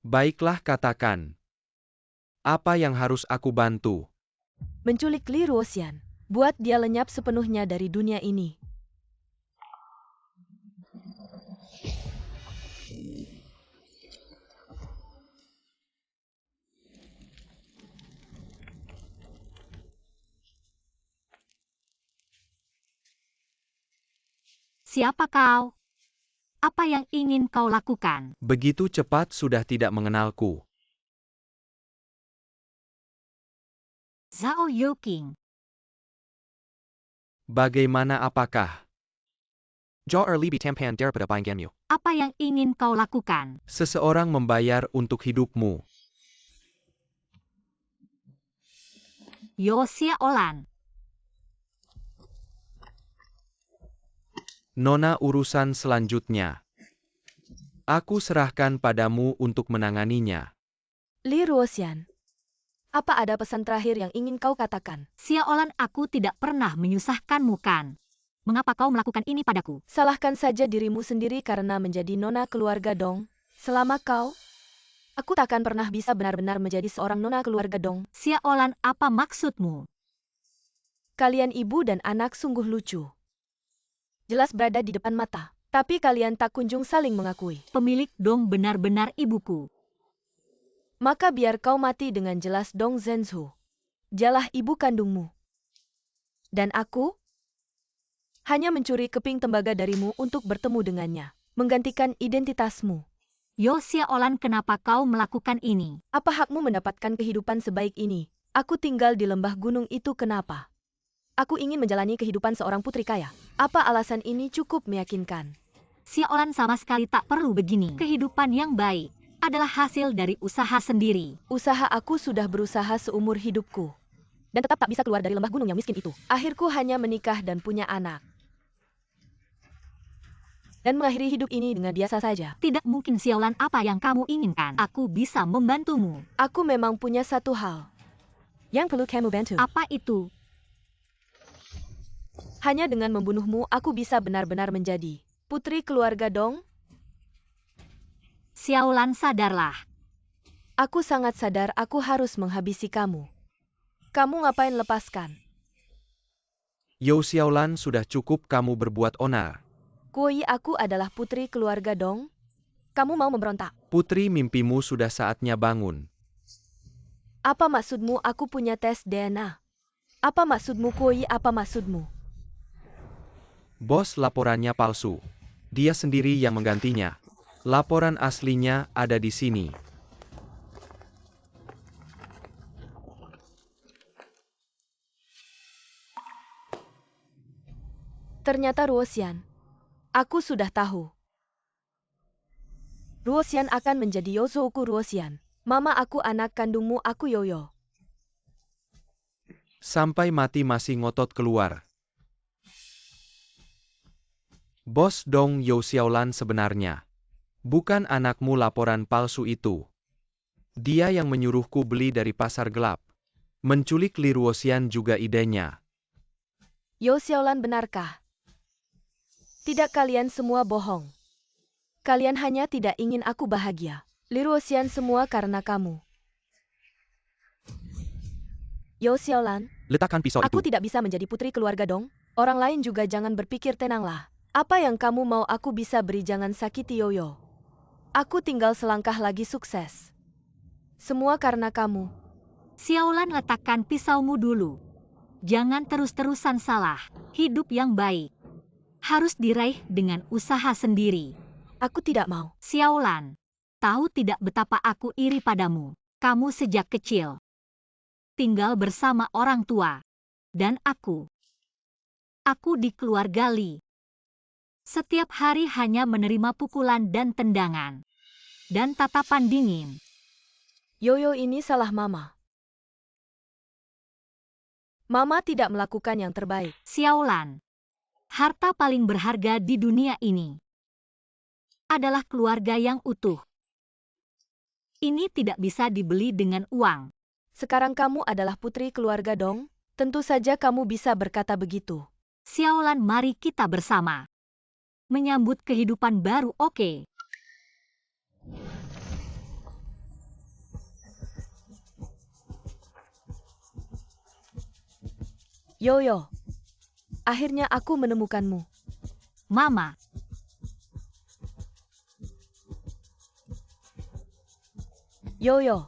Speaker 3: Baiklah, katakan. Apa yang harus aku bantu?
Speaker 2: Menculik Li Ruoxian. Buat dia lenyap sepenuhnya dari dunia ini.
Speaker 1: Siapa kau? Apa yang ingin kau lakukan?
Speaker 3: Begitu cepat sudah tidak mengenalku.
Speaker 1: Zhao Youking.
Speaker 3: Bagaimana, apakah?
Speaker 8: Ja lebih tampan daripada bayanganmu.
Speaker 1: Apa yang ingin kau lakukan?
Speaker 3: Seseorang membayar untuk hidupmu.
Speaker 1: Yo Xiaolan.
Speaker 3: Nona, urusan selanjutnya. Aku serahkan padamu untuk menanganinya.
Speaker 2: Li Ruoxian. Apa ada pesan terakhir yang ingin kau katakan?
Speaker 1: Xiaolan, aku tidak pernah menyusahkanmu kan? Mengapa kau melakukan ini padaku?
Speaker 2: Salahkan saja dirimu sendiri karena menjadi nona keluarga Dong. Selama kau, aku takkan pernah bisa benar-benar menjadi seorang nona keluarga Dong.
Speaker 1: Xiaolan, apa maksudmu?
Speaker 2: Kalian ibu dan anak sungguh lucu. Jelas berada di depan mata, tapi kalian tak kunjung saling mengakui.
Speaker 1: Pemilik Dong benar-benar ibuku.
Speaker 2: Maka biar kau mati dengan jelas, Dong Zhenzu. Dialah ibu kandungmu. Dan aku hanya mencuri keping tembaga darimu untuk bertemu dengannya, menggantikan identitasmu.
Speaker 1: Yo Xiaolan, kenapa kau melakukan ini?
Speaker 2: Apa hakmu mendapatkan kehidupan sebaik ini? Aku tinggal di lembah gunung itu, kenapa? Aku ingin menjalani kehidupan seorang putri kaya. Apa alasan ini cukup meyakinkan?
Speaker 1: Xiaolan, sama sekali tak perlu begini. Kehidupan yang baik adalah hasil dari usaha sendiri.
Speaker 2: Usaha aku sudah berusaha seumur hidupku. Dan tetap tak bisa keluar dari lembah gunung yang miskin itu. Akhirku hanya menikah dan punya anak. Dan mengakhiri hidup ini dengan biasa saja.
Speaker 1: Tidak mungkin, Xiaolan, apa yang kamu inginkan? Aku bisa membantumu.
Speaker 2: Aku memang punya satu hal yang perlu kamu bantu.
Speaker 1: Apa itu?
Speaker 2: Hanya dengan membunuhmu, aku bisa benar-benar menjadi putri keluarga Dong.
Speaker 1: Xiaolan, sadarlah.
Speaker 2: Aku sangat sadar aku harus menghabisi kamu. Kamu ngapain lepaskan?
Speaker 3: Yo Xiaolan, sudah cukup kamu berbuat onar.
Speaker 2: Kui, aku adalah putri keluarga Dong. Kamu mau memberontak?
Speaker 3: Putri mimpimu sudah saatnya bangun.
Speaker 2: Apa maksudmu aku punya tes DNA? Apa maksudmu Koi? Apa maksudmu?
Speaker 3: Bos, laporannya palsu. Dia sendiri yang menggantinya. Laporan aslinya ada di sini.
Speaker 2: Ternyata Ruosian. Aku sudah tahu. Ruosian akan menjadi Yozouku Ruosian. Mama aku anak kandungmu, aku Yoyo.
Speaker 3: Sampai mati masih ngotot keluar. Bos Dong Yo Xiaolan sebenarnya. Bukan anakmu laporan palsu itu. Dia yang menyuruhku beli dari pasar gelap. Menculik Li Ruosian juga idenya.
Speaker 2: Yo Xiaolan, benarkah? Tidak, kalian semua bohong. Kalian hanya tidak ingin aku bahagia. Li Ruosian, semua karena kamu. Yo Xiaolan,
Speaker 8: Letakkan pisau
Speaker 2: aku
Speaker 8: itu.
Speaker 2: tidak bisa menjadi putri keluarga Dong. Orang lain juga jangan berpikir, tenanglah. Apa yang kamu mau aku bisa beri, jangan sakiti Yoyo. Aku tinggal selangkah lagi sukses. Semua karena kamu.
Speaker 1: Xiaolan, letakkan pisaumu dulu. Jangan terus-terusan salah. Hidup yang baik harus diraih dengan usaha sendiri.
Speaker 2: Aku tidak mau.
Speaker 1: Xiaolan, tahu tidak betapa aku iri padamu. Kamu sejak kecil tinggal bersama orang tua. Dan aku di keluarga Li. Setiap hari hanya menerima pukulan dan tendangan. Dan tatapan dingin.
Speaker 2: Yoyo, ini salah Mama. Mama tidak melakukan yang terbaik.
Speaker 1: Xiaolan, harta paling berharga di dunia ini adalah keluarga yang utuh. Ini tidak bisa dibeli dengan uang.
Speaker 2: Sekarang kamu adalah putri keluarga Dong. Tentu saja kamu bisa berkata begitu.
Speaker 1: Xiaolan, mari kita bersama menyambut kehidupan baru, oke?
Speaker 2: Yoyo, akhirnya aku menemukanmu.
Speaker 1: Mama,
Speaker 2: Yoyo,